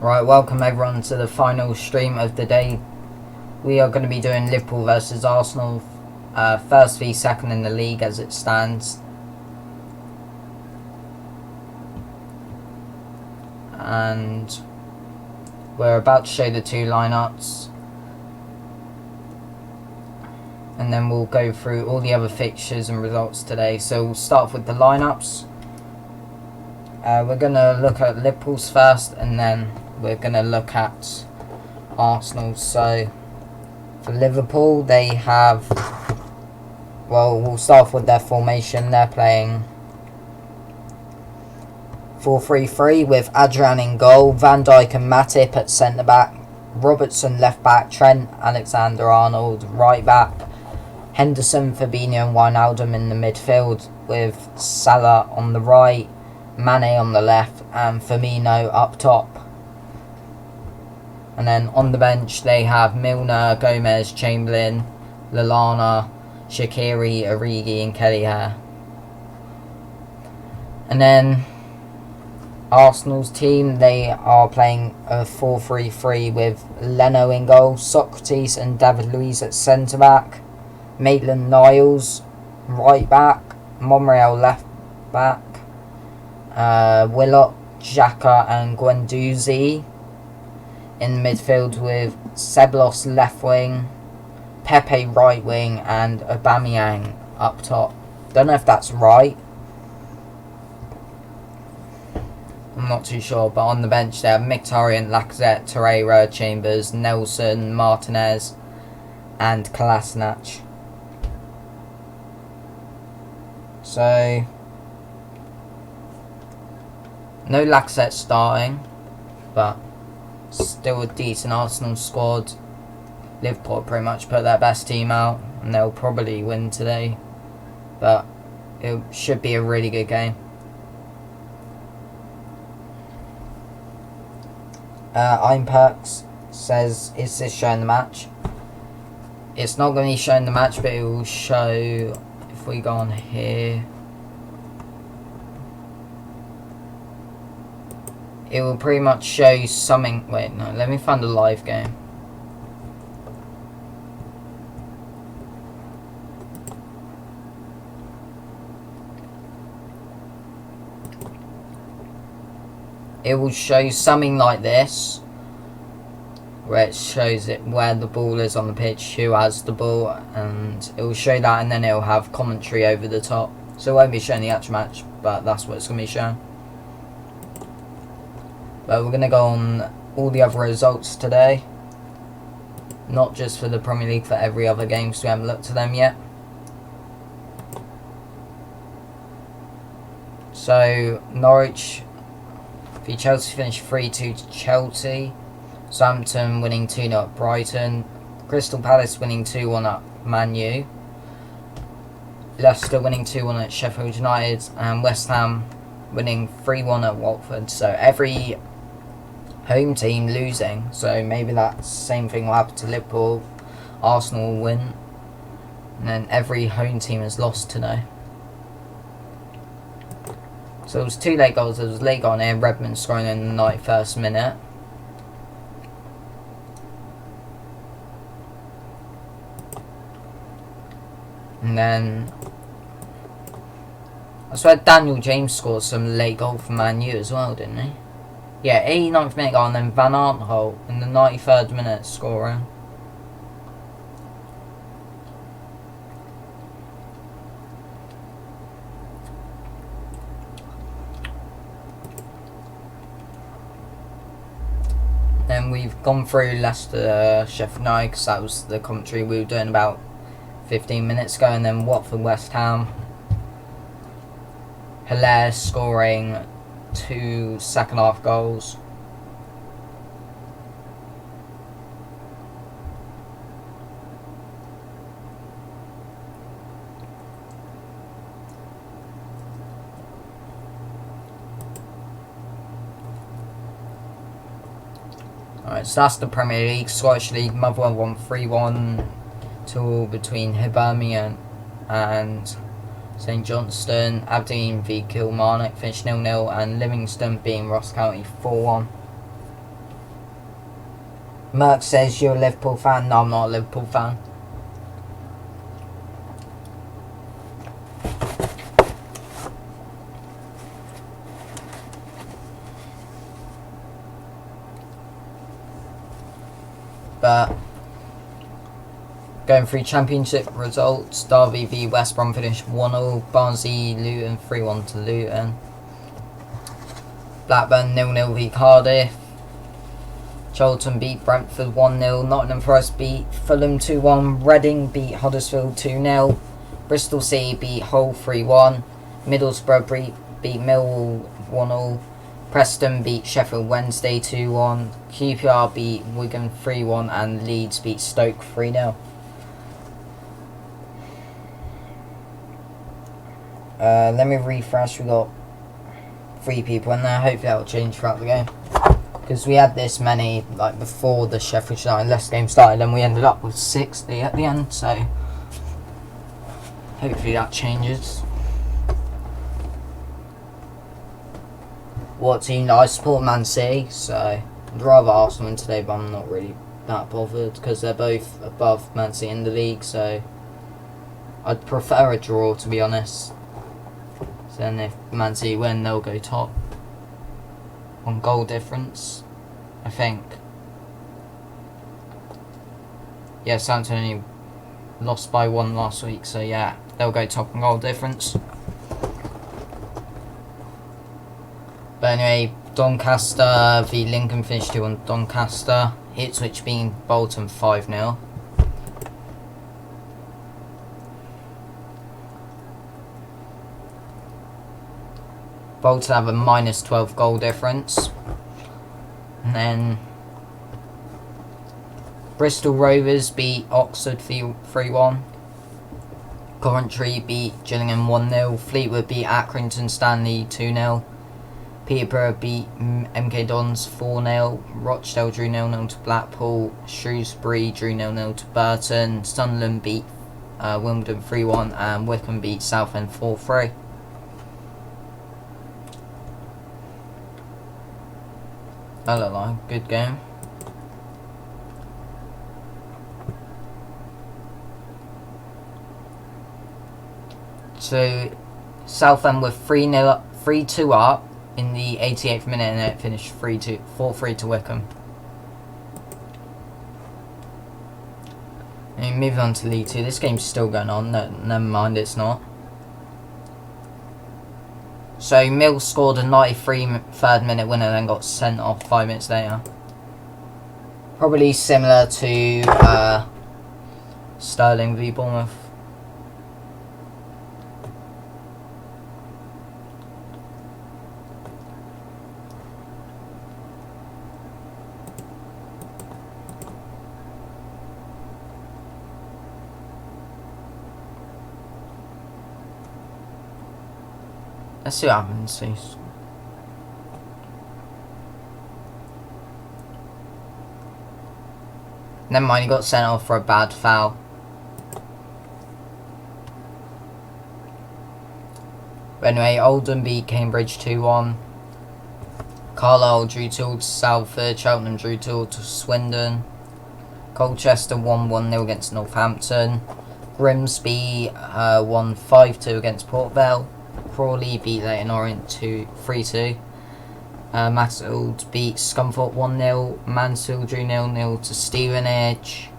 Right, welcome everyone to the final stream of the day. We are going to be doing Liverpool versus Arsenal, first v second in the league as it stands. And we're about to show the two lineups. And then we'll go through all the other fixtures and results today. So we'll start off with the lineups. We're going to look at Liverpool's first, and then we're going to look at Arsenal. So for Liverpool, they have, well, we'll start off with their formation. They're playing 4-3-3 with Adrian in goal, Van Dijk and Matip at centre back, Robertson left back, Trent Alexander-Arnold right back, Henderson, Fabinho and Wijnaldum in the midfield with Salah on the right, Mane on the left and Firmino up top. And then on the bench they have Milner, Gomez, Chamberlain, Lallana, Shaqiri, Origi and Kelleher. And then Arsenal's team, they are playing a 4-3-3 with Leno in goal, Socrates and David Luiz at centre back, Maitland-Niles right back, Monreal left back, Willock, Xhaka and Guendouzi in midfield with Ceballos left wing, Pepe right wing and Aubameyang up top. Don't know if that's right. I'm not too sure, but on the bench they have Mkhitaryan, Lacazette, Torreira, Chambers, Nelson, Martinez and Kolasinac. So no Lacazette starting, but still a decent Arsenal squad. Liverpool pretty much put their best team out and they'll probably win today, but it should be a really good game. Perks says, is this showing the match? It's not going to be showing the match, but it will show if we go on here. It will pretty much show you something. Wait, no, let me find a live game. It will show you something like this, where it shows it where the ball is on the pitch, who has the ball, and it will show that, and then it will have commentary over the top. So it won't be showing the actual match, but that's what it's going to be showing. But we're going to go on all the other results today. Not just for the Premier League, for every other game, so we haven't looked at them yet. So, Norwich v Chelsea finished 3-2 to Chelsea. Southampton winning 2-0 at Brighton. Crystal Palace winning 2-1 at Man U. Leicester winning 2-1 at Sheffield United. And West Ham winning 3-1 at Watford. So every home team losing, so maybe that same thing will happen to Liverpool. Arsenal will win, and then every home team has lost today. So it was two late goals. There was a late goal here, Redmond scoring in the 91st minute. And then I swear Daniel James scored some late goal for Man U as well, didn't he? Yeah, 89th minute goal, and then Van Aanholt in the 93rd minute scoring. Then we've gone through Leicester, Sheffield United, because that was the commentary we were doing about 15 minutes ago, and then Watford, West Ham. Hilaire scoring 2 second half goals. Alright, so that's the Premier League. Scottish League, Motherwell won 3-1 to between Hibernian and St Johnstone. Aberdeen v Kilmarnock finished 0-0, and Livingston beating Ross County 4-1. Merck says you're a Liverpool fan. No, I'm not a Liverpool fan. But going through Championship results, Derby v West Brom finished 1-0, Barnsley Luton 3-1 to Luton, Blackburn 0-0 v Cardiff, Charlton beat Brentford 1-0, Nottingham Forest beat Fulham 2-1, Reading beat Huddersfield 2-0, Bristol City beat Hull 3-1, Middlesbrough beat Millwall 1-0, Preston beat Sheffield Wednesday 2-1, QPR beat Wigan 3-1 and Leeds beat Stoke 3-0. Let me refresh, we got 3 people in there, hopefully that will change throughout the game. Because we had this many like before the Sheffield United Leicester game started and we ended up with 60 at the end, so hopefully that changes. What team? I support Man City, so I'd rather Arsenal win today, but I'm not really that bothered because they're both above Man City in the league, so I'd prefer a draw, to be honest. So then if Man City win, they'll go top on goal difference, I think. Yeah, Southampton only lost by 1 last week, so yeah, they'll go top on goal difference. But anyway, Doncaster v Lincoln finished 2-1 Doncaster. Ipswich being Bolton 5-0. Bolton have a minus 12 goal difference. And then Bristol Rovers beat Oxford 3-1. Coventry beat Gillingham 1-0. Fleetwood beat Accrington Stanley 2-0. Peterborough beat MK Dons 4-0. Rochdale drew 0-0 to Blackpool. Shrewsbury drew 0-0 to Burton. Sunderland beat Wimbledon 3-1. And Wycombe beat Southend 4-3. That looked like a good game. So Southend were 3-2 up in the 88th minute and it finished 4-3 to Wycombe. And moving on to League 2, this game's still going on, never mind, it's not. So Mills scored a 93rd minute winner and then got sent off 5 minutes later. Probably similar to Sterling v Bournemouth. Let's see what happens. Never mind, he got sent off for a bad foul. But anyway, Oldham beat Cambridge 2-1. Carlisle drew 2 to Salford. Cheltenham drew 2 to Swindon. Colchester won 1-0 against Northampton. Grimsby won 5-2 against Port Vale. Crawley beat Leyton Orient 3-2. Mansfield beat Scunthorpe 1-0. Mansfield drew 0-0 to Stevenage.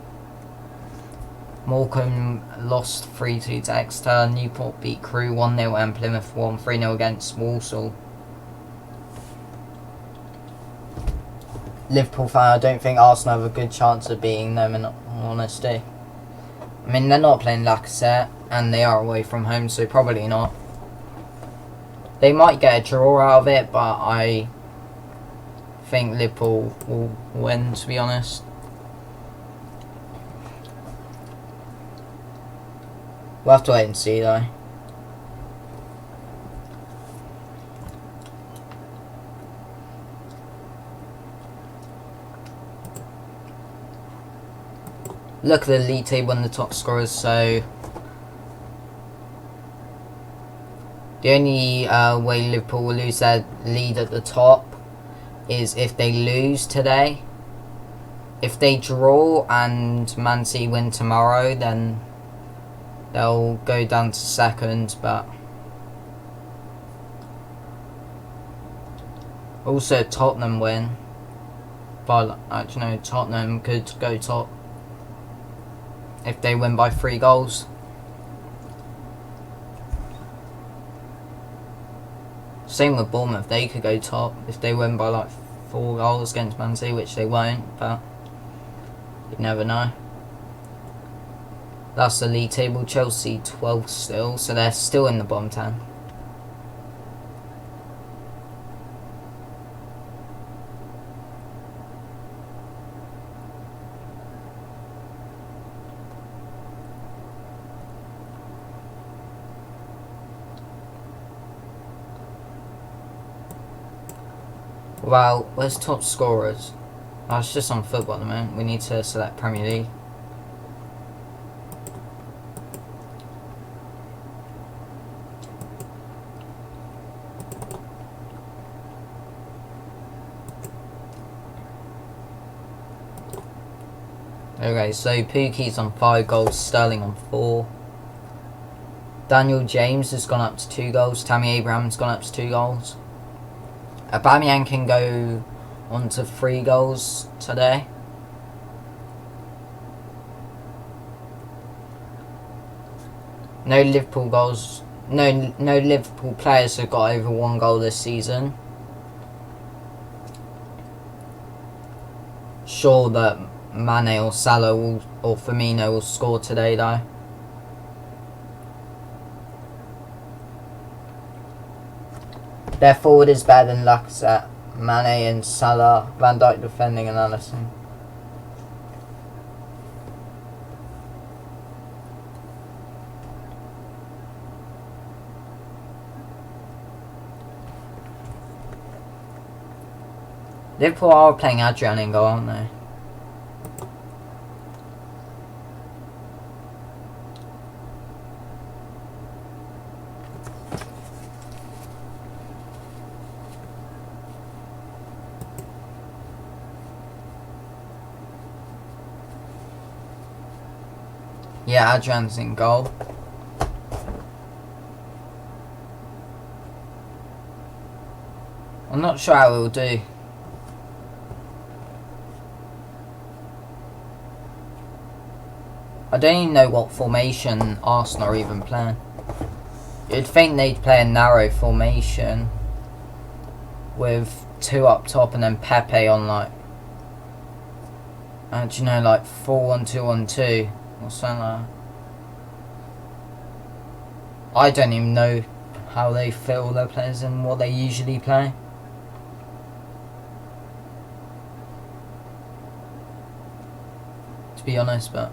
Morecambe lost 3-2 to Exeter. Newport beat Crewe 1-0 and Plymouth won 3-0 against Walsall. Liverpool fan, I don't think Arsenal have a good chance of beating them in honesty. I mean, they're not playing Lacazette and they are away from home, so probably not. They might get a draw out of it, but I think Liverpool will win, to be honest. We'll have to wait and see, though. Look at the league table and the top scorers, so the only way Liverpool will lose their lead at the top is if they lose today. if they draw and Man City win tomorrow, then they'll go down to second. But also Tottenham win. But actually, no, Tottenham could go top if they win by 3 goals. Same with Bournemouth, they could go top if they win by like 4 goals against Man City, which they won't, but you never know. That's the league table. Chelsea 12th still, so they're still in the bottom 10. Well, where's top scorers? Oh, it's just on football at the moment. We need to select Premier League. Okay, so Pookie's on 5 goals, Sterling on 4. Daniel James has gone up to 2 goals. Tammy Abraham's gone up to 2 goals. Aubameyang can go on to 3 goals today. No Liverpool goals. No Liverpool players have got over 1 goal this season. Sure that Mane or Salah or Firmino will score today though. Their forward is better than Lacazette, Mane and Salah, Van Dijk defending and Alisson. Liverpool are playing Adrian in goal, aren't they? Yeah, Adrian's in goal. I'm not sure how it will do. I don't even know what formation Arsenal are even playing. You'd think they'd play a narrow formation with 2 up top and then Pepe on like, do you know, like 4-1-2-1-2 or something like that. I don't even know how they fit all their players and what they usually play. To be honest, but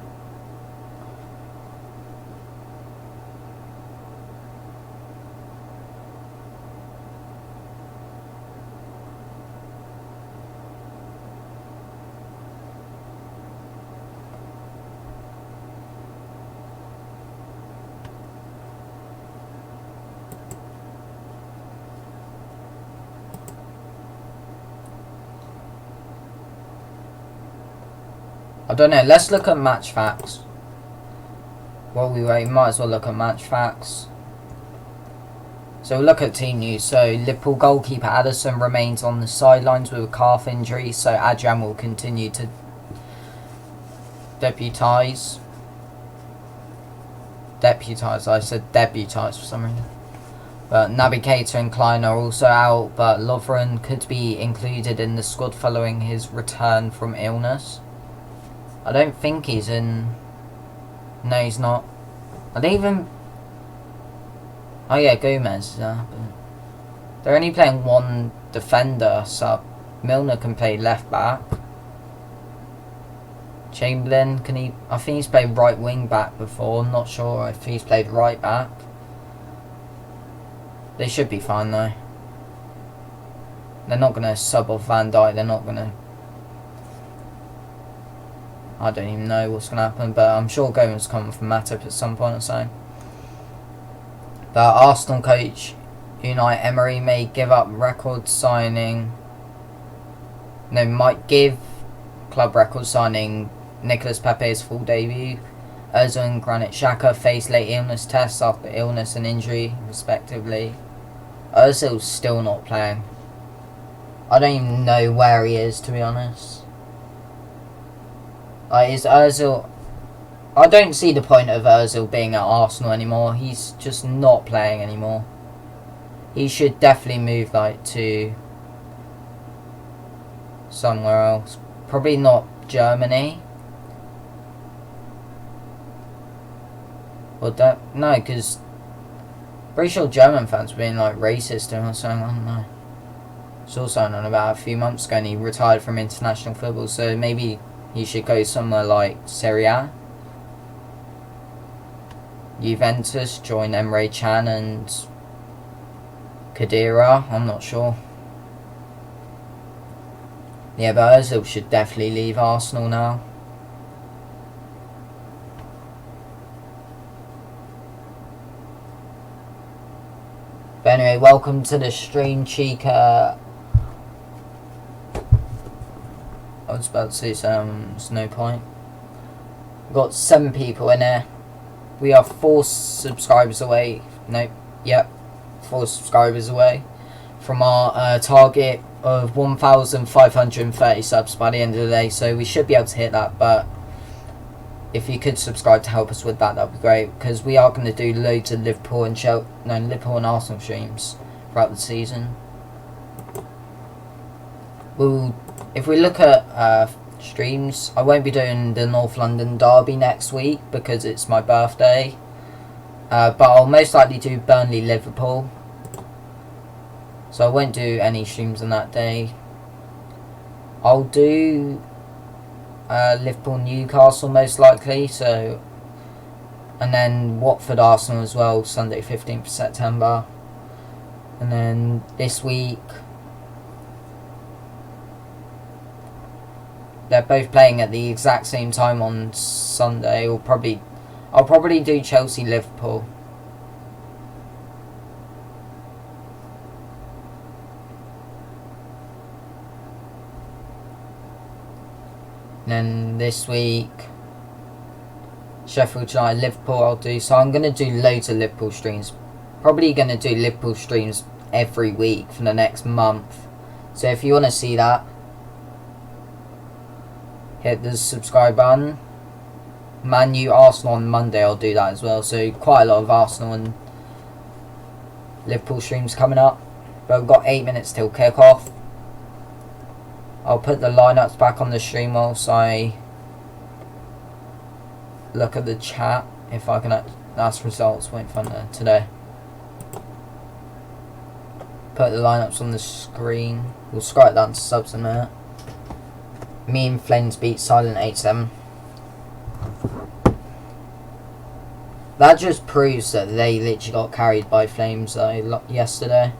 I don't know, let's look at match facts. While we wait, might as well look at match facts. So we'll look at team news. So Liverpool goalkeeper Addison remains on the sidelines with a calf injury, so Adrian will continue to debutise. I said debutise for some reason. But Naby Keita and Klein are also out, but Lovren could be included in the squad following his return from illness. I don't think he's in. No, he's not. I don't even. Oh yeah, Gomez. But they're only playing 1 defender, so Milner can play left back. Chamberlain, can he? I think he's played right wing back before. I'm not sure if he's played right back. They should be fine though. They're not going to sub off Van Dijk. They're not going to. I don't even know what's going to happen, but I'm sure Gomez coming from Matip at some point or so. But Arsenal coach Unai Emery may give up record signing. No, might give club record signing Nicolas Pepe's full debut. Ozil and Granit Xhaka faced late illness tests after illness and injury, respectively. Ozil's still not playing. I don't even know where he is, to be honest. Is Ozil... I don't see the point of Ozil being at Arsenal anymore. He's just not playing anymore. He should definitely move, to somewhere else. Probably not Germany. Or no, because pretty sure German fans were being racist to him or something. I don't know. Saw something on about a few months ago and he retired from international football, so maybe he should go somewhere like Serie A. Juventus, join Emre Can and Khedira, I'm not sure. Yeah, but Ozil should definitely leave Arsenal now. But anyway, welcome to the stream, Chica. I was about to say there's no point. We've got 7 people in here. We are 4 subscribers away. Nope. Yep. 4 subscribers away from our target of 1,530 subs by the end of the day. So we should be able to hit that. But if you could subscribe to help us with that, that would be great. Because we are going to do loads of Liverpool and Arsenal streams throughout the season. If we look at streams, I won't be doing the North London derby next week because it's my birthday. But I'll most likely do Burnley Liverpool. So I won't do any streams on that day. I'll do Liverpool Newcastle most likely. So, and then Watford Arsenal as well, Sunday 15th September. And then this week they're both playing at the exact same time on Sunday. I'll probably do Chelsea Liverpool. And then this week Sheffield United Liverpool I'll do. So I'm going to do loads of Liverpool streams. Probably going to do Liverpool streams every week for the next month. So if you want to see that, hit the subscribe button. Man U Arsenal on Monday, I'll do that as well. So quite a lot of Arsenal and Liverpool streams coming up. But we've got 8 minutes till kick-off. I'll put the lineups back on the stream whilst I look at the chat. If I can, that's results went from there today. Put the lineups on the screen. We'll scroll it down to subs in a minute. Me and Flames beat Silent 8-7. That just proves that they literally got carried by Flames yesterday.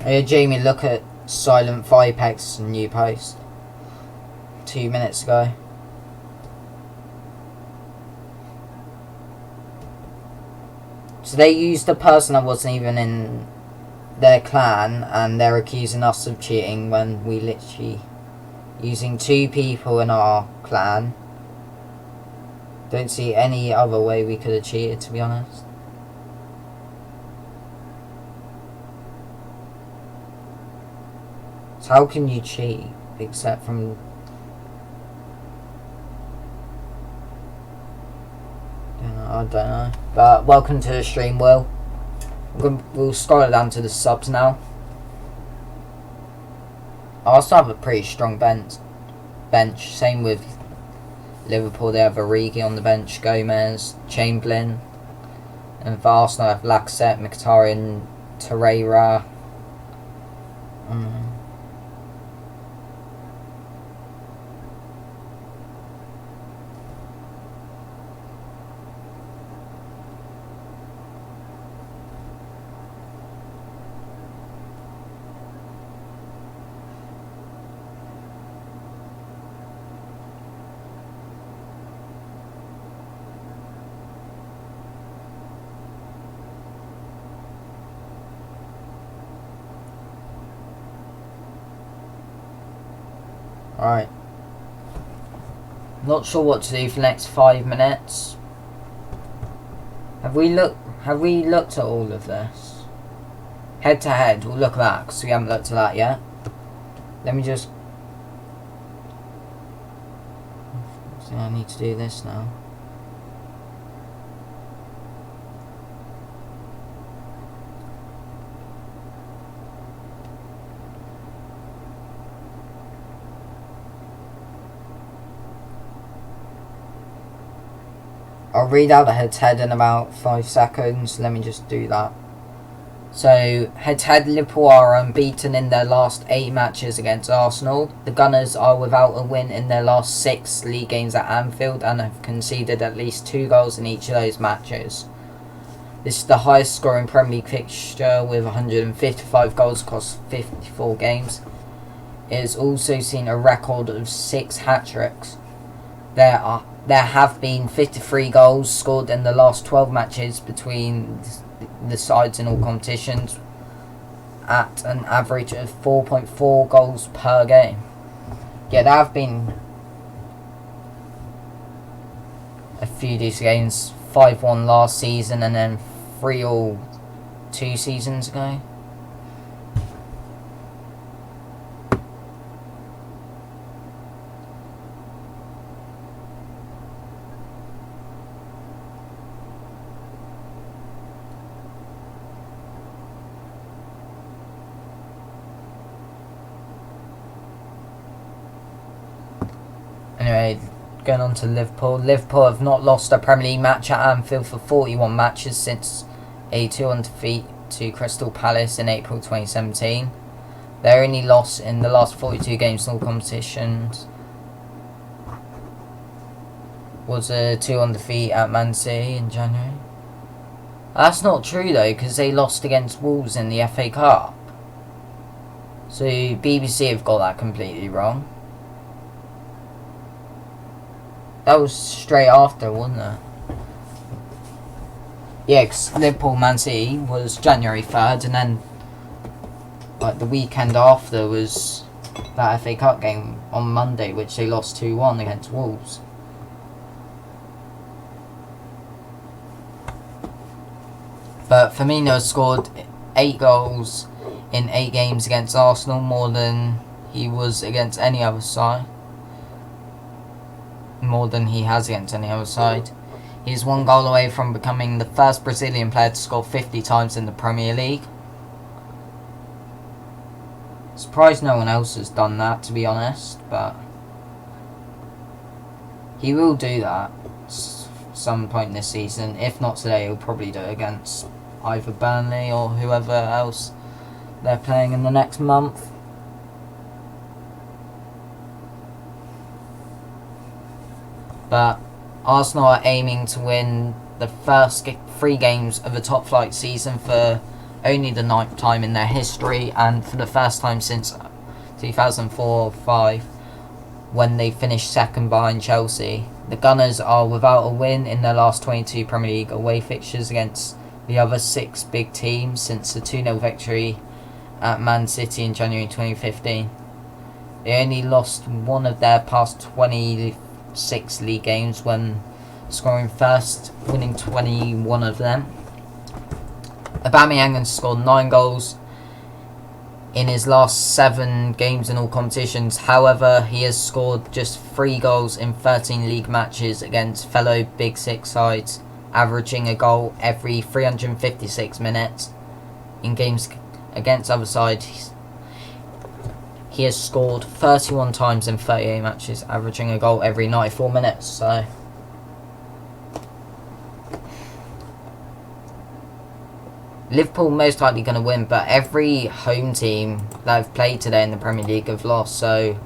Hey Jamie, look at Silent Vipex's new post 2 minutes ago. So they used a person that wasn't even in their clan and they're accusing us of cheating when we literally using 2 people in our clan. Don't see any other way we could have cheated, to be honest. So how can you cheat except from... I don't know. But welcome to the stream, Will. We'll scroll down to the subs now. I also have a pretty strong bench. Same with Liverpool. They have Origi on the bench, Gomez, Chamberlain. And for Arsenal, I have Lacazette, Mkhitaryan, Torreira. Alright. Not sure what to do for the next 5 minutes. Have we looked at all of this? Head to head, we'll look at that because we haven't looked at that yet. Let me just... See, I need to do this now. I'll read out the head-to-head in about 5 seconds. Let me just do that. So, head-to-head, Liverpool are unbeaten in their last 8 matches against Arsenal. The Gunners are without a win in their last 6 league games at Anfield and have conceded at least 2 goals in each of those matches. This is the highest scoring Premier League fixture with 155 goals across 54 games. It has also seen a record of 6 hat-tricks. There have been 53 goals scored in the last 12 matches between the sides in all competitions at an average of 4.4 goals per game. Yeah, there have been a few of these games. 5-1 last season and then 3-3 2 seasons ago. Anyway, going on to Liverpool. Liverpool have not lost a Premier League match at Anfield for 41 matches since a 2-1 defeat to Crystal Palace in April 2017. Their only loss in the last 42 games in all competitions was a 2-1 defeat at Man City in January. That's not true though, because they lost against Wolves in the FA Cup. So BBC have got that completely wrong. That was straight after, wasn't it? Yeah, because Liverpool Man City was January 3rd, and then like the weekend after was that FA Cup game on Monday, which they lost 2-1 against Wolves. But Firmino has scored 8 goals in 8 games against Arsenal, more than he was against any other side. More than he has against any other side. He is 1 goal away from becoming the first Brazilian player to score 50 times in the Premier League. Surprised no one else has done that, to be honest, but he will do that some point this season. If not today, he'll probably do it against either Burnley or whoever else they're playing in the next month. But Arsenal are aiming to win the first 3 games of a top flight season for only the 9th time in their history, and for the first time since 2004-05 when they finished 2nd behind Chelsea. The Gunners are without a win in their last 22 Premier League away fixtures against the other 6 big teams since the 2-0 victory at Man City in January 2015. They only lost 1 of their past 26 league games when scoring first, winning 21 of them. Aubameyang has scored 9 goals in his last 7 games in all competitions. However, he has scored just 3 goals in 13 league matches against fellow Big Six sides averaging a goal every 356 minutes. In games against other sides, he has scored 31 times in 38 matches, averaging a goal every 94 minutes. So Liverpool most likely going to win, but every home team that have played today in the Premier League have lost. So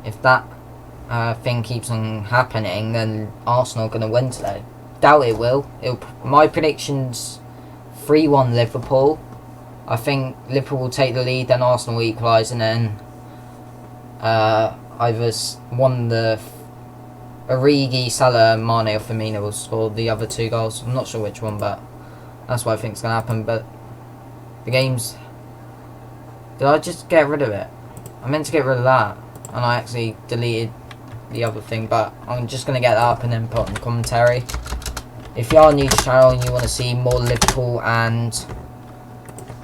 if that thing keeps on happening, then Arsenal are going to win today. Doubt it will. My prediction's 3-1 Liverpool. I think Liverpool will take the lead, then Arsenal will equalise, and then either one the Origi, Salah, Mane or Firmino will score the other 2 goals. I'm not sure which one, but that's what I think is going to happen. But the game's... Did I just get rid of it? I meant to get rid of that, and I actually deleted the other thing, but I'm just going to get that up and then put on the commentary. If you are new to the channel and you want to see more Liverpool and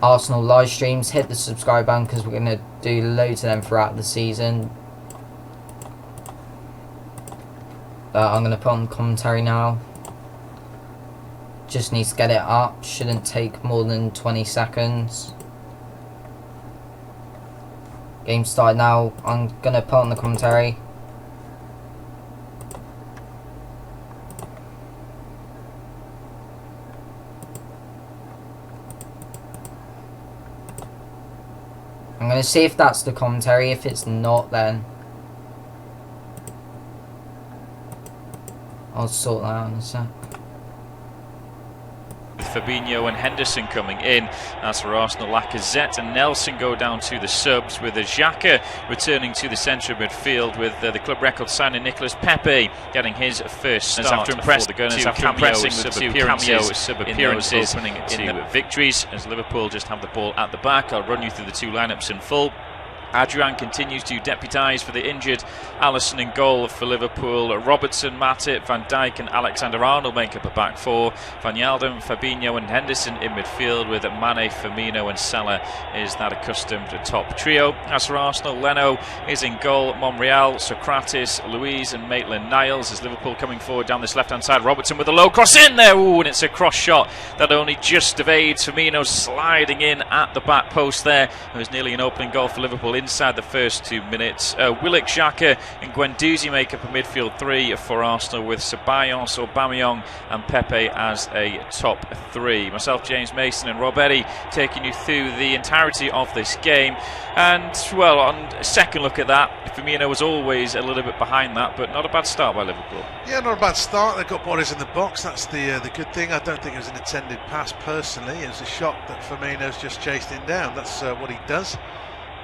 Arsenal live streams, hit the subscribe button because we're going to do loads of them throughout the season. I'm going to put on the commentary now. Just needs to get it up. Shouldn't take more than 20 seconds. Game started now. I'm going to put on the commentary. I'm going to see if that's the commentary. If it's not, then I'll sort that out in a sec. Fabinho and Henderson coming in. As for Arsenal, Lacazette and Nelson go down to the subs, with Xhaka returning to the centre of midfield, with the club record signing Nicolas Pepe getting his first start after impressing the Gunners, after impressing with two sub-appearances in victories, as Liverpool just have the ball at the back. I'll run you through the 2 lineups in full. Adrian continues to deputise for the injured Alisson in goal for Liverpool. Robertson, Matip, Van Dijk and Alexander-Arnold make up a back 4. Van Wijnaldum, Fabinho and Henderson in midfield, with Mane, Firmino and Salah is that accustomed top trio. As for Arsenal, Leno is in goal, Monreal, Socrates, Luiz and Maitland-Niles, as Liverpool coming forward down this left-hand side. Robertson with a low cross in there, and it's a cross shot that only just evades Firmino sliding in at the back post there. It was nearly an opening goal for Liverpool inside the first 2 minutes. Willock, Xhaka and Guendouzi make up a midfield 3 for Arsenal, with Ceballos, Aubameyang and Pepe as a top 3. Myself, James Mason and Rob Eddy taking you through the entirety of this game. And, well, on a second look at that, Firmino was always a little bit behind that, but not a bad start by Liverpool. Yeah, not a bad start. They've got bodies in the box. That's the good thing. I don't think it was an intended pass personally. It was a shot that Firmino's just chased him down. That's what he does.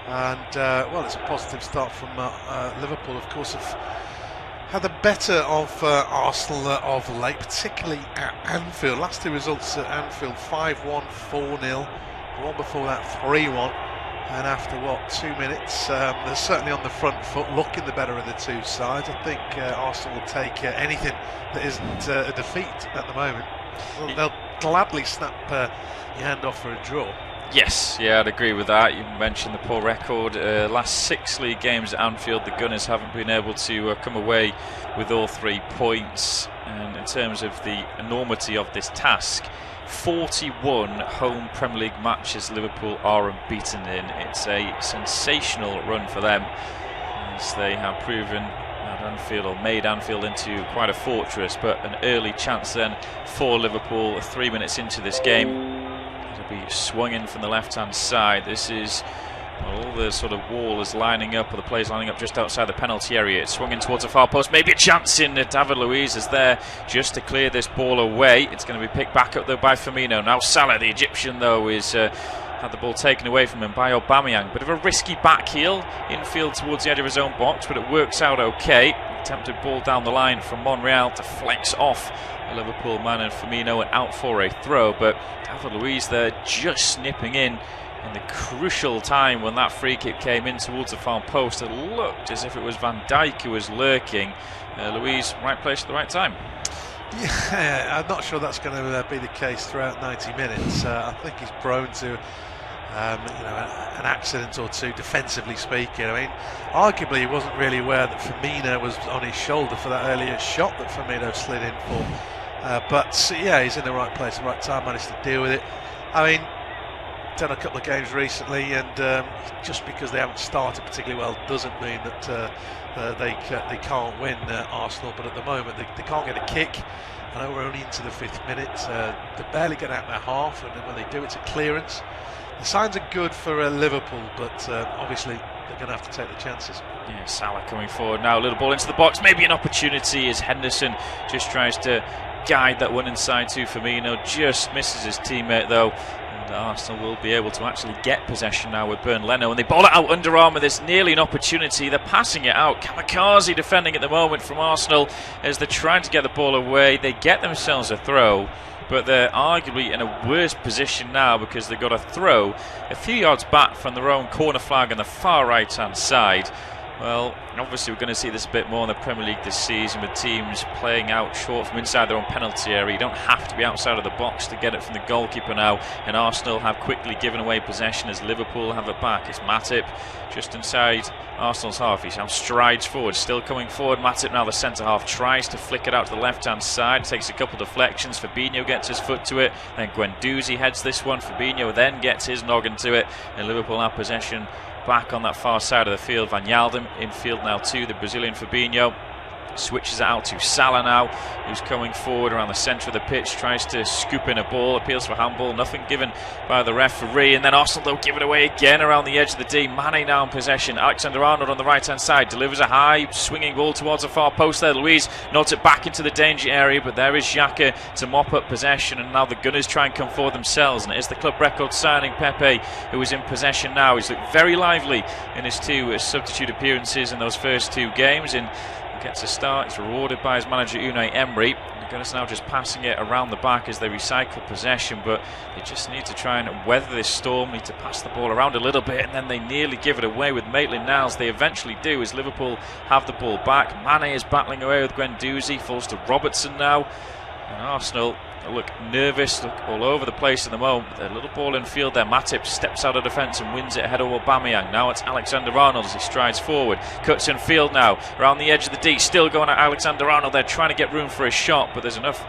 And well, it's a positive start from Liverpool. Of course, have had the better of Arsenal of late, particularly at Anfield. Last 2 results at Anfield: 5-1, 4-0. The one before that, 3-1. And after 2 minutes, they're certainly on the front foot, looking the better of the 2 sides. I think Arsenal will take anything that isn't a defeat at the moment. They'll gladly snap your hand off for a draw. Yes, yeah, I'd agree with that. You mentioned the poor record. Last 6 league games at Anfield, the Gunners haven't been able to come away with all 3 points. And in terms of the enormity of this task, 41 home Premier League matches Liverpool are unbeaten in. It's a sensational run for them, as they have proven at Anfield, or made Anfield into quite a fortress. But an early chance then for Liverpool 3 minutes into this game. Be swung in from the left-hand side. This is all the sort of wall is lining up, or the players lining up just outside the penalty area. It's swung in towards the far post. Maybe a chance in. David Luiz is there just to clear this ball away. It's going to be picked back up though by Firmino. Now Salah, the Egyptian, though, is had the ball taken away from him by Aubameyang. Bit of a risky back heel infield towards the edge of his own box, but it works out okay. Attempted ball down the line from Monreal, deflects off a Liverpool man and Firmino, and out for a throw. But David Luiz there just snipping in the crucial time when that free kick came in towards the far post. It looked as if it was Van Dijk who was lurking. Luiz, right place at the right time. Yeah, I'm not sure that's going to be the case throughout 90 minutes. I think he's prone to an accident or 2, defensively speaking. I mean, arguably he wasn't really aware that Firmino was on his shoulder for that earlier shot that Firmino slid in for. But yeah, he's in the right place, the right time, managed to deal with it. I mean, done a couple of games recently, and just because they haven't started particularly well doesn't mean that they can't win, Arsenal. But at the moment, they can't get a kick. I know we're only into the 5th minute. They barely get out their half, and then when they do, it's a clearance. The signs are good for Liverpool, but obviously they're going to have to take the chances. Yeah, Salah coming forward now, a little ball into the box, maybe an opportunity as Henderson just tries to guide that one inside to Firmino, just misses his teammate though, and Arsenal will be able to actually get possession now with Bernd Leno, and they ball it out under armour. There's nearly an opportunity, they're passing it out, kamikaze defending at the moment from Arsenal as they're trying to get the ball away. They get themselves a throw, but they're arguably in a worse position now because they've got a throw a few yards back from their own corner flag on the far right hand side. Well, obviously we're going to see this a bit more in the Premier League this season, with teams playing out short from inside their own penalty area. You don't have to be outside of the box to get it from the goalkeeper now, and Arsenal have quickly given away possession as Liverpool have it back. It's Matip just inside Arsenal's half. He now strides forward, still coming forward. Matip now the centre half, tries to flick it out to the left hand side, takes a couple of deflections. Fabinho gets his foot to it, then Guendouzi heads this one. Fabinho then gets his noggin to it, and Liverpool have possession back on that far side of the field. Van Yaldum in field now too, the Brazilian Fabinho. Switches it out to Salah now, who's coming forward around the centre of the pitch, tries to scoop in a ball, appeals for handball, nothing given by the referee, and then Arsenal don't give it away again around the edge of the D. Mane now in possession, Alexander-Arnold on the right hand side, delivers a high swinging ball towards the far post there. Luiz nods it back into the danger area, but there is Xhaka to mop up possession, and now the Gunners try and come forward themselves, and it is the club record signing Pepe who is in possession now. He's looked very lively in his 2 substitute appearances in those first 2 games, and gets a start. It's rewarded by his manager Unai Emery. The Gunners now just passing it around the back as they recycle possession, but they just need to try and weather this storm, need to pass the ball around a little bit, and then they nearly give it away with Maitland-Niles. They eventually do as Liverpool have the ball back. Mane is battling away with Guendouzi, falls to Robertson now, and Arsenal look nervous, look all over the place at the moment. Their little ball in field there. Matip steps out of defence and wins it ahead of Aubameyang. Now it's Alexander-Arnold as he strides forward, cuts in field now around the edge of the D, still going at Alexander-Arnold. They're trying to get room for a shot, but there's enough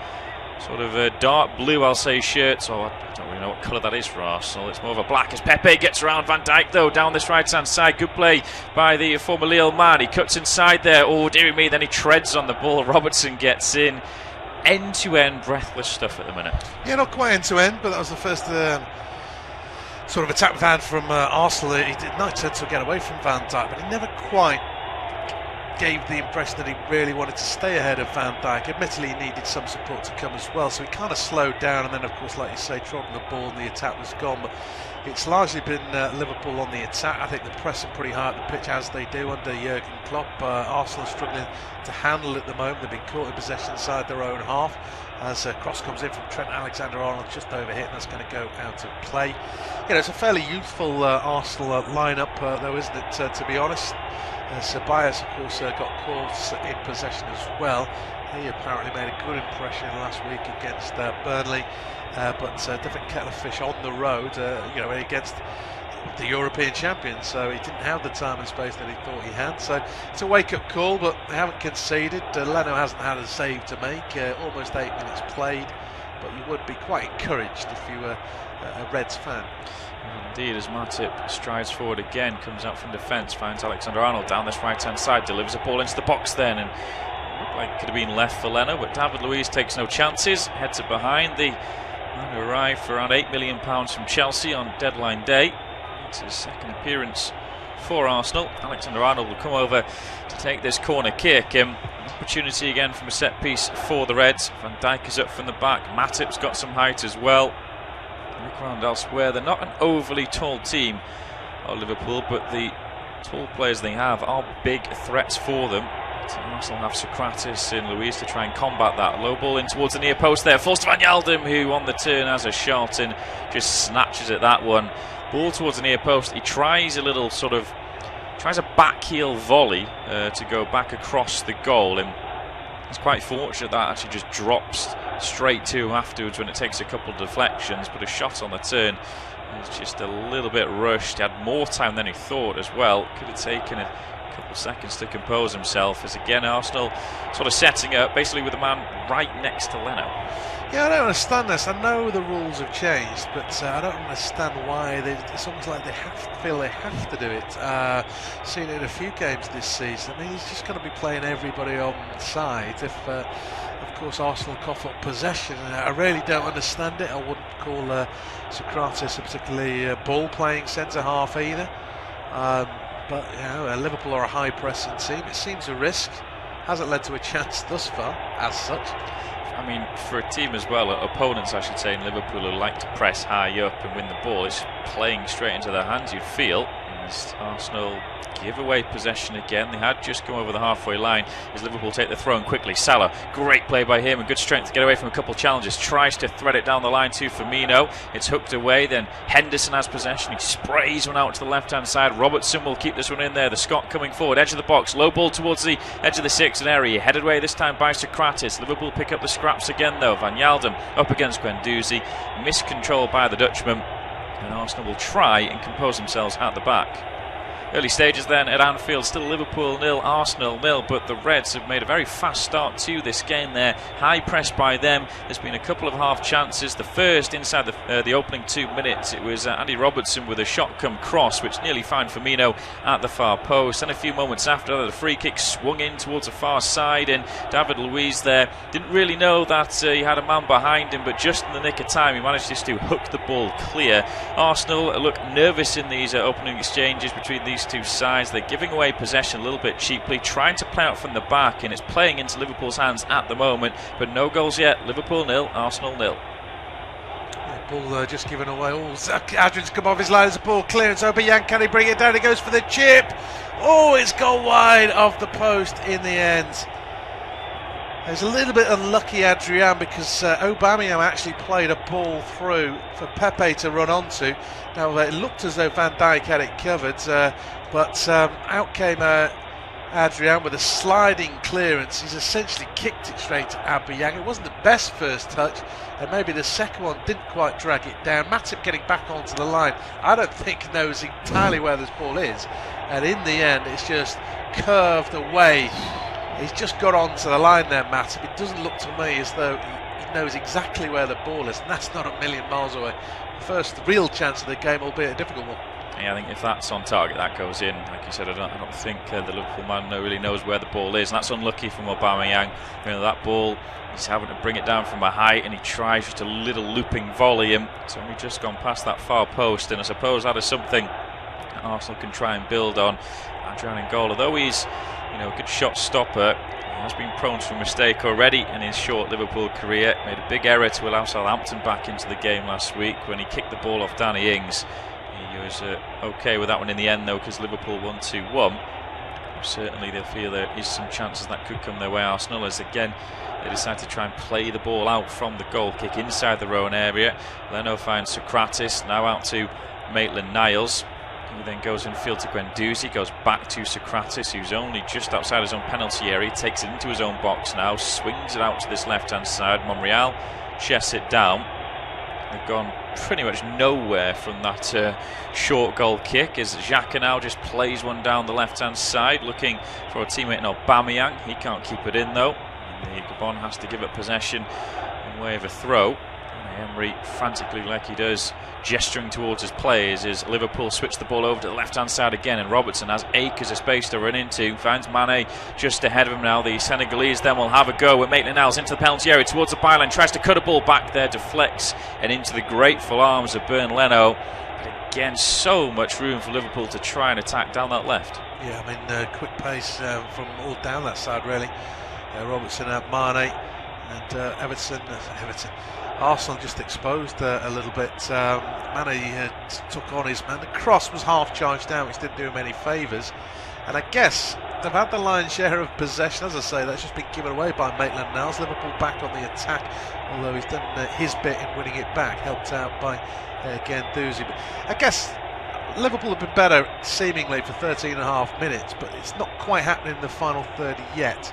sort of dark blue, I'll say, shirts, or I don't really know what colour that is for Arsenal. It's more of a black as Pepe gets around Van Dijk though down this right hand side. Good play by the former Lille man. He cuts inside there, oh dearie me, then he treads on the ball. Robertson gets in. End-to-end breathless stuff at the minute. Yeah, not quite end-to-end, but that was the first sort of attack van from Arsenal. He did not tend to get away from Van Dijk, but he never quite gave the impression that he really wanted to stay ahead of Van Dijk. Admittedly, he needed some support to come as well, so he kind of slowed down, and then of course, like you say, trod on the ball and the attack was gone. But it's largely been Liverpool on the attack. I think they're pressing pretty hard at the pitch, as they do under Jurgen Klopp. Arsenal struggling to handle it at the moment. They've been caught in possession inside their own half as a cross comes in from Trent Alexander-Arnold, just overhit, and that's going to go out of play. You know, it's a fairly youthful Arsenal lineup though, isn't it, to be honest. Ceballos, of course, got caught in possession as well. He apparently made a good impression last week against Burnley, but different kettle of fish on the road, you know, against the European champions, so he didn't have the time and space that he thought he had. So it's a wake-up call, but they haven't conceded. Leno hasn't had a save to make, almost 8 minutes played, but you would be quite encouraged if you were a Reds fan. Indeed, as Matip strides forward again, comes out from defence, finds Alexander-Arnold down this right-hand side, delivers a ball into the box then, and looked like it could have been left for Leno, but David Luiz takes no chances, heads it behind. The man who arrived for around £8 million from Chelsea on deadline day. It's his second appearance for Arsenal. Alexander-Arnold will come over to take this corner kick. Opportunity again from a set piece for the Reds. Van Dijk is up from the back. Matip's got some height as well. Look around elsewhere. They're not an overly tall team, Liverpool, but the tall players they have are big threats for them. Arsenal have Socrates and Luiz to try and combat that. Low ball in towards the near post there. Falls to Van Yaldum, who on the turn has a shot and just snatches at that one. Ball towards the near post. He tries a little tries a back heel volley to go back across the goal, and he's quite fortunate that actually just drops straight to afterwards when it takes a couple of deflections. But a shot on the turn is just a little bit rushed. He had more time than he thought as well. Could have taken a couple of seconds to compose himself, as again Arsenal sort of setting up basically with a man right next to Leno. Yeah, I don't understand this. I know the rules have changed, but I don't understand why. It's almost like they feel they have to do it. Seen it in a few games this season. I mean, he's just going to be playing everybody on side. If, of course, Arsenal cough up possession, I really don't understand it. I wouldn't call Socrates a particularly ball-playing centre-half either. But you know, Liverpool are a high-pressing team. It seems a risk. Hasn't led to a chance thus far, as such. I mean, for a team as well, opponents I should say in Liverpool who like to press high up and win the ball, it's playing straight into their hands, you'd feel. As Arsenal give away possession again. They had just come over the halfway line as Liverpool take the throw in quickly. Salah, great play by him and good strength to get away from a couple of challenges. Tries to thread it down the line to Firmino. It's hooked away. Then Henderson has possession. He sprays one out to the left-hand side. Robertson will keep this one in there. The Scot coming forward, edge of the box. Low ball towards the edge of the 6 area. Headed away this time by Socrates. Liverpool pick up the scraps again though. Van Yalden up against Guendouzi. Miscontrolled by the Dutchman. And Arsenal will try and compose themselves at the back. Early stages then at Anfield, still Liverpool 0, Arsenal 0, but the Reds have made a very fast start to this game there. High press by them. There's been a couple of half chances. The first inside the opening 2 minutes, it was Andy Robertson with a shot come cross, which nearly found Firmino at the far post. And a few moments after that, the free kick swung in towards the far side, and David Luiz there didn't really know that he had a man behind him, but just in the nick of time, he managed just to hook the ball clear. Arsenal look nervous in these opening exchanges between these two sides. They're giving away possession a little bit cheaply, trying to play out from the back, and it's playing into Liverpool's hands at the moment, but no goals yet. Liverpool 0, Arsenal 0. Ball just given away. Adrian's come off his line as a ball clearance. Aubameyang, can he bring it down? He goes for the chip. Oh, it's gone wide off the post in the end. It's a little bit unlucky, Adrian, because Aubameyang actually played a ball through for Pepe to run onto. Now, it looked as though Van Dijk had it covered, but out came Adrian with a sliding clearance. He's essentially kicked it straight to Aubameyang. It wasn't the best first touch, and maybe the second one didn't quite drag it down. Matip getting back onto the line, I don't think knows entirely where this ball is, and in the end it's just curved away. He's just got onto the line there, Matip. It doesn't look to me as though he knows exactly where the ball is, and that's not a million miles away. The first real chance of the game, albeit a difficult one. Yeah, I think if that's on target, that goes in. Like you said, I don't think the Liverpool man really knows where the ball is, and that's unlucky from Aubameyang. You know, that ball, he's having to bring it down from a height, and he tries just a little looping volley, and it's only just gone past that far post, and I suppose that is something that Arsenal can try and build on. Adrian in goal, although he's a good shot stopper, he has been prone to a mistake already in his short Liverpool career. Made a big error to allow Southampton back into the game last week when he kicked the ball off Danny Ings. He was okay with that one in the end though, because Liverpool won 2-1. Certainly they feel there is some chances that could come their way. Arsenal, as again they decide to try and play the ball out from the goal kick inside their own area. Leno finds Socrates, now out to Maitland-Niles. He then goes infield to Guendouzi, goes back to Socrates, who's only just outside his own penalty area. He takes it into his own box now, swings it out to this left-hand side. Monreal chests it down. They've gone pretty much nowhere from that short goal kick, as Xhaka now just plays one down the left-hand side, looking for a teammate in Aubameyang. He can't keep it in though, and Gabon has to give it possession in way of a throw. Emery frantically, like he does, gesturing towards his players as Liverpool switch the ball over to the left-hand side again, and Robertson has acres of space to run into, finds Mane just ahead of him now. The Senegalese then will have a go with Maitland-Niles into the penalty area towards the byline, tries to cut a ball back there, deflects and into the grateful arms of Bernd Leno. But again, so much room for Liverpool to try and attack down that left. Yeah, I mean, quick pace from all down that side really. Robertson, Mane and Everton. Arsenal just exposed a little bit. Mane took on his man. The cross was half charged down, which didn't do him any favours. And I guess they've had the lion's share of possession. As I say, that's just been given away by Maitland-Niles. Liverpool back on the attack, although he's done his bit in winning it back, helped out by Guendouzi. But I guess Liverpool have been better seemingly for 13.5 minutes, but it's not quite happening in the final 30 yet.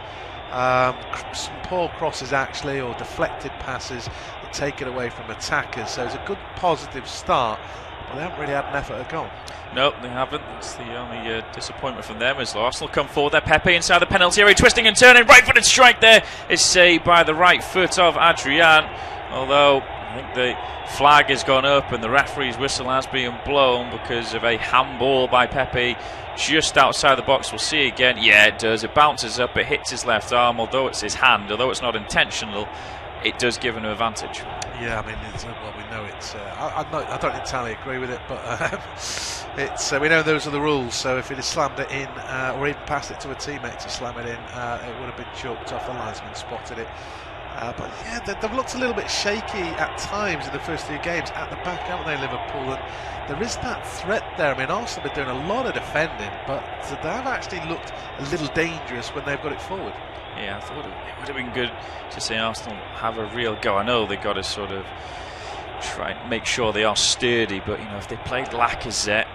Some poor crosses actually, or deflected passes that take it away from attackers, so it's a good positive start, but they haven't really had an effort at goal. No, they haven't. That's the only disappointment from them as Arsenal come forward. There, Pepe inside the penalty area, twisting and turning. Right-footed strike there is saved by the right foot of Adrian. Although I think the flag has gone up and the referee's whistle has been blown because of a handball by Pepe just outside the box. We'll see again. Yeah, it does. It bounces up. It hits his left arm. Although it's his hand, although it's not intentional, it does give him an advantage. Yeah, I mean, well, we know it's. I don't entirely agree with it, but it's. We know those are the rules. So if it had slammed it in, or even passed it to a teammate to slam it in, it would have been chalked off. The linesman spotted it. But yeah, they've looked a little bit shaky at times in the first few games at the back, haven't they, Liverpool? And there is that threat there. I mean, Arsenal have been doing a lot of defending, but they've actually looked a little dangerous when they've got it forward. Yeah, I thought it would have been good to see Arsenal have a real go. I know they've got to sort of try and make sure they are sturdy, but if they played Lacazette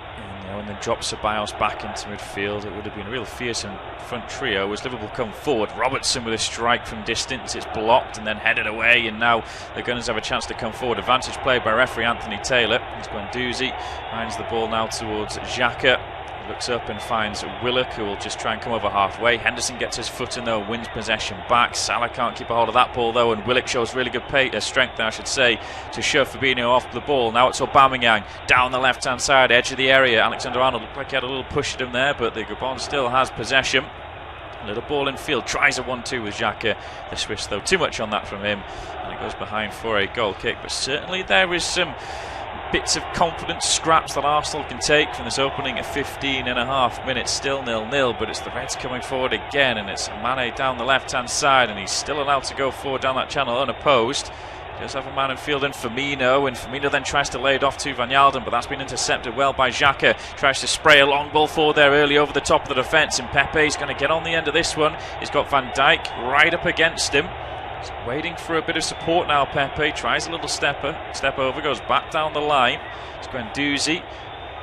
and then drop Ceballos back into midfield, it would have been a real fearsome front trio. As Liverpool come forward, Robertson with a strike from distance, it's blocked and then headed away, and now the Gunners have a chance to come forward. Advantage played by referee Anthony Taylor. He's Guendouzi, finds the ball now towards Xhaka. Looks up and finds Willock, who will just try and come over halfway. Henderson gets his foot in though, wins possession back. Salah can't keep a hold of that ball though, and Willock shows really good strength, I should say, to shove Fabinho off the ball. Now it's Aubameyang down the left-hand side, edge of the area. Alexander-Arnold looked like he had a little push at him there, but the Gabon still has possession. A little ball in field, tries a 1-2 with Xhaka. The Swiss though, too much on that from him, and it goes behind for a goal kick. But certainly there is some bits of confidence, scraps that Arsenal can take from this opening at 15.5 minutes, still 0-0, but it's the Reds coming forward again, and it's Mane down the left-hand side, and he's still allowed to go forward down that channel unopposed. He does have a man in field in Firmino, and Firmino then tries to lay it off to Van Jalden, but that's been intercepted well by Xhaka. Tries to spray a long ball forward there early over the top of the defence, and Pepe's going to get on the end of this one. He's got Van Dijk right up against him. He's waiting for a bit of support now. Pepe tries a little step over, goes back down the line. It's Guendouzi.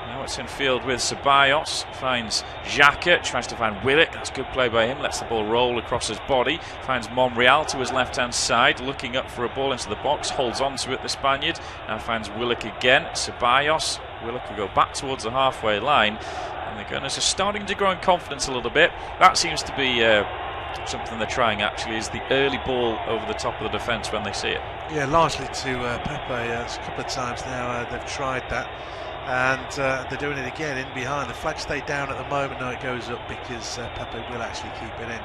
Now it's in field with Ceballos. Finds Xhaka, tries to find Willock. That's good play by him. Lets the ball roll across his body. Finds Monreal to his left-hand side, looking up for a ball into the box. Holds on to it, the Spaniard. Now finds Willock again. Ceballos. Willock will go back towards the halfway line. And the Gunners are starting to grow in confidence a little bit. That seems to be something they're trying, actually, is the early ball over the top of the defence when they see it. Yeah, largely to Pepe. It's a couple of times now they've tried that, and they're doing it again in behind. The flag stayed down at the moment. Now it goes up because Pepe will actually keep it in.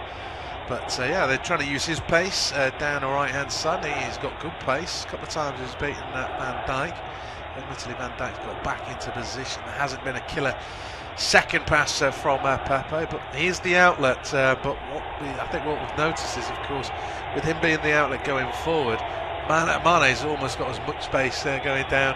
But yeah, they're trying to use his pace down the right-hand side. He's got good pace. A couple of times he's beaten Van Dijk. Admittedly, Van Dijk's got back into position. There hasn't been a killer second pass from Pepe, but he's the outlet. But I think what we've noticed is, of course, with him being the outlet going forward, Mane's almost got as much space going down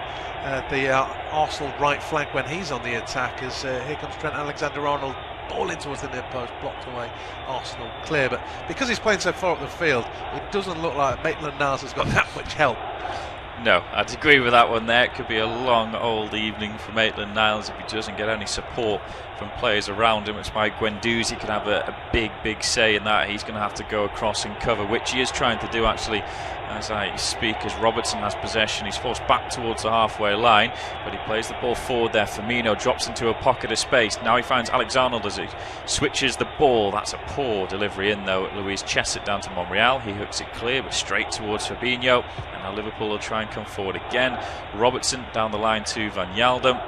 the Arsenal right flank when he's on the attack. As here comes Trent Alexander-Arnold, ball in towards the near post, blocked away. Arsenal clear, but because he's playing so far up the field, it doesn't look like Maitland-Niles has got that much help. No, I'd agree with that one there. It could be a long old evening for Maitland-Niles if he doesn't get any support from players around him. It's why Guendouzi can have a big say in that. He's going to have to go across and cover, which he is trying to do actually as I speak, as Robertson has possession. He's forced back towards the halfway line, but he plays the ball forward there. Firmino drops into a pocket of space. Now he finds Alexander-Arnold as he switches the ball. That's a poor delivery in though. Luis chests it down to Monreal. He hooks it clear, but straight towards Fabinho. And now Liverpool will try and come forward again. Robertson down the line to Van Jalden.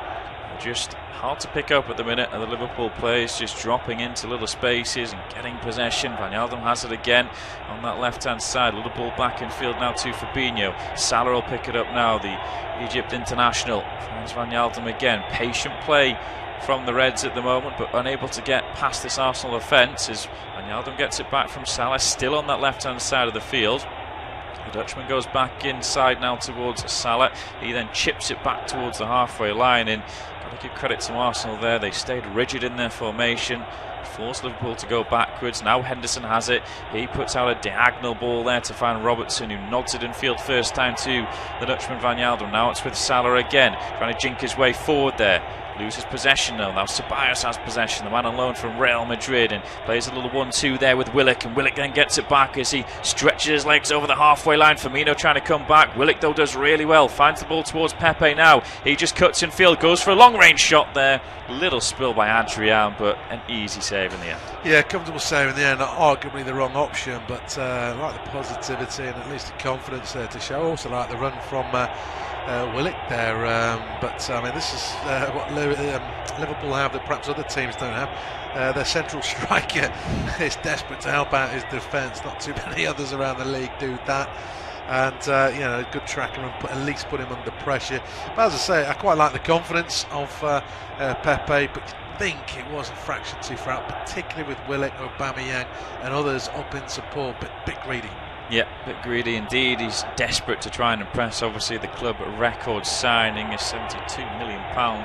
Just hard to pick up at the minute, and the Liverpool players just dropping into little spaces and getting possession. Van Jalden has it again on that left-hand side. A little ball back in field now to Fabinho. Salah will pick it up now, the Egypt international. Finds Van Jalden again. Patient play from the Reds at the moment, but unable to get past this Arsenal offence as Van Jalden gets it back from Salah, still on that left-hand side of the field. The Dutchman goes back inside now towards Salah. He then chips it back towards the halfway line, and got to give credit to Arsenal there. They stayed rigid in their formation, forced Liverpool to go backwards. Now Henderson has it. He puts out a diagonal ball there to find Robertson, who nods it in field first time to the Dutchman Van Jalden. Now it's with Salah again, trying to jink his way forward there. loses possession though. Now Ceballos has possession, the man on loan from Real Madrid, and plays a little 1-2 there with Willock, and Willock then gets it back as he stretches his legs over the halfway line. Firmino trying to come back. Willock though does really well, finds the ball towards Pepe now. He just cuts in field, goes for a long range shot there. Little spill by Adrian, but an easy save in the end. Yeah, comfortable save in the end. Arguably the wrong option, but I like the positivity and at least the confidence there to show. Also like the run from Willock there, but I mean this is what Liverpool have that perhaps other teams don't have. Their central striker is desperate to help out his defence. Not too many others around the league do that. And a good tracker and at least put him under pressure. But as I say, I quite like the confidence of Pepe, but I think it was a fraction too far out, particularly with Willock, Aubameyang and others up in support, but a bit greedy. Yeah, a bit greedy indeed. He's desperate to try and impress. Obviously the club record signing of £72 million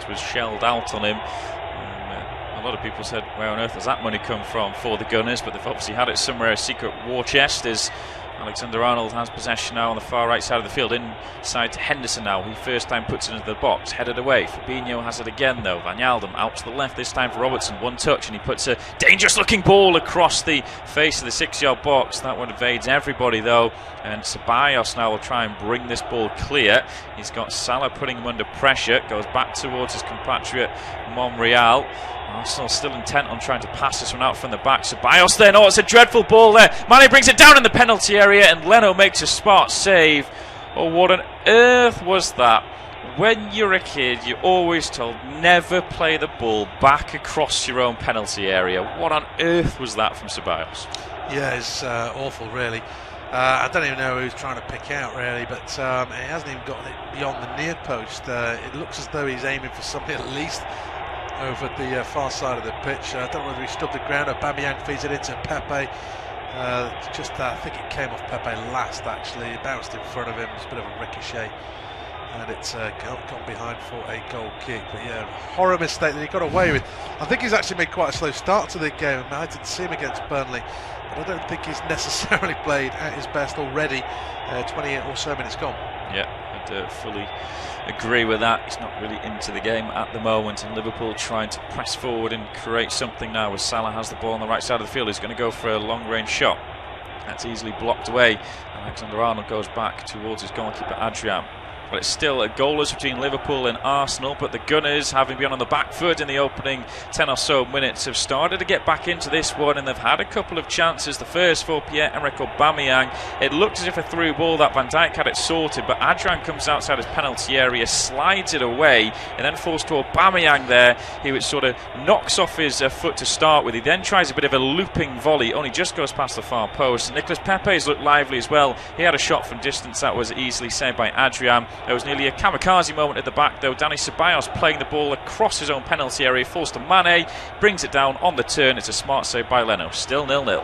was shelled out on him. A lot of people said, where on earth has that money come from for the Gunners? But they've obviously had it somewhere, a secret war chest, as Alexander-Arnold has possession now on the far right side of the field, inside to Henderson now. He first time puts it into the box, headed away. Fabinho has it again though. Van Yaldum out to the left, this time for Robertson. One touch and he puts a dangerous looking ball across the face of the 6-yard box. That one evades everybody though. And Ceballos now will try and bring this ball clear. He's got Salah putting him under pressure. Goes back towards his compatriot Monreal. Arsenal still intent on trying to pass this one out from the back. Ceballos then, it's a dreadful ball there. Mane brings it down in the penalty area and Leno makes a smart save. Oh, what on earth was that? When you're a kid, you're always told never play the ball back across your own penalty area. What on earth was that from Ceballos? Yeah, it's awful really. I don't even know who he's trying to pick out really, but he hasn't even got it beyond the near post. It looks as though he's aiming for something at least over the far side of the pitch. I don't know whether he stood the ground. Aubameyang feeds it into Pepe. I think it came off Pepe last actually. It bounced in front of him. It's a bit of a ricochet. And it's gone behind for a goal kick. But yeah, horror mistake that he got away with. I think he's actually made quite a slow start to the game. I didn't see him against Burnley, but I don't think he's necessarily played at his best already. 28 or so minutes gone. Yeah, I'd fully agree with that. He's not really into the game at the moment, and Liverpool trying to press forward and create something now as Salah has the ball on the right side of the field. He's going to go for a long range shot. That's easily blocked away. Alexander-Arnold goes back towards his goalkeeper Adrian. But it's still a goalless between Liverpool and Arsenal, but the Gunners, having been on the back foot in the opening 10 or so minutes, have started to get back into this one, and they've had a couple of chances. The first for Pierre-Emerick Aubameyang. It looked as if a through ball that Van Dijk had it sorted, but Adrian comes outside his penalty area, slides it away, and then falls to Aubameyang there. He sort of knocks off his foot to start with. He then tries a bit of a looping volley, only just goes past the far post. Nicolas Pepe's looked lively as well. He had a shot from distance that was easily saved by Adrian. There was nearly a kamikaze moment at the back though. Dani Ceballos playing the ball across his own penalty area, falls to Mane, brings it down on the turn. It's a smart save by Leno. Still 0-0.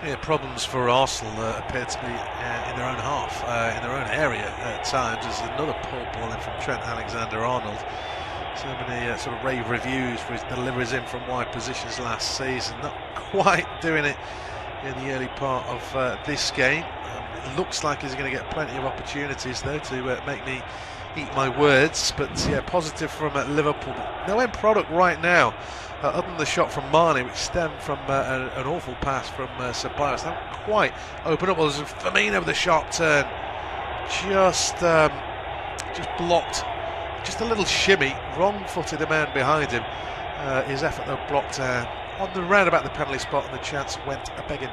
Yeah, problems for Arsenal appear to be in their own half, in their own area at times. There's another poor ball in from Trent Alexander-Arnold. So many sort of rave reviews for his deliveries in from wide positions last season. Not quite doing it in the early part of this game. It looks like he's going to get plenty of opportunities though to make me eat my words, but yeah, positive from Liverpool. But no end product right now, other than the shot from Mane, which stemmed from an awful pass from Ceballos. That didn't quite open up. Well, there's Firmino with a sharp turn, just blocked, just a little shimmy, wrong-footed the man behind him. His effort though blocked on the roundabout the penalty spot, and the chance went a-begging.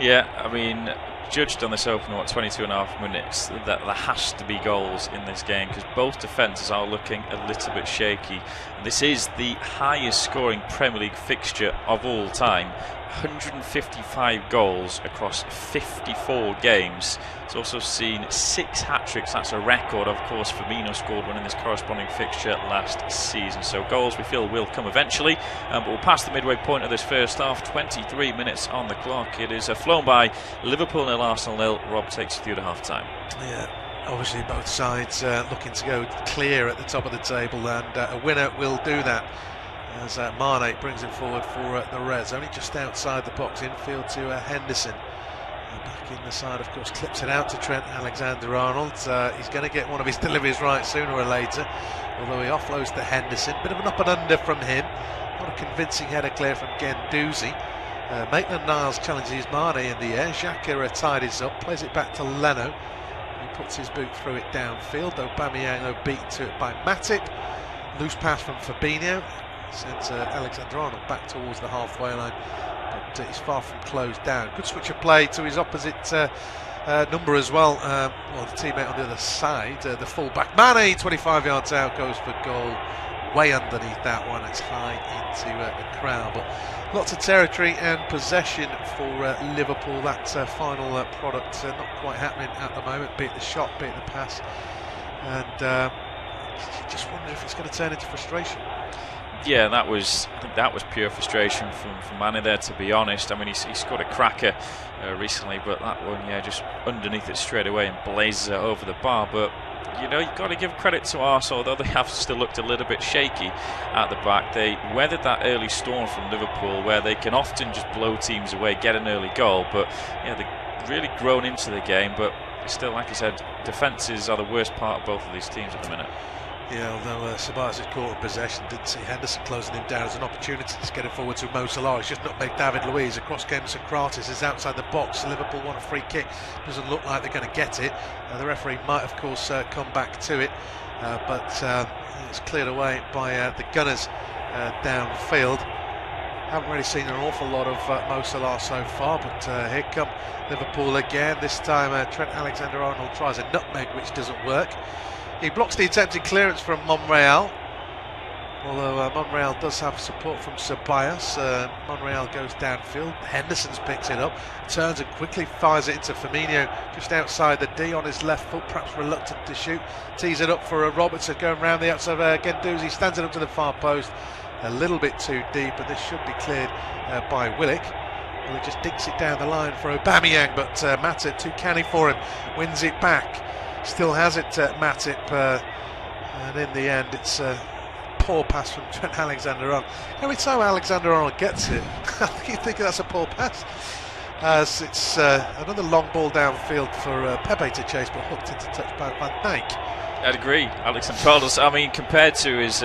Yeah, I mean, judged on this opener, 22.5 minutes, that there has to be goals in this game because both defences are looking a little bit shaky. This is the highest scoring Premier League fixture of all time. 155 goals across 54 games. It's also seen 6 hat-tricks. That's a record. Of course, Firmino scored one in this corresponding fixture last season. So goals we feel will come eventually. But we'll pass the midway point of this first half. 23 minutes on the clock. It is flown by. Liverpool 0, Arsenal 0. Rob takes you through to half-time. Yeah, obviously both sides looking to go clear at the top of the table, and a winner will do that. As Mane brings him forward for the Reds, only just outside the box, infield to Henderson. Back in the side, of course, clips it out to Trent Alexander-Arnold. He's going to get one of his deliveries right sooner or later, although he offloads to Henderson. Bit of an up and under from him. Not a convincing header clear from Guendouzi. Maitland-Niles challenges Mane in the air. Xhaka tidies up, plays it back to Leno. He puts his boot through it downfield. Aubameyang beaten to it by Matip. Loose pass from Fabinho. Sends Alexander-Arnold back towards the halfway line. But he's far from closed down. Good switch of play to his opposite number as well. The teammate on the other side, the full-back. Mane, 25 yards out, goes for goal. Way underneath that one. It's high into the crowd. But lots of territory and possession for Liverpool. That final product not quite happening at the moment. Be it the shot, be it the pass. And just wonder if it's going to turn into frustration. Yeah, I think that was pure frustration from Mane there, to be honest. I mean, he scored a cracker recently, but that one, just underneath it straight away and blazes it over the bar. But you've got to give credit to Arsenal, although they have still looked a little bit shaky at the back. They weathered that early storm from Liverpool, where they can often just blow teams away, get an early goal. But they've really grown into the game. But still, like I said, defences are the worst part of both of these teams at the minute. Yeah, although Ceballos is caught in possession, didn't see Henderson closing him down as an opportunity to get him forward to Mo Salah. He's just not made David Luiz. Across game, Socrates is outside the box. Liverpool want a free kick. Doesn't look like they're going to get it. The referee might, of course, come back to it, but it's cleared away by the Gunners downfield. Haven't really seen an awful lot of Mo Salah so far, but here come Liverpool again. This time Trent Alexander-Arnold tries a nutmeg, which doesn't work. He blocks the attempted clearance from Monreal, although Monreal does have support from Ceballos. Monreal goes downfield. Henderson's picked it up, turns and quickly fires it into Firmino just outside the D on his left foot, perhaps reluctant to shoot. Tees it up for Robertson going round the outside of Guendouzi, stands it up to the far post. A little bit too deep, and this should be cleared by Willock. Well, he just dinks it down the line for Aubameyang, but Matip too canny for him, wins it back. Still has it, Matip, and in the end it's a poor pass from Trent Alexander-Arnold. Every time Alexander-Arnold gets it, you think that's a poor pass, as it's another long ball downfield for Pepe to chase, but hooked into touch by Van Dijk. I'd agree. Alexander-Arnold, I mean, compared to his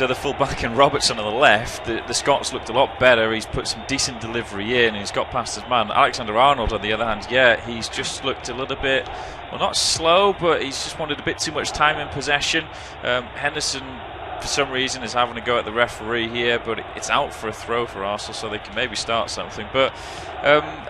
other full-back and Robertson on the left, the Scots looked a lot better. He's put some decent delivery in and he's got past his man. Alexander-Arnold, on the other hand, he's just looked a little bit, well, not slow, but he's just wanted a bit too much time in possession. Henderson, for some reason, is having a go at the referee here, but it's out for a throw for Arsenal, so they can maybe start something. But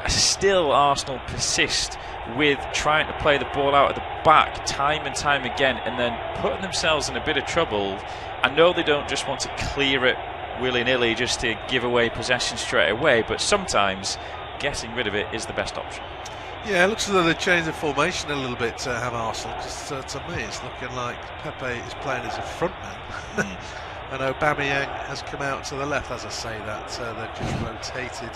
still, Arsenal persist with trying to play the ball out at the back time and time again, and then putting themselves in a bit of trouble. I know they don't just want to clear it willy-nilly just to give away possession straight away, but sometimes getting rid of it is the best option. Yeah, it looks as though they've changed the formation a little bit to have Arsenal, because to me it's looking like Pepe is playing as a front man. And Aubameyang has come out to the left. As I say that, they've just rotated.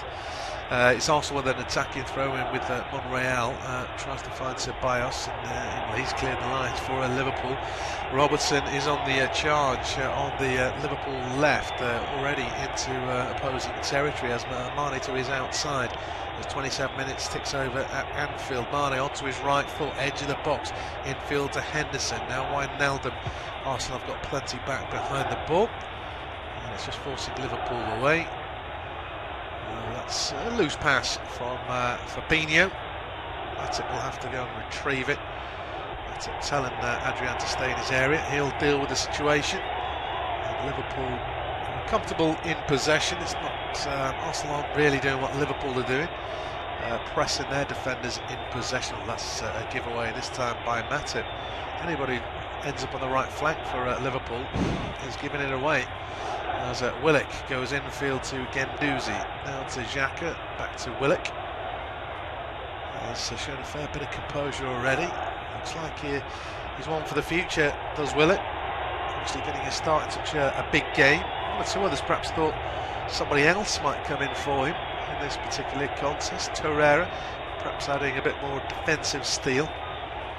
It's Arsenal with an attacking throw-in with Monreal. Tries to find Ceballos, and he's cleared the lines for Liverpool. Robertson is on the charge on the Liverpool left, already into opposing territory as Mane to his outside. As 27 minutes ticks over at Anfield. Mane onto his right foot, edge of the box, infield to Henderson. Now Wijnaldum. Arsenal have got plenty back behind the ball. And it's just forcing Liverpool away. That's a loose pass from Fabinho. Matip will have to go and retrieve it. Matip telling Adrian to stay in his area. He'll deal with the situation. And Liverpool are comfortable in possession. It's not Arsenal aren't really doing what Liverpool are doing, pressing their defenders in possession. That's a giveaway this time by Matip. Anybody ends up on the right flank for Liverpool is giving it away. As Willock goes infield to Guendouzi, now to Xhaka, back to Willock. He's shown a fair bit of composure already. Looks like he's one for the future, does Willock. Obviously getting a start in such a big game. One or two others perhaps thought somebody else might come in for him in this particular contest. Torreira, perhaps adding a bit more defensive steel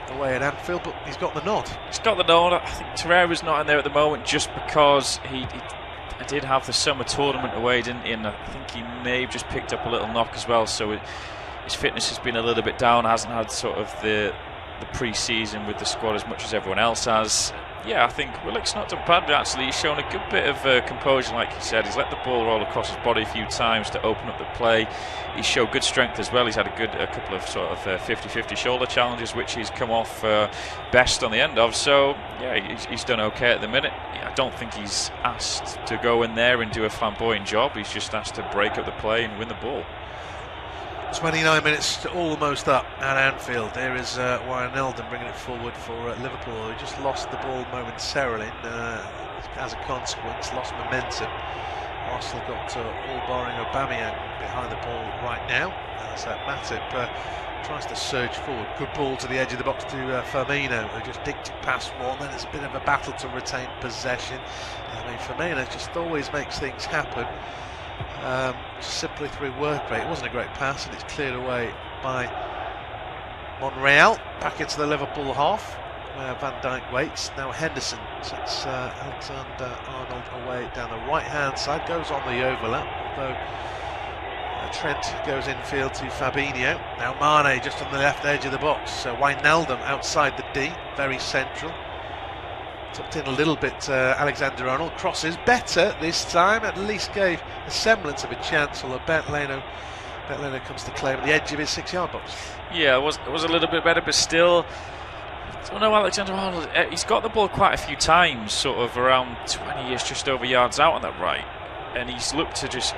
away at Anfield, but he's got the nod. He's got the nod. I think Torreira's not in there at the moment just because he did have the summer tournament away, didn't he? And I think he may have just picked up a little knock as well, so his fitness has been a little bit down, hasn't had sort of the pre-season with the squad as much as everyone else has. Yeah, I think Willock's not done badly actually. He's shown a good bit of composure, like you said. He's let the ball roll across his body a few times to open up the play. He's showed good strength as well. He's had a couple of sort of 50-50 shoulder challenges, which he's come off best on the end of. So yeah, he's done okay at the minute. I don't think he's asked to go in there and do a flamboyant job. He's just asked to break up the play and win the ball. 29 minutes almost up at Anfield. There is Wijnaldum bringing it forward for Liverpool. He just lost the ball momentarily as a consequence, lost momentum. Arsenal got all barring Aubameyang behind the ball right now as Matip tries to surge forward. Good ball to the edge of the box to Firmino, who just dicked it past one. Then it's a bit of a battle to retain possession. I mean, Firmino just always makes things happen. Simply through work rate. It wasn't a great pass, and it's cleared away by Monreal. Back into the Liverpool half where Van Dijk waits. Now Henderson sets Alexander-Arnold away down the right hand side, goes on the overlap, although Trent goes infield to Fabinho. Now Mane just on the left edge of the box, so Wijnaldum outside the D, very central. Tucked in a little bit, Alexander-Arnold crosses better this time, at least gave a semblance of a chance, although Bernd Leno comes to claim the edge of his 6-yard box. Yeah, it was a little bit better, but still, I don't know, Alexander-Arnold, he's got the ball quite a few times, sort of around 20 years, just over yards out on that right, and he's looked to just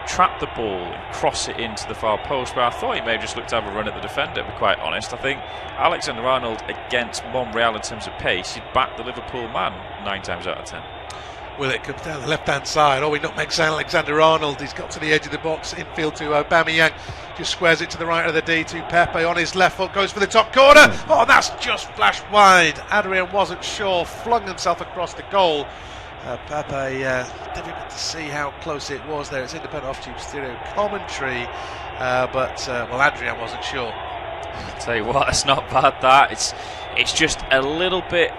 trap the ball and cross it into the far post, where I thought he may have just looked to have a run at the defender, to be quite honest. I think Alexander-Arnold against Monreal in terms of pace, he'd back the Liverpool man 9 times out of 10. Willock comes down the left-hand side. Oh, he nutmegs Alexander-Arnold. He's got to the edge of the box, infield to Aubameyang. Just squares it to the right of the D to Pepe on his left foot, goes for the top corner. Oh, that's just flashed wide. Adrian wasn't sure, flung himself across the goal. Pepe, difficult to see how close it was there. It's independent off-tube stereo commentary, but Adrian wasn't sure. I'll tell you what, it's not bad that. It's just a little bit.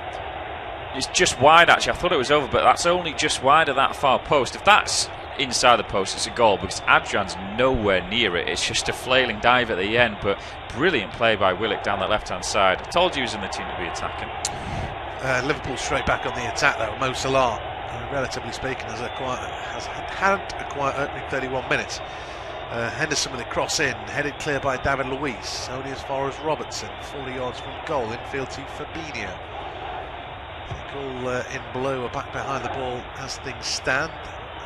It's just wide actually. I thought it was over, but that's only just wide of that far post. If that's inside the post, it's a goal because Adrian's nowhere near it. It's just a flailing dive at the end, but brilliant play by Willock down that left-hand side. I told you he was in the team to be attacking. Liverpool straight back on the attack though. Mo Salah, relatively speaking, has had a quiet opening 31 minutes. Henderson with a cross in, headed clear by David Luiz, only as far as Robertson, 40 yards from goal, infield to Fabinho. I think all in blue are back behind the ball as things stand.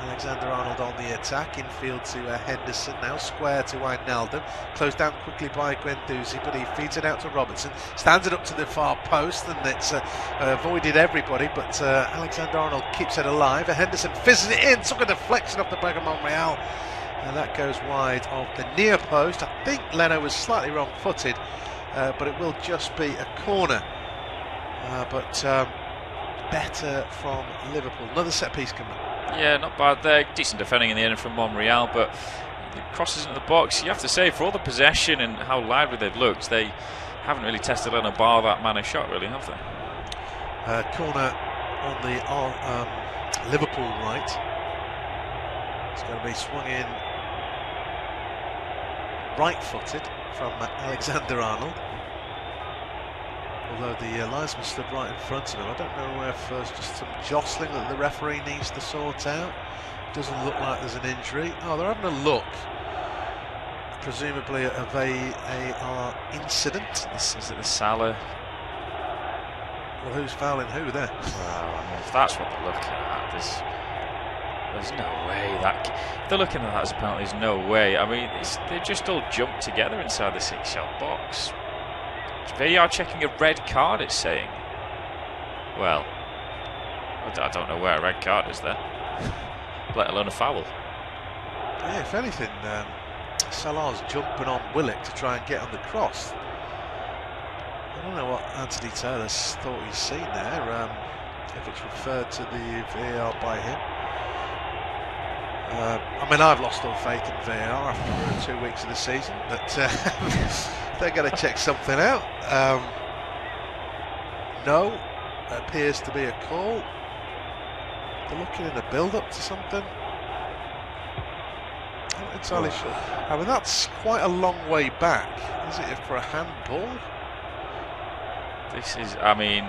Alexander-Arnold on the attack, infield to Henderson, now square to Wijnaldum, closed down quickly by Guendouzi, but he feeds it out to Robertson, stands it up to the far post, and it's avoided everybody, but Alexander-Arnold keeps it alive. Henderson fizzes it in, took a deflection off the back of Monreal, and that goes wide of the near post. I think Leno was slightly wrong-footed, but it will just be a corner. Better from Liverpool. Another set-piece coming. Yeah, not bad there. Decent defending in the end from Monreal, but the crosses into the box, you have to say, for all the possession and how lively they've looked, they haven't really tested on a bar that man a shot, really, have they? Corner on the Liverpool right. It's going to be swung in right-footed from Alexander-Arnold. Although the linesman stood right in front of him. I don't know if there's just some jostling that the referee needs to sort out. Doesn't look like there's an injury. Oh, they're having a look. Presumably a VAR incident. This is it the Salah. Well, who's fouling who there? Well, I mean, if that's what they're looking at, there's no way that. If they're looking at that as a penalty, there's no way. I mean, they just all jumped together inside the 6-yard box. VAR checking a red card, it's saying. Well, I don't know where a red card is there, let alone a foul. Yeah, if anything, Salah's jumping on Willock to try and get on the cross. I don't know what Anthony Taylor's thought he's seen there, if it's referred to the VAR by him. I mean, I've lost all faith in VAR after 2 weeks of the season, but they're going to check something out. No, appears to be a call. They're looking in a build-up to something. entirely sure. I mean, that's quite a long way back. Is it for a handball? This is, I mean,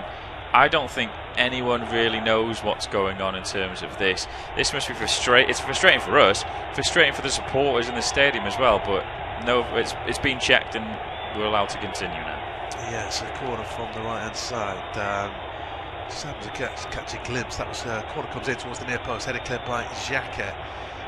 I don't think anyone really knows what's going on in terms of this. This must be frustrating. It's frustrating for us, frustrating for the supporters in the stadium as well. But no, it's been checked and we're allowed to continue now. Yeah, it's a corner from the right-hand side. Just happens to catch a glimpse. That was corner comes in towards the near post, headed cleared by Xhaka.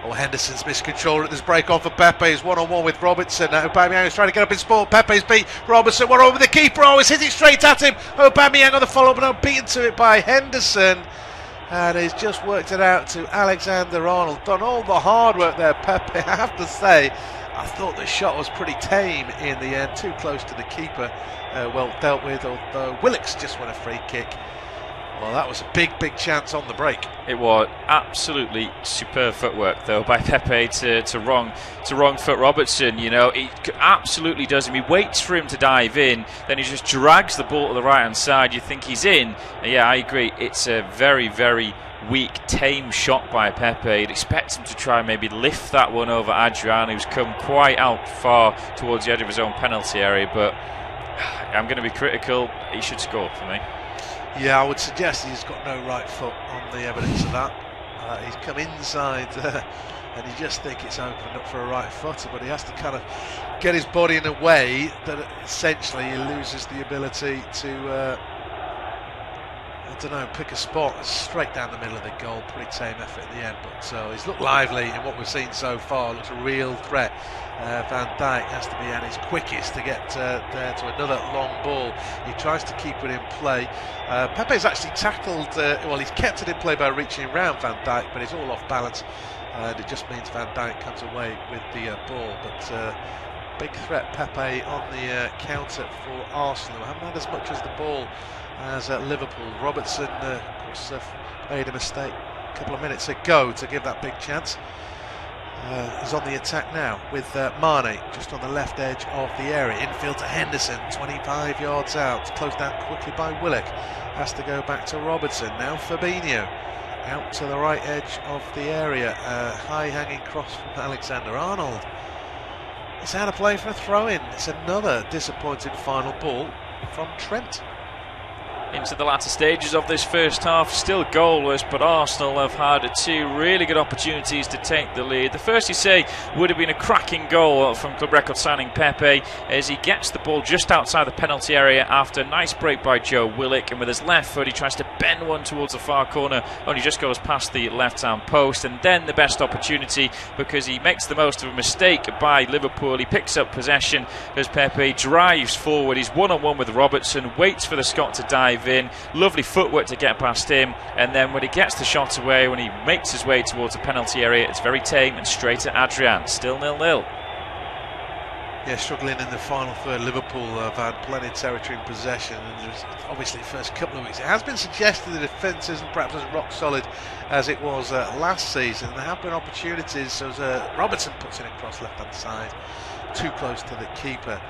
Oh, Henderson's missed control at this break on for Pepe. He's one-on-one with Robertson. Aubameyang is trying to get up in sport. Pepe's beat Robertson. One over the keeper. Oh, he's hit it straight at him. Aubameyang on the follow-up, but now beaten to it by Henderson. And he's just worked it out to Alexander-Arnold. Done all the hard work there, Pepe. I have to say, I thought the shot was pretty tame in the end. Too close to the keeper. Well dealt with, although Willock's just won a free kick. Well, that was a big chance on the break. It was absolutely superb footwork, though, by Pepe to wrong foot Robertson. You know, he absolutely does him. He waits for him to dive in, then he just drags the ball to the right-hand side. You think he's in. And yeah, I agree. It's a very weak, tame shot by Pepe. You'd expect him to try and maybe lift that one over Adrian, who's come quite out far towards the edge of his own penalty area. But I'm going to be critical. He should score for me. Yeah, I would suggest he's got no right foot on the evidence of that. He's come inside and you just think it's opened up for a right footer, but he has to kind of get his body in a way that essentially he loses the ability to, I don't know, pick a spot straight down the middle of the goal. Pretty tame effort in the end, but he's looked lively in what we've seen so far. Looks a real threat. Van Dijk has to be at his quickest to get there to another long ball. He tries to keep it in play. Pepe's actually tackled, well, he's kept it in play by reaching around Van Dijk, but he's all off balance, and it just means Van Dijk comes away with the ball. But big threat, Pepe on the counter for Arsenal. Haven't had as much as the ball as Liverpool. Robertson, of course, made a mistake a couple of minutes ago to give that big chance. He's on the attack now with Mane just on the left edge of the area. Infield to Henderson, 25 yards out. Closed down quickly by Willock. Has to go back to Robertson. Now Fabinho out to the right edge of the area. High hanging cross from Alexander-Arnold. It's out of play for a throw-in. It's another disappointing final ball from Trent. Into the latter stages of this first half, still goalless, but Arsenal have had two really good opportunities to take the lead. The first, you say, would have been a cracking goal from club record signing Pepe, as he gets the ball just outside the penalty area after a nice break by Joe Willock, and with his left foot he tries to bend one towards the far corner, only just goes past the left-hand post. And then the best opportunity, because he makes the most of a mistake by Liverpool. He picks up possession as Pepe drives forward. He's one-on-one with Robertson, waits for the Scot to dive in. Lovely footwork to get past him, and then when he gets the shot away, when he makes his way towards the penalty area, it's very tame and straight at Adrian. Still 0-0. Yeah, struggling in the final third. Liverpool have had plenty of territory in possession, and there's obviously the first couple of weeks. It has been suggested the defence isn't perhaps as rock solid as it was last season. There have been opportunities as Robertson puts it across left-hand side, too close to the keeper.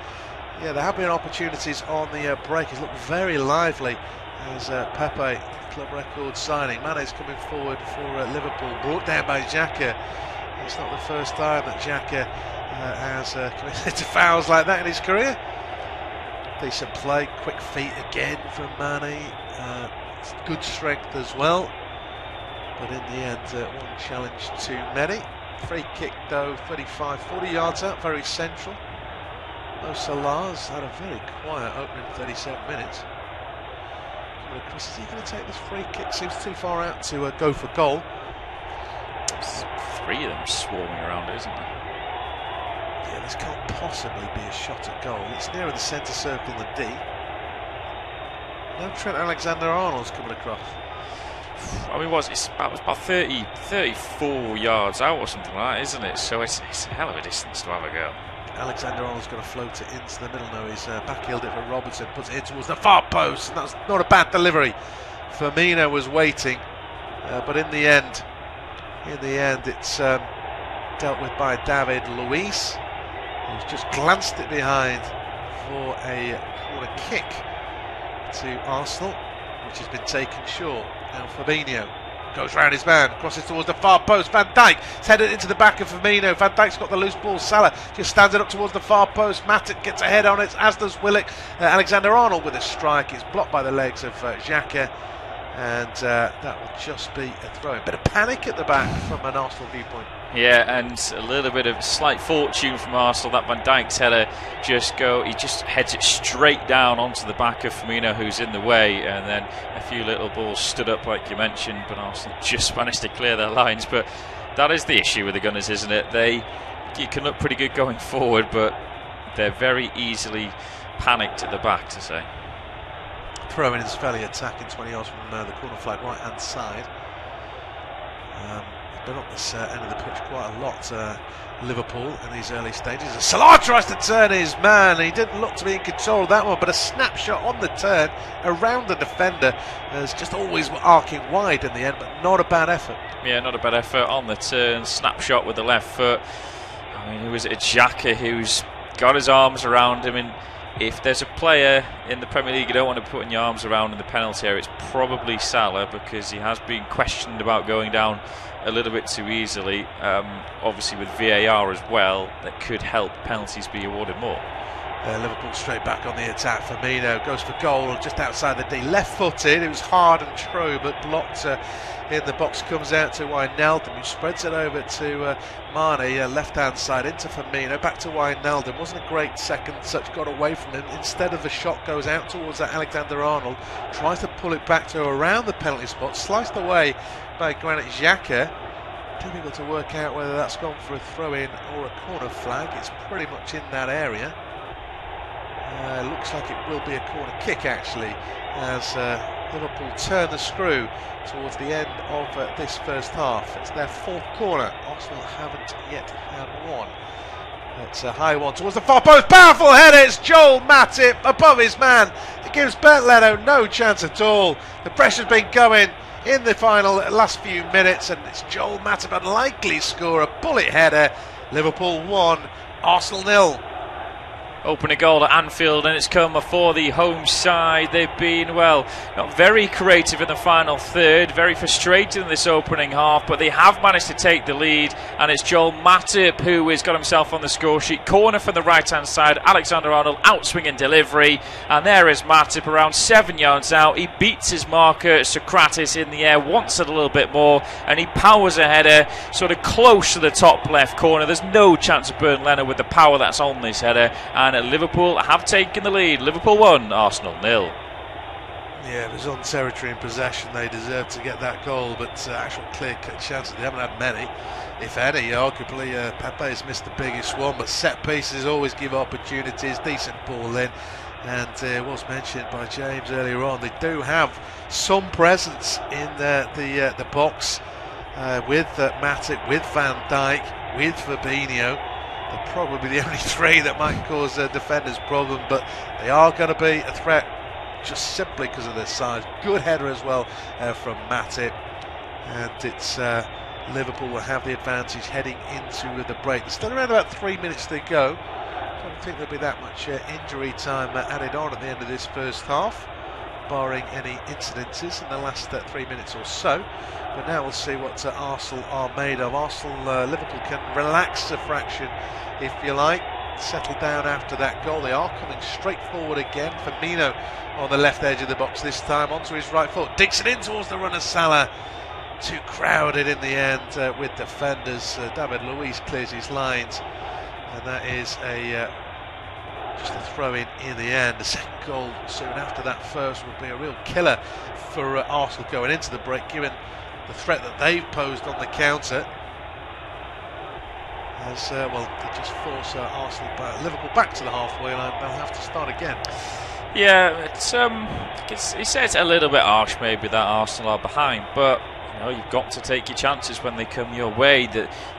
Yeah, there have been opportunities on the break. He's looked very lively as Pepe, club record signing. Mane's coming forward for Liverpool, brought down by Xhaka. It's not the first time that Xhaka has committed to fouls like that in his career. Decent play, quick feet again from Mane. Good strength as well. But in the end, one challenge too many. Free kick though, 35, 40 yards out, very central. Mo Salah's had a very quiet opening 37 minutes. Is he going to take this free kick? Seems too far out to go for goal. There's three of them swarming around it, isn't there? Yeah, this can't possibly be a shot at goal. It's nearer the centre circle than D. Now Trent Alexander-Arnold's coming across. I mean, it's about 30, 34 yards out or something like that, isn't it? So it's a hell of a distance to have a go. Alexander-Arnold's going to float it into the middle now. He's backheeled it for Robertson, puts it in towards the far post, and that's not a bad delivery. Firmino was waiting, but in the end it's dealt with by David Luiz, who's just glanced it behind for a corner kick to Arsenal, which has been taken short. Now Fabinho Goes round his man, crosses towards the far post. Van Dijk, it's headed into the back of Firmino. Van Dijk's got the loose ball. Salah just stands it up towards the far post. Matip gets a head on it, as does Willock. Alexander-Arnold with a strike. It's blocked by the legs of Xhaka. And that will just be a throw. Bit of panic at the back from an Arsenal viewpoint. Yeah, and a little bit of slight fortune from Arsenal. That Van Dijk's header he just heads it straight down onto the back of Firmino, who's in the way, and then a few little balls stood up, like you mentioned, but Arsenal just managed to clear their lines. But that is the issue with the Gunners, isn't it? You can look pretty good going forward, but they're very easily panicked at the back, to say. Throw-in is fairly attacking, 20 yards from the corner flag, right-hand side. Been on this end of the pitch quite a lot, Liverpool, in these early stages. Salah tries to turn his man. He didn't look to be in control of that one, but a snapshot on the turn around the defender is just always arcing wide in the end, but not a bad effort. Yeah, not a bad effort on the turn. Snapshot with the left foot. I mean, it was Xhaka who's got his arms around him, and if there's a player in the Premier League you don't want to put your arms around in the penalty area, it's probably Salah, because he has been questioned about going down a little bit too easily. Obviously with VAR as well, that could help penalties be awarded more. Liverpool straight back on the attack. Firmino goes for goal just outside the D. Left-footed, it was hard and true, but blocked in the box. Comes out to Wijnaldum, who spreads it over to Mane, left-hand side, into Firmino, back to Wijnaldum. Wasn't a great second touch, got away from him. Instead of the shot goes out towards Alexander-Arnold, tries to pull it back to around the penalty spot, sliced away by Granit Xhaka. Difficult to work out whether that's gone for a throw-in or a corner flag. It's pretty much in that area. Looks like it will be a corner kick, actually, as Liverpool turn the screw towards the end of this first half. It's their fourth corner. Arsenal haven't yet had one. It's a high one towards the far post. Powerful header. It's Joel Matip above his man. It gives Bernd Leno no chance at all. The pressure's been going in the last few minutes, and it's Joel Matip, unlikely score, a bullet header. Liverpool 1, Arsenal 0. Opening goal at Anfield, and it's come for the home side. They've been, well, not very creative in the final third, very frustrated in this opening half, but they have managed to take the lead, and it's Joel Matip who has got himself on the score sheet. Corner from the right-hand side, Alexander-Arnold outswinging delivery, and there is Matip around 7 yards out. He beats his marker, Socrates, in the air, wants it a little bit more, and he powers a header sort of close to the top left corner. There's no chance of Bernd Leno with the power that's on this header, and Liverpool have taken the lead. Liverpool 1, Arsenal 0. Yeah, it was on territory and possession. They deserved to get that goal, but actual clear-cut chances, they haven't had many, if any. Arguably, Pepe has missed the biggest one, but set pieces always give opportunities. Decent ball in, and it was mentioned by James earlier on, they do have some presence in the box with Matip, with Van Dijk, with Fabinho. They're probably the only three that might cause defenders problem, but they are going to be a threat just simply because of their size. Good header as well from Matip, and it's Liverpool will have the advantage heading into the break. There's still around about 3 minutes to go. I don't think there'll be that much injury time added on at the end of this first half, barring any incidences in the last 3 minutes or so. But now we'll see what Arsenal are made of. Liverpool can relax a fraction, if you like, settle down after that goal. They are coming straight forward again. Firmino on the left edge of the box this time, onto his right foot, digs it in towards the runner Salah. Too crowded in the end with defenders. David Luiz clears his lines, and that is just a throw-in the end. The second goal soon after that first would be a real killer for Arsenal going into the break, given the threat that they've posed on the counter. As they just force Liverpool back to the halfway line. They'll have to start again. Yeah, he says a little bit harsh maybe that Arsenal are behind, but you've got to take your chances when they come your way.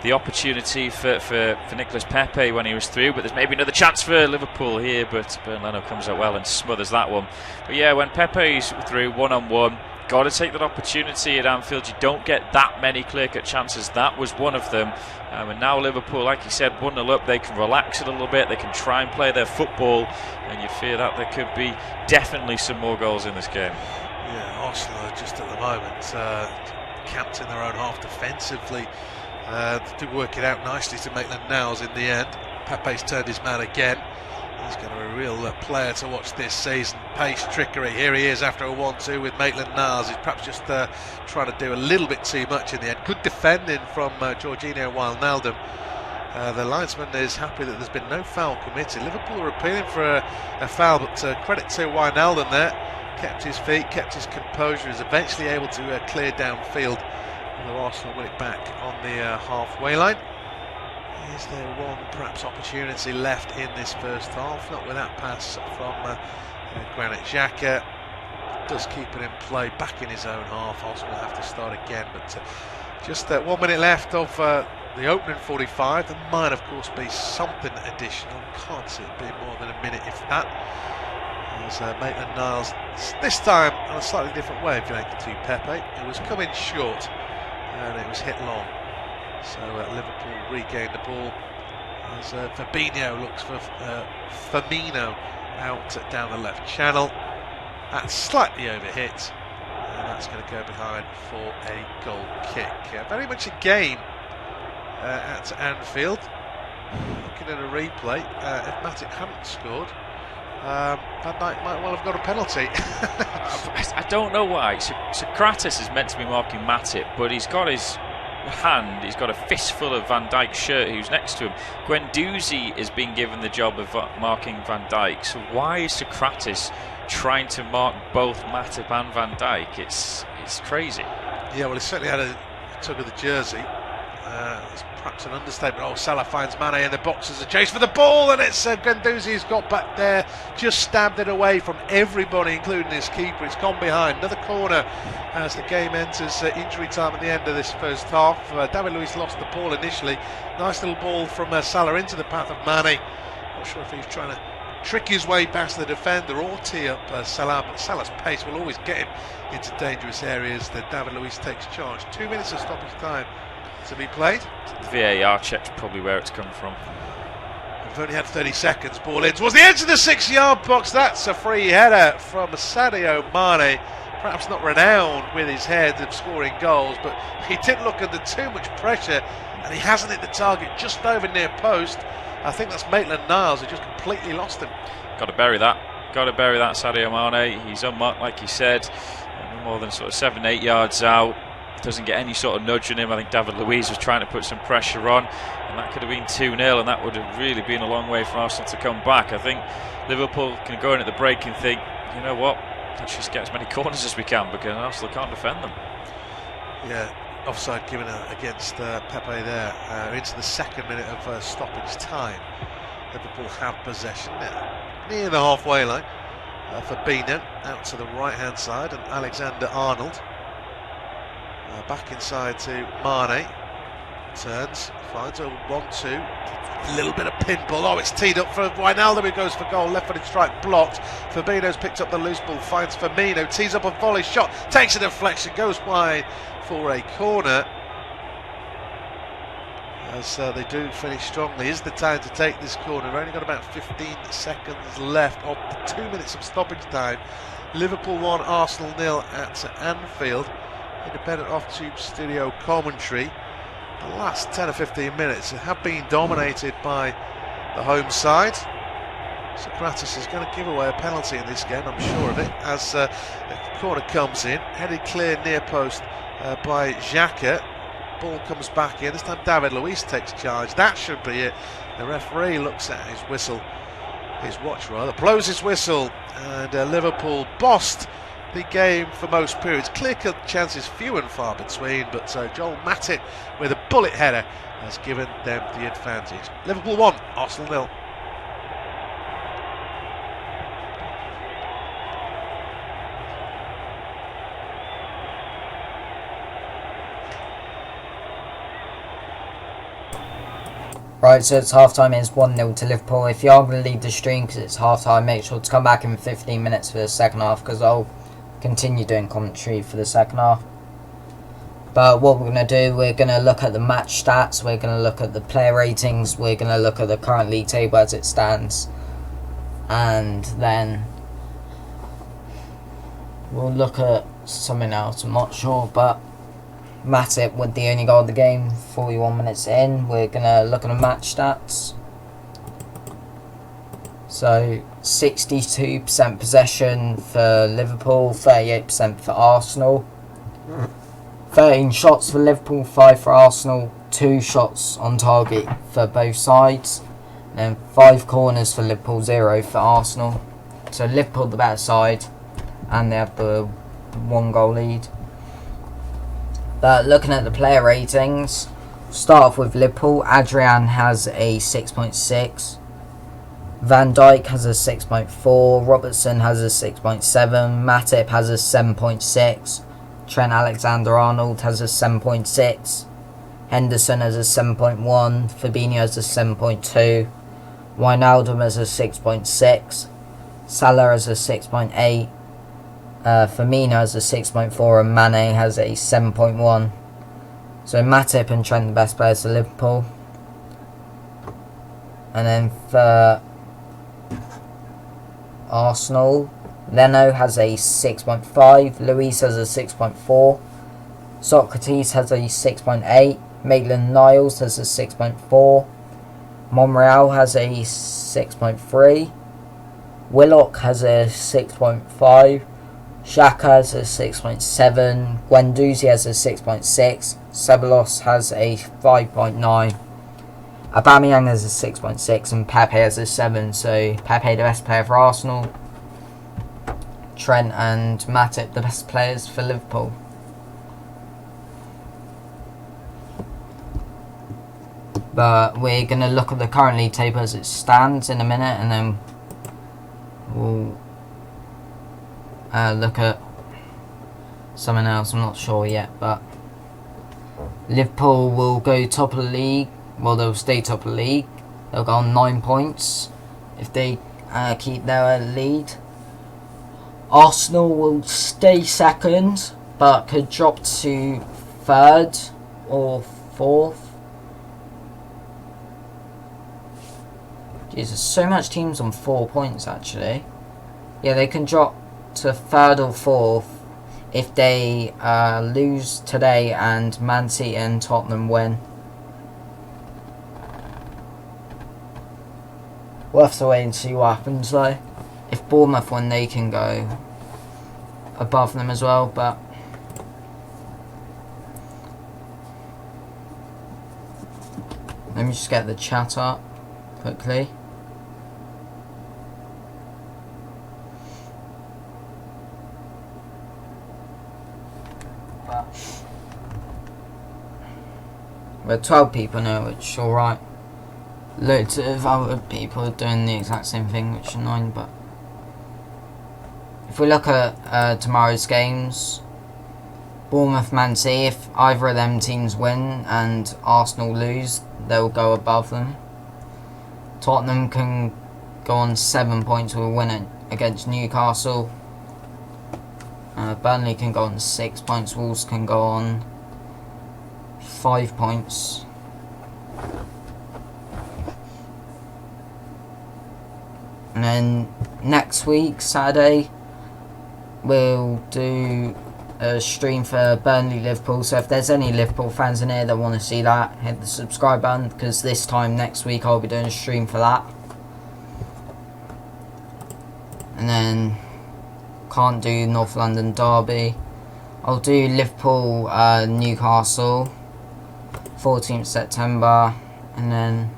The opportunity for Nicolas Pepe when he was through, but there's maybe another chance for Liverpool here, but Bernd Leno comes out well and smothers that one. But yeah, when Pepe's through one-on-one, got to take that opportunity at Anfield. You don't get that many clear-cut chances. That was one of them. And now Liverpool, like you said, 1-0 up. They can relax it a little bit. They can try and play their football, and you fear that there could be definitely some more goals in this game. Yeah, Arsenal are just at the moment camped in their own half defensively. They do work it out nicely to Maitland-Niles in the end. Pepe's turned his man again. He's going to be a real player to watch this season. Pace, trickery. Here he is after a 1-2 with Maitland-Niles. He's perhaps just trying to do a little bit too much in the end. Good defending from Jorginho Wijnaldum. The linesman is happy that there's been no foul committed. Liverpool are appealing for a foul, but credit to Wijnaldum there. Kept his feet, kept his composure. Is eventually able to clear downfield. Although Arsenal win it back on the halfway line. Is there one perhaps opportunity left in this first half? Not with that pass from Granit Xhaka. Does keep it in play back in his own half. Arsenal will have to start again, but just 1 minute left of the opening 45. There might of course be something additional. Can't see it being more than a minute if that. As Maitland-Niles this time on a slightly different wavelength to Pepe. It was coming short and it was hit long. So Liverpool regained the ball as Fabinho looks for Firmino out down the left channel. That's slightly overhit, and that's going to go behind for a goal kick. Very much a game at Anfield. Looking at a replay, if Matip hadn't scored, Van Dijk might well have got a penalty. I don't know why. Socrates is meant to be marking Matip, but he's got his hand, he's got a fistful of Van Dijk's shirt who's next to him. Guendouzi is being given the job of marking Van Dijk, so why is Socrates trying to mark both Matip and Van Dijk? It's crazy. Yeah, well, he certainly had a tug of the jersey. It's perhaps an understatement. Oh, Salah finds Mane in the box as a chase for the ball, and it's Guendouzi's got back there, just stabbed it away from everybody, including his keeper. It's gone behind. Another corner as the game enters injury time at the end of this first half. David Luiz lost the ball initially. Nice little ball from Salah into the path of Mane. Not sure if he was trying to trick his way past the defender or tee up Salah, but Salah's pace will always get him into dangerous areas. Then David Luiz takes charge. 2 minutes of stoppage time to be played. The VAR check's probably where it's come from. We've only had 30 seconds. Ball in towards the edge of the 6-yard box. That's a free header from Sadio Mane. Perhaps not renowned with his head of scoring goals, but he didn't look under too much pressure, and he hasn't hit the target just over near post. I think that's Maitland-Niles who just completely lost him. Got to bury that. Sadio Mane. He's unmarked, like you said, more than sort of 7-8 yards out. Doesn't get any sort of nudge in him. I think David Luiz was trying to put some pressure on, and that could have been 2-0, and that would have really been a long way for Arsenal to come back. I think Liverpool can go in at the break and think, you know what, let's just get as many corners as we can, because Arsenal can't defend them. Yeah, offside given against Pepe there. Into the second minute of stoppage time. Liverpool have possession now, near the halfway line. Fabinho out to the right hand side, and Alexander-Arnold back inside to Mane. Turns, finds a 1-2. A little bit of pinball. Oh, it's teed up for Wijnaldum, who goes for goal. Left-footed strike blocked. Fabinho's picked up the loose ball, finds Firmino, tees up a volley shot, takes a deflection, goes wide for a corner. As they do finish strongly. Is the time to take this corner? We've only got about 15 seconds left of the 2 minutes of stoppage time. Liverpool 1, Arsenal 0 at Anfield. Independent off-tube studio commentary. The last 10 or 15 minutes have been dominated by the home side. Socrates is going to give away a penalty in this game, I'm sure of it, as the corner comes in, headed clear near post by Xhaka. Ball comes back in. This time David Luiz takes charge. That should be it. The referee looks at his whistle, his watch rather, blows his whistle, and Liverpool bossed the game for most periods. Clear-cut chances few and far between, but Joel Matip with a bullet header has given them the advantage. Liverpool 1, Arsenal 0. Right, so it's half time, it's 1-0 to Liverpool. If you are going to leave the stream because it's half time, make sure to come back in 15 minutes for the second half, because I'll continue doing commentary for the second half. But what we're going to do, we're going to look at the match stats, we're going to look at the player ratings, we're going to look at the current league table as it stands, and then we'll look at something else, I'm not sure, but Matip with the only goal of the game, 41 minutes in. We're going to look at the match stats. So 62% possession for Liverpool, 38% for Arsenal. 13 shots for Liverpool, 5 for Arsenal, 2 shots on target for both sides. And 5 corners for Liverpool, 0 for Arsenal. So Liverpool the better side, and they have the 1 goal lead. But looking at the player ratings, start off with Liverpool. Adrian has a 6.6. Van Dijk has a 6.4. Robertson has a 6.7. Matip has a 7.6. Trent Alexander-Arnold has a 7.6. Henderson has a 7.1. Fabinho has a 7.2. Wijnaldum has a 6.6. Salah has a 6.8. Firmino has a 6.4 and Mane has a 7.1. So Matip and Trent the best players for Liverpool. And then for Arsenal, Leno has a 6.5, Luis has a 6.4, Socrates has a 6.8, Maitland-Niles has a 6.4, Monreal has a 6.3, Willock has a 6.5, Xhaka has a 6.7, Guendouzi has a 6.6, Ceballos has a 5.9, Aubameyang has a 6.6 and Pepe has a 7. So Pepe the best player for Arsenal, Trent and Matip the best players for Liverpool. But we're going to look at the current league table as it stands in a minute, and then we'll look at something else. I'm not sure yet, but Liverpool will go top of the league. Well, they'll stay top of the league. They'll go on 9 points if they keep their lead. Arsenal will stay second, but could drop to 3rd or 4th. Jesus, so much teams on 4 points actually. Yeah, they can drop to 3rd or 4th if they lose today and Man City and Tottenham win. We'll have to wait and see what happens though. If Bournemouth win, they can go above them as well, but let me just get the chat up quickly. We're 12 people now, which is alright. Loads of other people are doing the exact same thing, which is annoying, but if we look at tomorrow's games, Bournemouth, Man City, if either of them teams win and Arsenal lose, they'll go above them. Tottenham can go on 7 points with a win against Newcastle. Burnley can go on 6 points. Wolves can go on 5 points. And then next week, Saturday, we'll do a stream for Burnley Liverpool. So if there's any Liverpool fans in here that want to see that, hit the subscribe button, because this time next week I'll be doing a stream for that. And then can't do North London Derby. I'll do Liverpool Newcastle 14th September, and then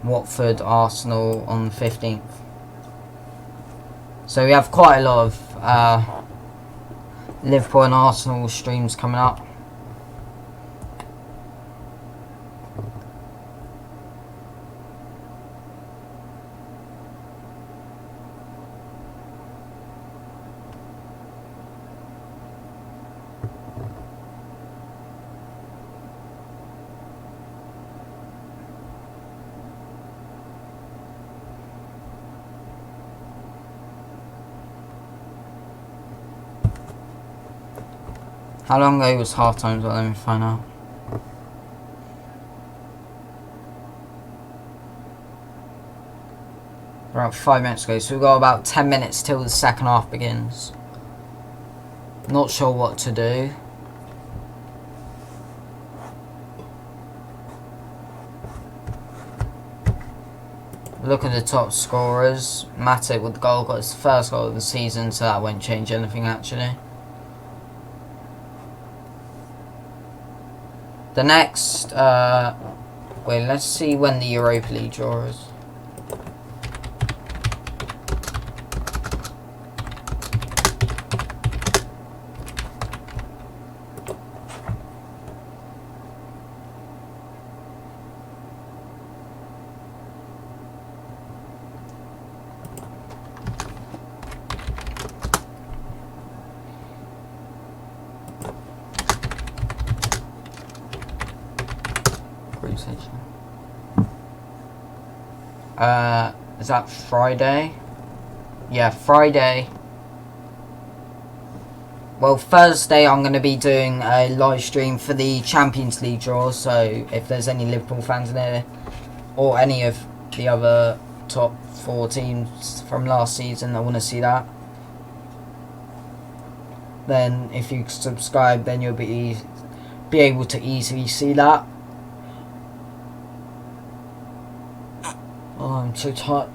Watford Arsenal on the 15th. So we have quite a lot of Liverpool and Arsenal streams coming up. How long ago was half time? Well, let me find out. About 5 minutes ago, so we've got about 10 minutes till the second half begins. Not sure what to do. Look at the top scorers. Matic with the goal got his first goal of the season, so that won't change anything actually. The next, wait, let's see when the Europa League draw is. Is that Friday? Yeah, Friday. Well, Thursday I'm going to be doing a live stream for the Champions League draw, so if there's any Liverpool fans in there, or any of the other top 4 teams from last season that want to see that, then if you subscribe, then you'll be able to easily see that. Oh, I'm so tired.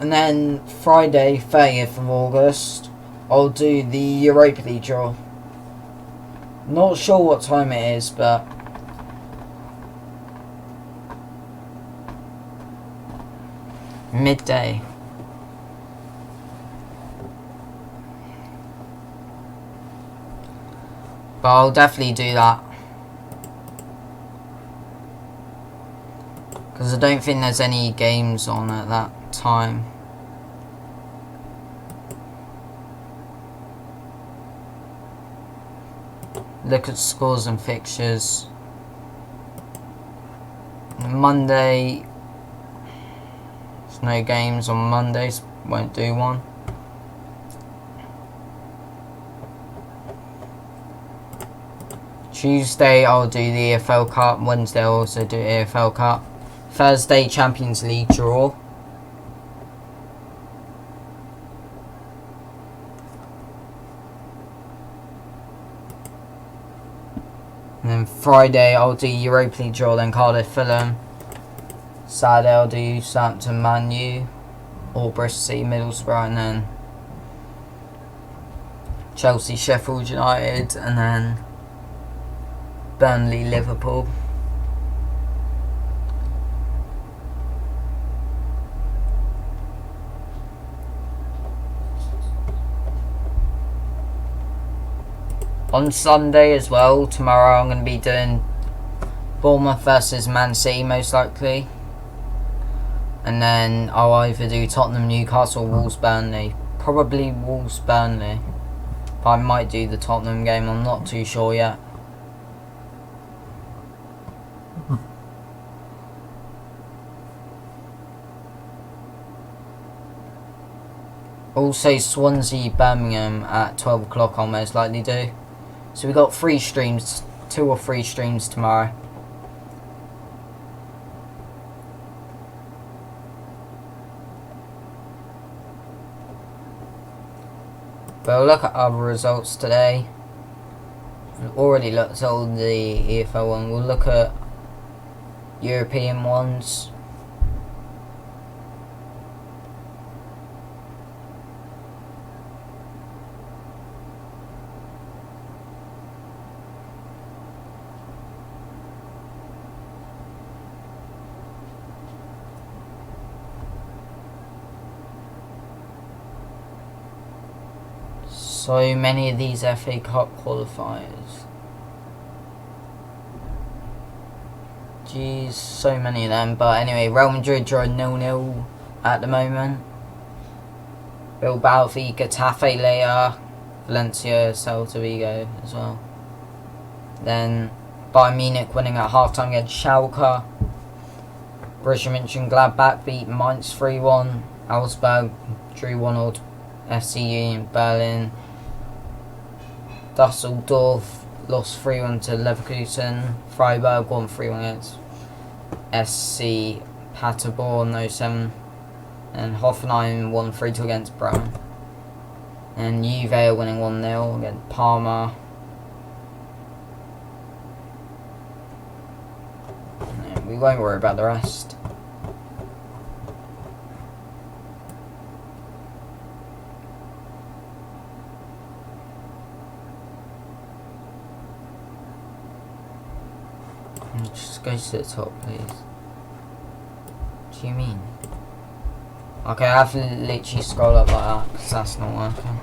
And then Friday, 30th of August, I'll do the Europa League draw. Not sure what time it is, but midday. But I'll definitely do that. Because I don't think there's any games on at that time. Look at scores and fixtures. Monday, there's no games on Mondays, won't do one. Tuesday I'll do the EFL Cup, Wednesday I'll also do EFL Cup. Thursday, Champions League draw. And then Friday, I'll do Europa League draw, then Cardiff Fulham. Saturday, I'll do Southampton Man U, or Bristol City Middlesbrough, and then Chelsea Sheffield United, and then Burnley Liverpool. On Sunday as well, tomorrow I'm going to be doing Bournemouth versus Man City most likely. And then I'll either do Tottenham, Newcastle, Wolves, Burnley. Probably Wolves, Burnley. But I might do the Tottenham game, I'm not too sure yet. Also Swansea, Birmingham at 12 o'clock I'll most likely do. So we got 3 streams, 2 or 3 streams tomorrow. But we'll look at other results today. We've already looked at all the EFL one. We'll look at European ones. So many of these FA Cup qualifiers. Jeez, so many of them. But anyway, Real Madrid draw 0-0 at the moment. Bilbao v Getafe later. Valencia, Celta Vigo as well. Then Bayern Munich winning at half-time against Schalke. Borussia Mönchengladbach beat Mainz 3-1. Augsburg drew 1-0 to FC Union Berlin. Dusseldorf lost 3-1 to Leverkusen. Freiburg won 3-1 against SC Paderborn 07. And Hoffenheim won 3-2 against Bremen. And Juve are winning 1-0 against Parma. And we won't worry about the rest. Just go to the top, please. What do you mean? Okay, I have to literally scroll up like that because that's not working.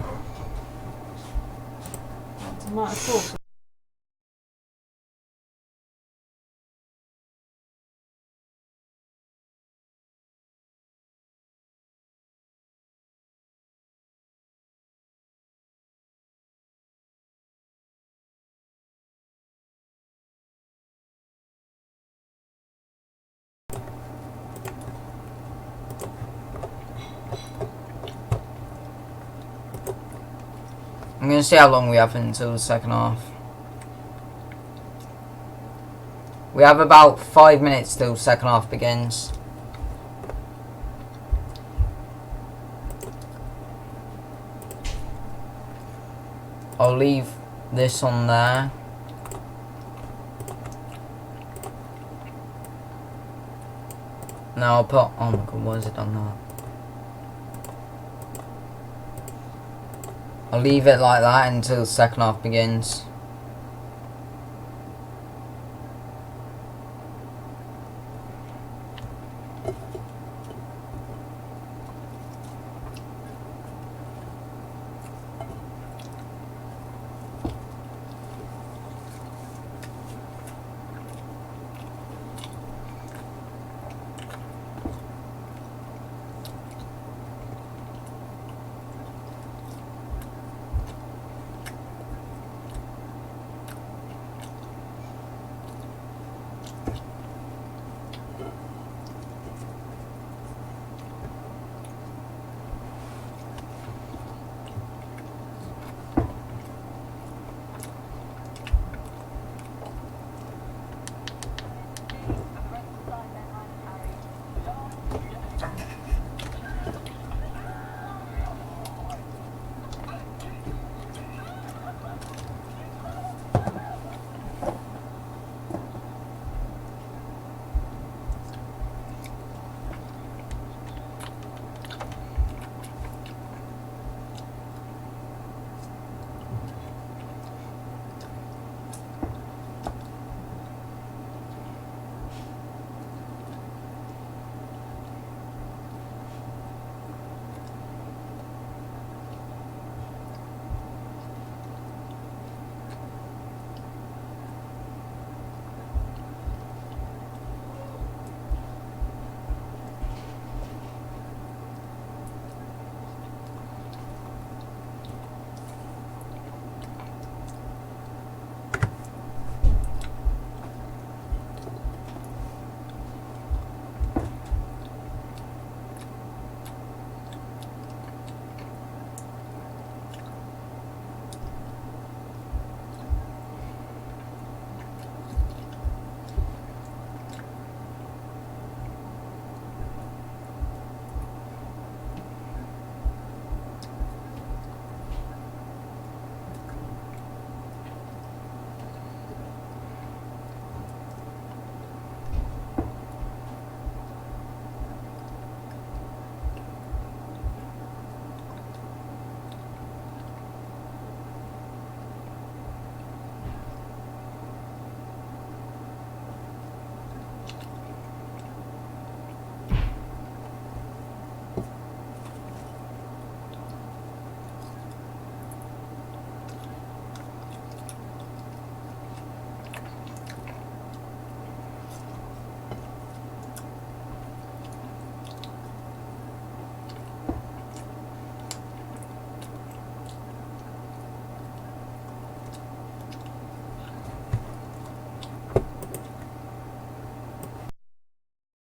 I'm going to see how long we have until the second half. We have about 5 minutes till the second half begins. I'll leave this on there. Now I'll put... Oh my god, why has it done that? I'll leave it like that until the second half begins.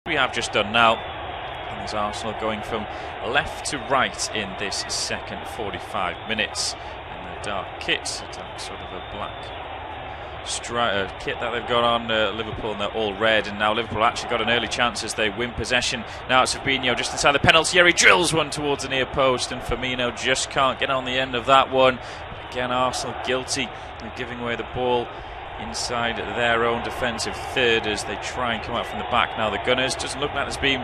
We have just done now, and there's Arsenal going from left to right in this second 45 minutes in their dark kit, sort of a black kit that they've got on Liverpool, and they're all red, and now Liverpool actually got an early chance as they win possession. Now it's Fabinho just inside the penalty area, he drills one towards the near post, and Firmino just can't get on the end of that one. Again, Arsenal guilty of giving away the ball inside their own defensive third as they try and come out from the back. Now the Gunners, doesn't look like there's been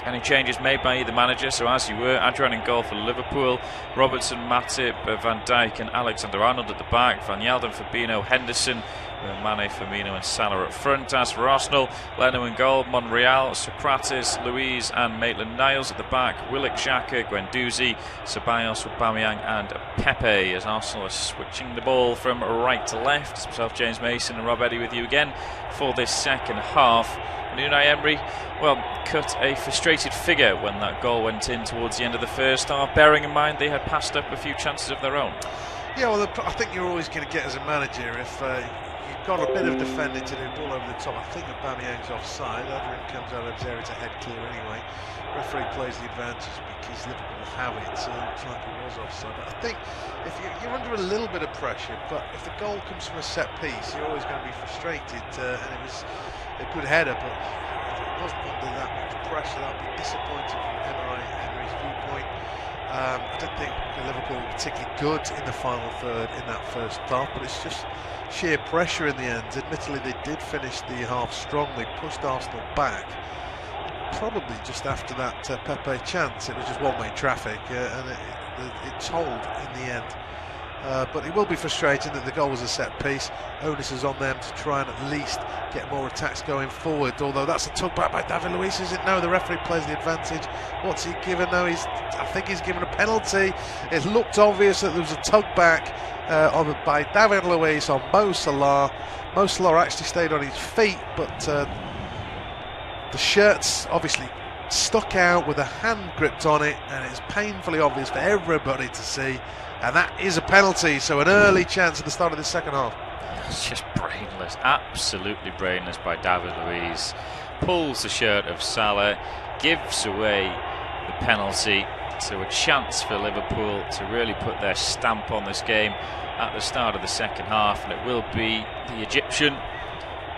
any changes made by either manager, so as you were, Adrian in goal for Liverpool, Robertson, Matip, Van Dijk and Alexander-Arnold at the back, Van Yalden, Fabinho, Henderson, Mane, Firmino and Salah up front. As for Arsenal, Leno in goal, Monreal, Socrates, Luiz and Maitland-Niles at the back, Willock, Xhaka, Guendouzi, Ceballos, Aubameyang and Pepe, as Arsenal are switching the ball from right to left. It's myself, James Mason and Rob Eddy with you again for this second half. Unai Emery, well, cut a frustrated figure when that goal went in towards the end of the first half, bearing in mind they had passed up a few chances of their own. Yeah, well, I think you're always going to get as a manager if you've got a bit of defending to do, ball over the top. I think Aubameyang's offside. Adrian comes out of his area to head clear anyway. Referee plays the advantage because Liverpool have it, so it looks like he was offside. But I think if you're under a little bit of pressure, but if the goal comes from a set piece, you're always going to be frustrated. And it was a good header, but if it wasn't under that much pressure, that would be disappointing from Emery's viewpoint. I don't think Liverpool were particularly good in the final third in that first half, but it's just sheer pressure in the end. Admittedly, they did finish the half strongly, pushed Arsenal back. Probably just after that Pepe chance, it was just one-way traffic, and it told in the end. But it will be frustrating that the goal was a set piece. Onus is on them to try and at least get more attacks going forward, although that's a tug back by David Luiz, is it? No, the referee plays the advantage. What's he given? No, I think he's given a penalty. It looked obvious that there was a tug back by David Luiz on Mo Salah. Mo Salah actually stayed on his feet, but the shirt's obviously stuck out with a hand gripped on it, and it's painfully obvious for everybody to see. And that is a penalty, so an early chance at the start of the second half. It's just brainless, absolutely brainless by David Luiz. Pulls the shirt of Salah, gives away the penalty, so a chance for Liverpool to really put their stamp on this game at the start of the second half, and it will be the Egyptian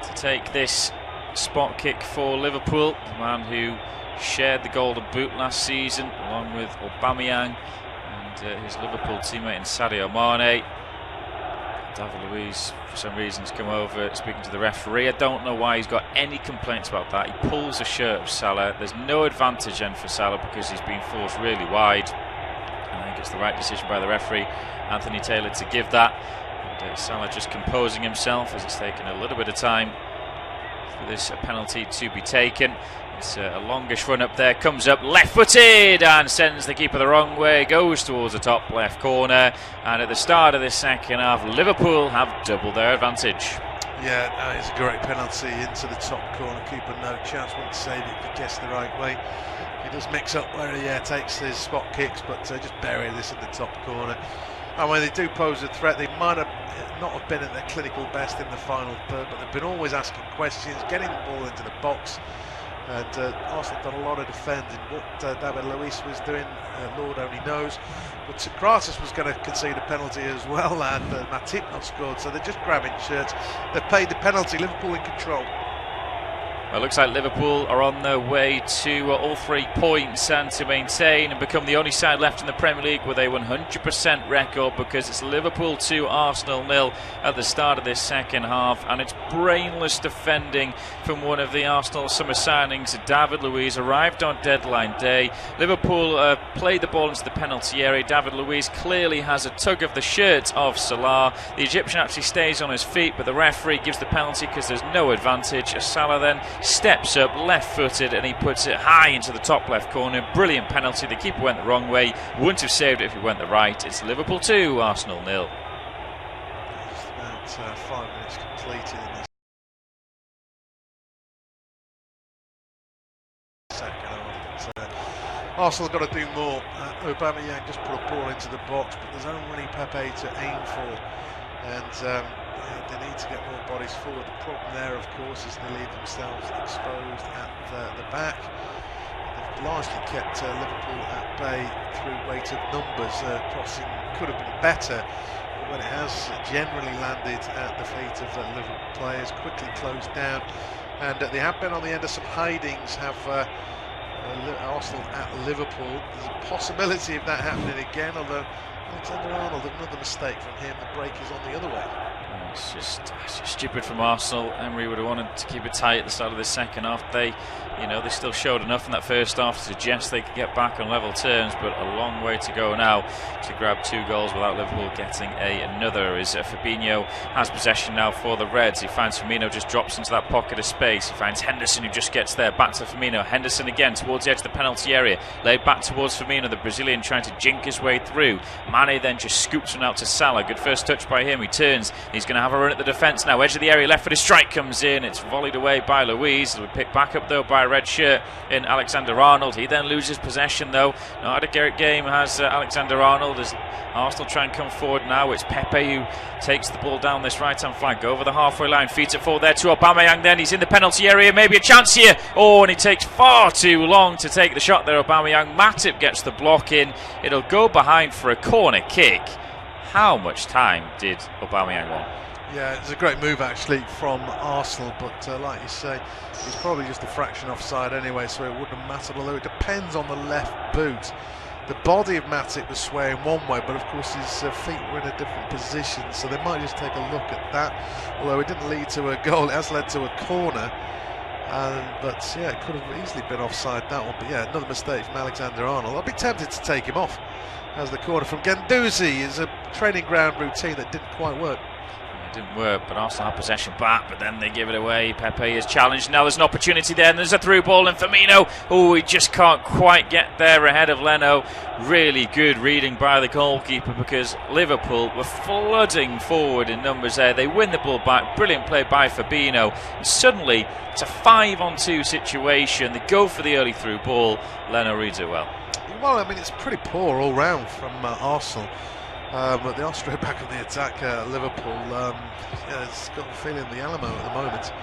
to take this spot kick for Liverpool, the man who shared the golden boot last season along with Aubameyang and his Liverpool teammate in Sadio Mane. David Luiz, for some reason, has come over speaking to the referee. I don't know why he's got any complaints about that. He pulls the shirt of Salah. There's no advantage then for Salah because he's been forced really wide. And I think it's the right decision by the referee, Anthony Taylor, to give that. And Salah just composing himself as it's taken a little bit of time for this penalty to be taken. It's a longish run up there, comes up left-footed and sends the keeper the wrong way, goes towards the top left corner, and at the start of this second half, Liverpool have doubled their advantage. Yeah, no, it's a great penalty into the top corner. Keeper no chance, wouldn't save it if he guessed the right way. He does mix up where he takes his spot kicks, but just bury this in the top corner. And when they do pose a threat, they might not have been at their clinical best in the final third, but they've been always asking questions, getting the ball into the box. And Arsenal done a lot of defending. What David Luiz was doing, Lord only knows. But Socrates was going to concede a penalty as well, and Matip not scored. So they're just grabbing shirts. They've paid the penalty. Liverpool in control. Well, it looks like Liverpool are on their way to all 3 points and to maintain and become the only side left in the Premier League with a 100% record, because it's Liverpool 2, Arsenal 0 at the start of this second half, and it's brainless defending from one of the Arsenal summer signings. David Luiz arrived on deadline day. Liverpool played the ball into the penalty area. David Luiz clearly has a tug of the shirt of Salah. The Egyptian actually stays on his feet, but the referee gives the penalty because there's no advantage. Salah then steps up left-footed and he puts it high into the top left corner. Brilliant penalty. The keeper went the wrong way. Wouldn't have saved it if he went the right. It's Liverpool 2, Arsenal 0. Just about 5 minutes completed in this second half. But, Arsenal have got to do more. Aubameyang just put a ball into the box, but there's only Pepe to aim for. And they need to get more bodies forward. The problem there, of course, is they leave themselves exposed at the back. They've largely kept Liverpool at bay through weight of numbers. Crossing could have been better, but when it has generally landed at the feet of Liverpool players, quickly closed down. And they have been on the end of some hidings, have Arsenal at Liverpool. There's a possibility of that happening again, although Alexander-Arnold, another mistake from him, the break is on the other way. It's just stupid from Arsenal. Emery would have wanted to keep it tight at the start of the second half. They still showed enough in that first half to suggest they could get back on level terms, but a long way to go now to grab 2 goals without Liverpool getting another. As Fabinho has possession now for the Reds. He finds Firmino, just drops into that pocket of space. He finds Henderson, who just gets there. Back to Firmino. Henderson again towards the edge of the penalty area. Laid back towards Firmino, the Brazilian trying to jink his way through. Mane then just scoops one out to Salah. Good first touch by him. He turns. He's going to have a run at the defence now. Edge of the area, left footed strike comes in. It's volleyed away by Luiz. It'll be picked back up though by a red shirt in Alexander-Arnold. He then loses possession though. Not had a great game has Alexander-Arnold, as Arsenal try and come forward now. It's Pepe who takes the ball down this right hand flank over the halfway line, feeds it forward there to Aubameyang. Then he's in the penalty area, maybe a chance here. Oh, and he takes far too long to take the shot there, Aubameyang. Matip gets the block in. It'll go behind for a corner kick. How much time did Aubameyang want? Yeah, it's a great move actually from Arsenal, but like you say, he's probably just a fraction offside anyway, so it wouldn't have mattered, although it depends on the left boot. The body of Matip was swaying one way, but of course his feet were in a different position, so they might just take a look at that. Although it didn't lead to a goal, it has led to a corner. But yeah, it could have easily been offside, that one. But yeah, another mistake from Alexander-Arnold. I'd be tempted to take him off as the corner from Guendouzi is a training ground routine that didn't quite work. It didn't work, but Arsenal have possession back, but then they give it away. Pepe is challenged. Now there's an opportunity there, and there's a through ball, and Firmino, he just can't quite get there ahead of Leno. Really good reading by the goalkeeper, because Liverpool were flooding forward in numbers there. They win the ball back. Brilliant play by Fabinho. And suddenly, it's a 5-on-2 situation. They go for the early through ball. Leno reads it well. Well, I mean, it's pretty poor all round from Arsenal. But they are straight back on the attack. Liverpool, it's got a feeling the Alamo at the moment,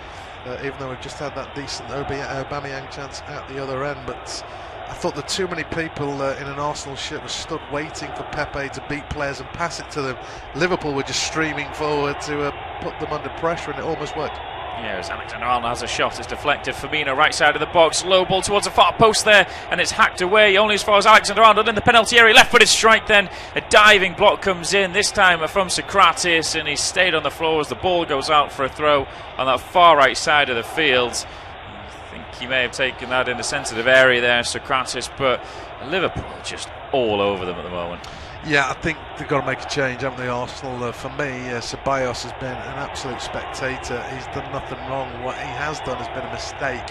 even though we've just had that decent Aubameyang chance at the other end. But I thought that too many people in an Arsenal shirt were stood waiting for Pepe to beat players and pass it to them. Liverpool were just streaming forward to put them under pressure, and it almost worked. Yeah, as Alexander-Arnold has a shot, it's deflected. Firmino, right side of the box, low ball towards the far post there, and it's hacked away only as far as Alexander-Arnold in the penalty area. Left-footed strike then, a diving block comes in, this time from Socrates, and he stayed on the floor as the ball goes out for a throw on that far right side of the field. I think he may have taken that in a sensitive area there, Socrates, but Liverpool are just all over them at the moment. Yeah, I think they've got to make a change, haven't they, Arsenal? For me, Ceballos has been an absolute spectator. He's done nothing wrong. What he has done has been a mistake.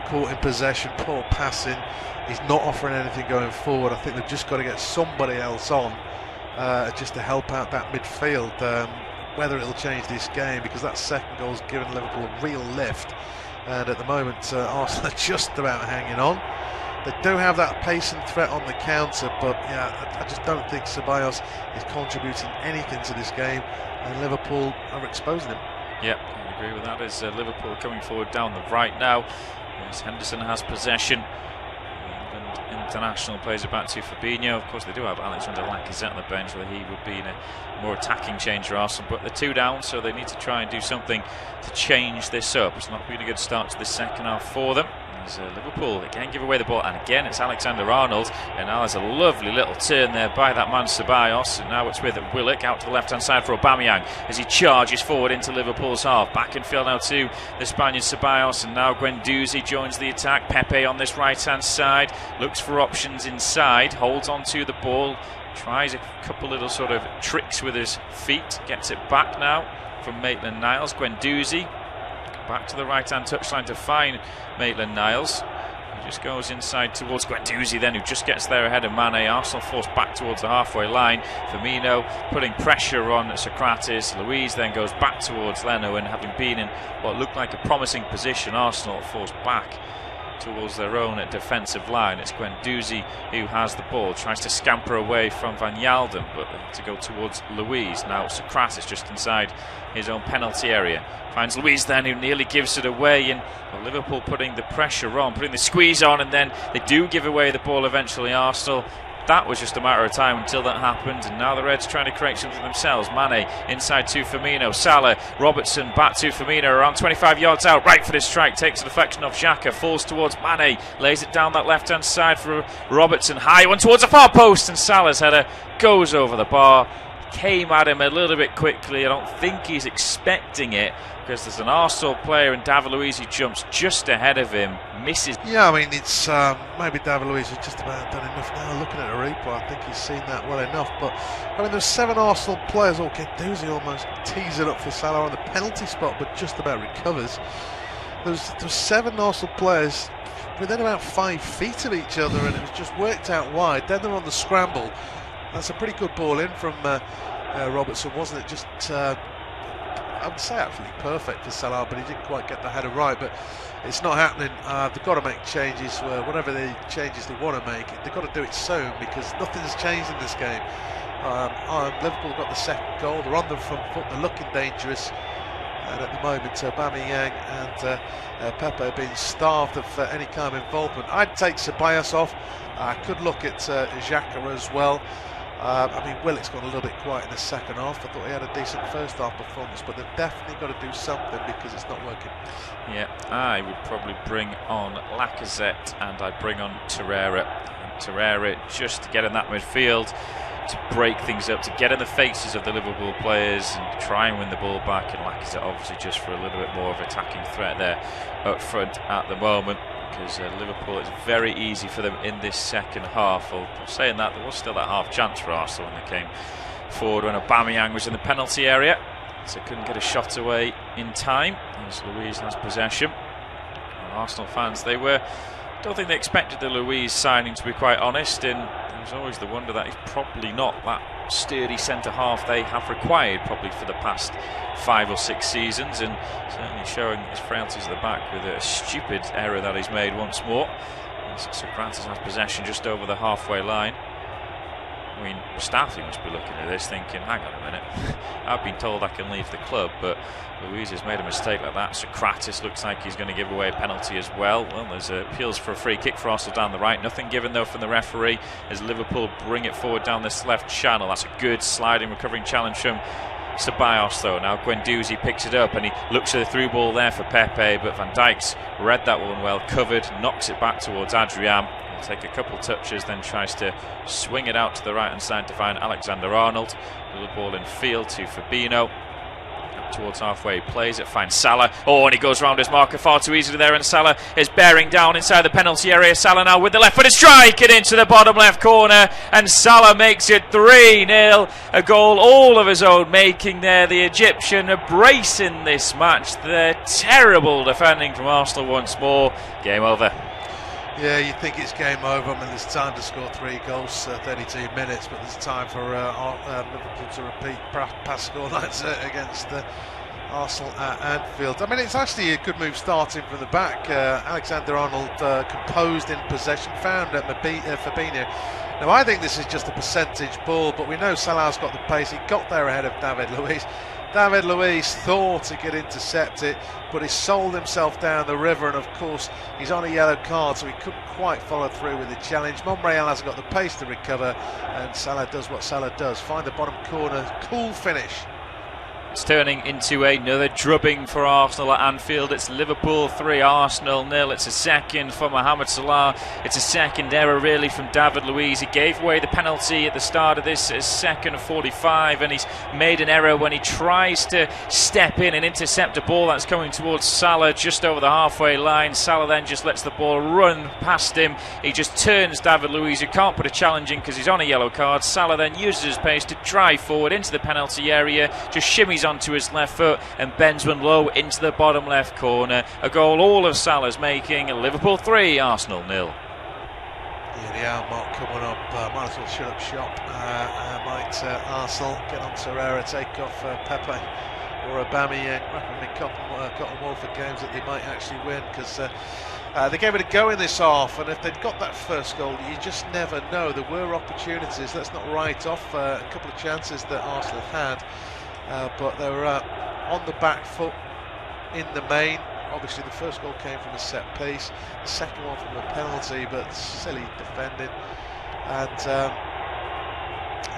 Caught in possession, poor passing. He's not offering anything going forward. I think they've just got to get somebody else on just to help out that midfield. Whether it'll change this game, because that second goal's given Liverpool a real lift. And at the moment, Arsenal are just about hanging on. They do have that pace and threat on the counter, but yeah, I just don't think Ceballos is contributing anything to this game, and Liverpool are exposing him. Yeah, I agree with that. As Liverpool coming forward down the right now, as Henderson has possession. England international plays it back to Fabinho. Of course, they do have Alexander Lacazette on the bench, where he would be in a more attacking change for Arsenal, but they're 2 down, so they need to try and do something to change this up. It's not been a good start to the second half for them. As Liverpool again give away the ball, and again it's Alexander-Arnold, and now there's a lovely little turn there by that man Ceballos, and now it's with Willock out to the left hand side for Aubameyang as he charges forward into Liverpool's half. Back in field now to the Spaniard Ceballos, and now Guendouzi joins the attack. Pepe on this right hand side looks for options inside, holds on to the ball, tries a couple little sort of tricks with his feet, gets it back now from Maitland-Niles. Guendouzi back to the right-hand touchline to find Maitland-Niles. He just goes inside towards Guendouzi then, who just gets there ahead of Mane. Arsenal forced back towards the halfway line. Firmino putting pressure on Socrates. Luiz then goes back towards Leno, and having been in what looked like a promising position, Arsenal forced back towards their own defensive line. It's Guendouzi who has the ball, tries to scamper away from Van Yalden, but to go towards Luiz. Now Socrates just inside his own penalty area. Finds Luiz then, who nearly gives it away, and Liverpool putting the pressure on, putting the squeeze on, and then they do give away the ball eventually, Arsenal. That was just a matter of time until that happened, and now the Reds trying to create something themselves. Mane inside to Firmino, Salah, Robertson back to Firmino, around 25 yards out, right for the strike, takes a deflection off Xhaka, falls towards Mane, lays it down that left hand side for Robertson, high one towards the far post, and Salah's header goes over the bar. came at him a little bit quickly. I don't think he's expecting it, because there's an Arsenal player and David Luiz who jumps just ahead of him, misses. Yeah, I mean, it's maybe David Luiz has just about done enough now. Looking at a replay, I think he's seen that well enough. But I mean, there's 7 Arsenal players. Guendouzi almost tees it up for Salah on the penalty spot, but just about recovers. There's 7 Arsenal players within about 5 feet of each other, and it was just worked out wide. Then they're on the scramble. That's a pretty good ball in from Robertson, wasn't it? Just I would say absolutely perfect for Salah, but he didn't quite get the header right. But it's not happening. They've got to make changes, whatever the changes they want to make. They've got to do it soon, because nothing's changed in this game. Liverpool got the second goal. They're on the front foot. They're looking dangerous. And at the moment, Aubameyang and Pepe are being starved of any kind of involvement. I'd take Ceballos off. I could look at Xhaka as well. I mean, Willock's gone a little bit quiet in the second half. I thought he had a decent first half performance, but they've definitely got to do something, because it's not working. Yeah, I would probably bring on Lacazette, and I'd bring on Torreira. And Torreira just to get in that midfield, to break things up, to get in the faces of the Liverpool players and try and win the ball back. And Lacazette obviously just for a little bit more of attacking threat there up front at the moment, because Liverpool, it's very easy for them in this second half. Well, saying that, there was still that half chance for Arsenal when they came forward when Aubameyang was in the penalty area, so couldn't get a shot away in time as Luiz has possession. And Arsenal fans, don't think they expected the Luiz signing, to be quite honest, and there's always the wonder that he's probably not that sturdy centre half they have required probably for the past 5 or 6 seasons, and certainly showing his frailties at the back with a stupid error that he's made once more. Socrates has possession just over the halfway line. I mean, Mustafi must be looking at this thinking, hang on a minute, I've been told I can leave the club, but Luiz has made a mistake like that. Socrates looks like he's going to give away a penalty as well. Well, there's appeals for a free kick for Arsenal down the right. Nothing given though from the referee as Liverpool bring it forward down this left channel. That's a good sliding, recovering challenge from Ceballos though. Now Guendouzi picks it up and he looks at the through ball there for Pepe, but Van Dijk's read that one well, covered, knocks it back towards Adrian. Take a couple touches, then tries to swing it out to the right hand side to find Alexander-Arnold. Little ball in field to Fabinho. Up towards halfway, he plays it, finds Salah. Oh, and he goes round his marker far too easily there, and Salah is bearing down inside the penalty area. Salah now with the left footed strike, it into the bottom left corner, and Salah makes it 3-0. A goal all of his own making there. The Egyptian a brace in this match. The terrible defending from Arsenal once more. Game over. Yeah, you think it's game over. I mean, there's time to score 3 goals, 32 minutes, but there's time for Liverpool to repeat past scorelines against Arsenal at Anfield. I mean, it's actually a good move starting from the back. Alexander-Arnold composed in possession, found Fabinho. Now, I think this is just a percentage ball, but we know Salah's got the pace. He got there ahead of David Luiz. David Luiz thought he could intercept it, but he sold himself down the river, and of course he's on a yellow card, so he couldn't quite follow through with the challenge. Monreal hasn't got the pace to recover, and Salah does what Salah does, find the bottom corner, cool finish. It's turning into another drubbing for Arsenal at Anfield. It's Liverpool 3, Arsenal 0. It's a second for Mohamed Salah. It's a second error really from David Luiz. He gave away the penalty at the start of this second 45, and he's made an error when he tries to step in and intercept a ball that's coming towards Salah just over the halfway line. Salah then just lets the ball run past him. He just turns David Luiz, who can't put a challenge in because he's on a yellow card. Salah then uses his pace to drive forward into the penalty area, just shimmies onto his left foot and bends one low into the bottom left corner. A goal all of Salah's making. Liverpool 3, Arsenal 0. Yeah, the hour mark coming up. Might as well shut up shop. Might Arsenal get on Torreira, take off Pepe or Aubameyang, wrap them in cotton wool for games that they might actually win, because they gave it a go in this half, and if they'd got that first goal, you just never know. There were opportunities. Let's not write off a couple of chances that Arsenal had. But they were on the back foot in the main. Obviously the first goal came from a set piece, the second one from a penalty, but silly defending, and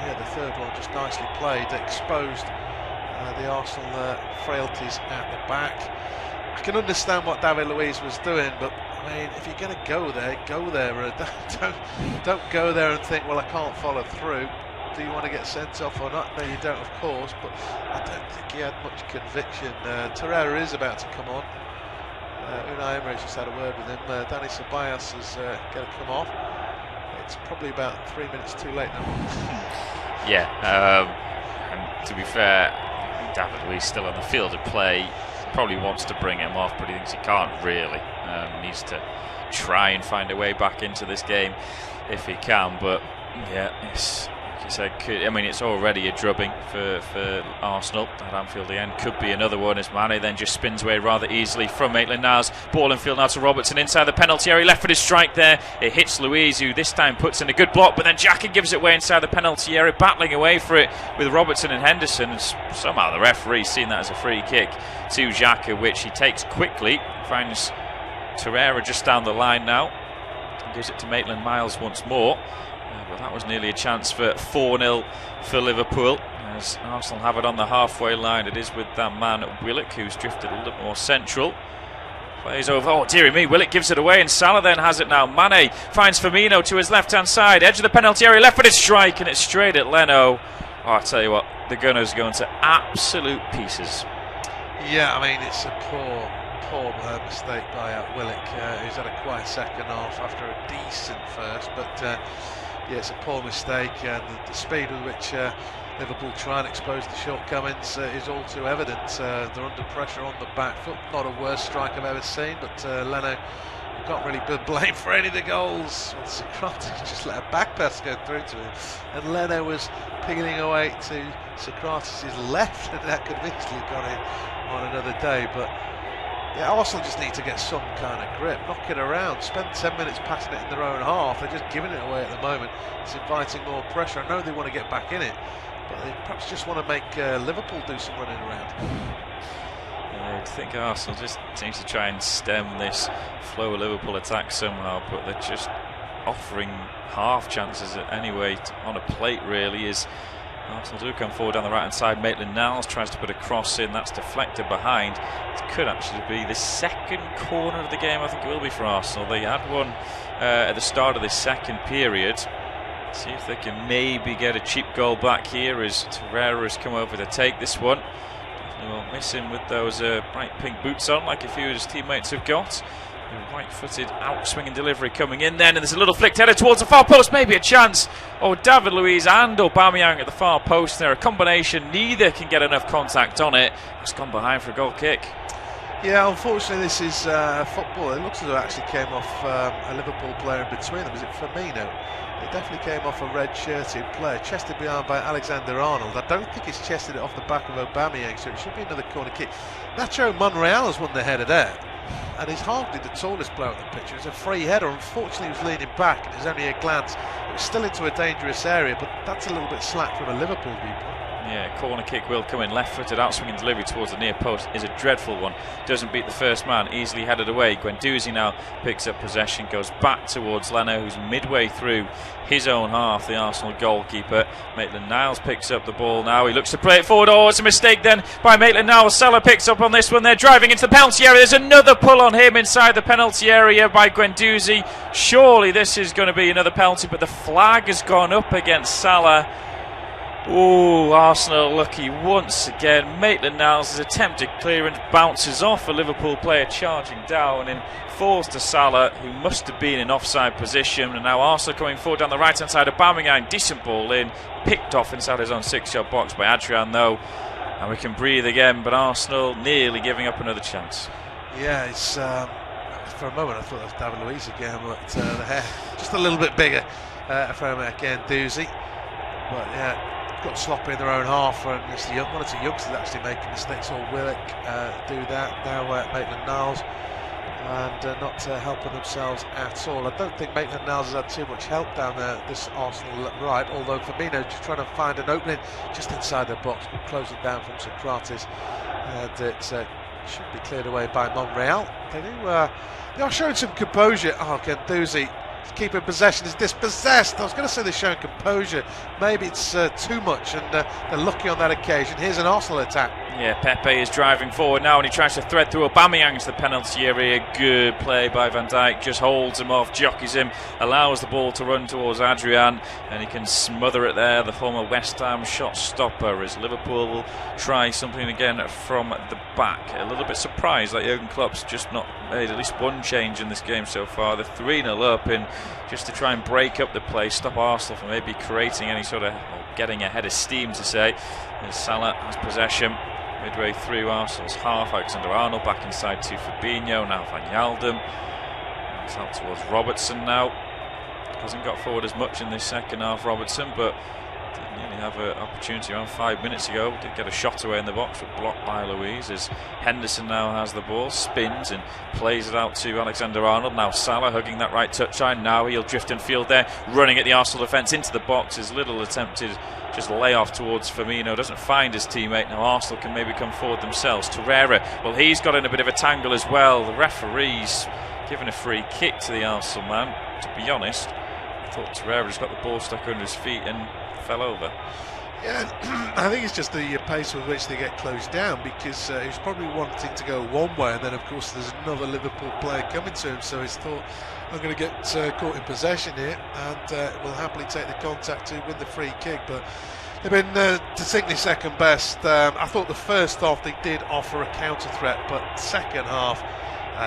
yeah, the third one just nicely played, exposed the Arsenal frailties at the back. I can understand what David Luiz was doing, but I mean, if you're going to go there, go there. Don't go there and think, well, I can't follow through. Do you want to get sent off or not? No, you don't, of course, but I don't think he had much conviction. Torreira is about to come on. Unai Emery's just had a word with him. Dani Ceballos is going to come off. It's probably about 3 minutes too late now. Yeah, and to be fair, David Luiz still on the field of play. Probably wants to bring him off, but he thinks he can't really. Needs to try and find a way back into this game if he can. But yeah, it's, like you said, it's already a drubbing for Arsenal at Anfield. The end could be another one as Mane then just spins away rather easily from Maitland-Niles. Ball in field now to Robertson inside the penalty area. Left-footed strike there. It hits Luiz, who this time puts in a good block, but then Xhaka gives it away inside the penalty area, battling away for it with Robertson and Henderson. And somehow the referee seen that as a free kick to Xhaka, which he takes quickly. Finds Torreira just down the line now. Gives it to Maitland-Niles once more. But that was nearly a chance for 4-0 for Liverpool, as Arsenal have it on the halfway line. It is with that man Willock, who's drifted a little more central. Plays over, oh dearie me, Willock gives it away, and Salah then has it now. Mane finds Firmino to his left-hand side, edge of the penalty area, left-footed strike, and it's straight at Leno. Oh, I tell you what, the Gunners going to absolute pieces. Yeah, it's a poor mistake by Willock, who's had a quiet second half after a decent first, but yeah, it's a poor mistake, and the speed with which Liverpool try and expose the shortcomings is all too evident. They're under pressure on the back foot. Not a worse strike I've ever seen, but Leno can't really be blamed for any of the goals. Well, Socrates just let a back pass go through to him, and Leno was peeling away to Socrates' left, and that could have easily gone in on another day. But yeah, Arsenal just need to get some kind of grip, knock it around, spend 10 minutes passing it in their own half. They're just giving it away at the moment. It's inviting more pressure. I know they want to get back in it, but they perhaps just want to make Liverpool do some running around. I think Arsenal just seems to try and stem this flow of Liverpool attack somehow, but they're just offering half chances anyway on a plate, really. Is Arsenal do come forward down the right hand side. Maitland-Niles tries to put a cross in, that's deflected behind. It could actually be the second corner of the game, I think it will be for Arsenal. They had one at the start of this second period. See if they can maybe get a cheap goal back here as Torreira has come over to take this one. Definitely won't miss him with those bright pink boots on like a few of his teammates have got. Right-footed out-swinging delivery coming in then, and there's a little flicked header towards the far post, maybe a chance. Oh, David Luiz and Aubameyang at the far post there, a combination, neither can get enough contact on it. It's gone behind for a goal kick. Yeah, unfortunately this is football. It looks as though it actually came off a Liverpool player in between them. Is it Firmino? It definitely came off a red-shirted player, chested behind by Alexander-Arnold. I don't think he's chested it off the back of Aubameyang, so it should be another corner kick. Nacho Monreal has won the header there, and he's hardly the tallest player on the pitch. It was a free header. Unfortunately, he was leaning back, and it was only a glance. It was still into a dangerous area, but that's a little bit slack from a Liverpool viewpoint. Yeah, corner kick will come in. Left-footed out-swinging delivery towards the near post is a dreadful one. Doesn't beat the first man, easily headed away. Guendouzi now picks up possession, goes back towards Leno, who's midway through his own half, the Arsenal goalkeeper. Maitland-Niles picks up the ball now. He looks to play it forward. Oh, it's a mistake then by Maitland-Niles. Salah picks up on this one. They're driving into the penalty area. There's another pull on him inside the penalty area by Guendouzi. Surely this is going to be another penalty, but the flag has gone up against Salah. Oh, Arsenal lucky once again. Maitland-Niles' attempted clearance bounces off a Liverpool player charging down and falls to Salah, who must have been in offside position. And now Arsenal coming forward down the right hand side of Aubameyang. Decent ball in, picked off inside his own 6-yard box by Adrian though. And we can breathe again, but Arsenal nearly giving up another chance. Yeah, it's for a moment I thought it was David Luiz again, but the hair just a little bit bigger from Guendouzi. But yeah, got sloppy in their own half, and it's one or two youngsters actually making mistakes. Or Willock do that now. Maitland-Niles and not helping themselves at all. I don't think Maitland-Niles has had too much help down there this Arsenal right, although Firmino just trying to find an opening just inside the box, but closing down from Socrates, and it should be cleared away by Monreal. They are showing some composure. Oh, Guendouzi keeping possession is dispossessed. I was going to say they're showing composure. Maybe it's too much, and they're lucky on that occasion. Here's an Arsenal attack. Yeah, Pepe is driving forward now, and he tries to thread through Aubameyang to the penalty area. Good play by Van Dijk, just holds him off, jockeys him, allows the ball to run towards Adrian, and he can smother it there, the former West Ham shot stopper, as Liverpool will try something again from the back. A little bit surprised that Jurgen Klopp's just not made at least one change in this game so far. They're 3-0 up, in just to try and break up the play, stop Arsenal from maybe creating any sort of, or getting ahead of steam to say, as Salah has possession. Midway through Arsenal's half, Alexander-Arnold back inside to Fabinho, now Van Yaldum. It's out towards Robertson now. Hasn't got forward as much in this second half, Robertson, but did nearly have an opportunity around 5 minutes ago. Did get a shot away in the box, but blocked by Luiz, as Henderson now has the ball, spins and plays it out to Alexander-Arnold. Now Salah hugging that right touchline. Now he'll drift in field there, running at the Arsenal defence into the box. His little attempted just lay off towards Firmino, doesn't find his teammate. Now Arsenal can maybe come forward themselves. Torreira, well, he's got in a bit of a tangle as well. The referee's given a free kick to the Arsenal man. To be honest, I thought Torreira just got the ball stuck under his feet and fell over. Yeah, I think it's just the pace with which they get closed down, because he was probably wanting to go one way, and then of course there's another Liverpool player coming to him, so he's thought, I'm going to get caught in possession here, and will happily take the contact to win the free kick. But they've been distinctly second best. I thought the first half they did offer a counter threat, but second half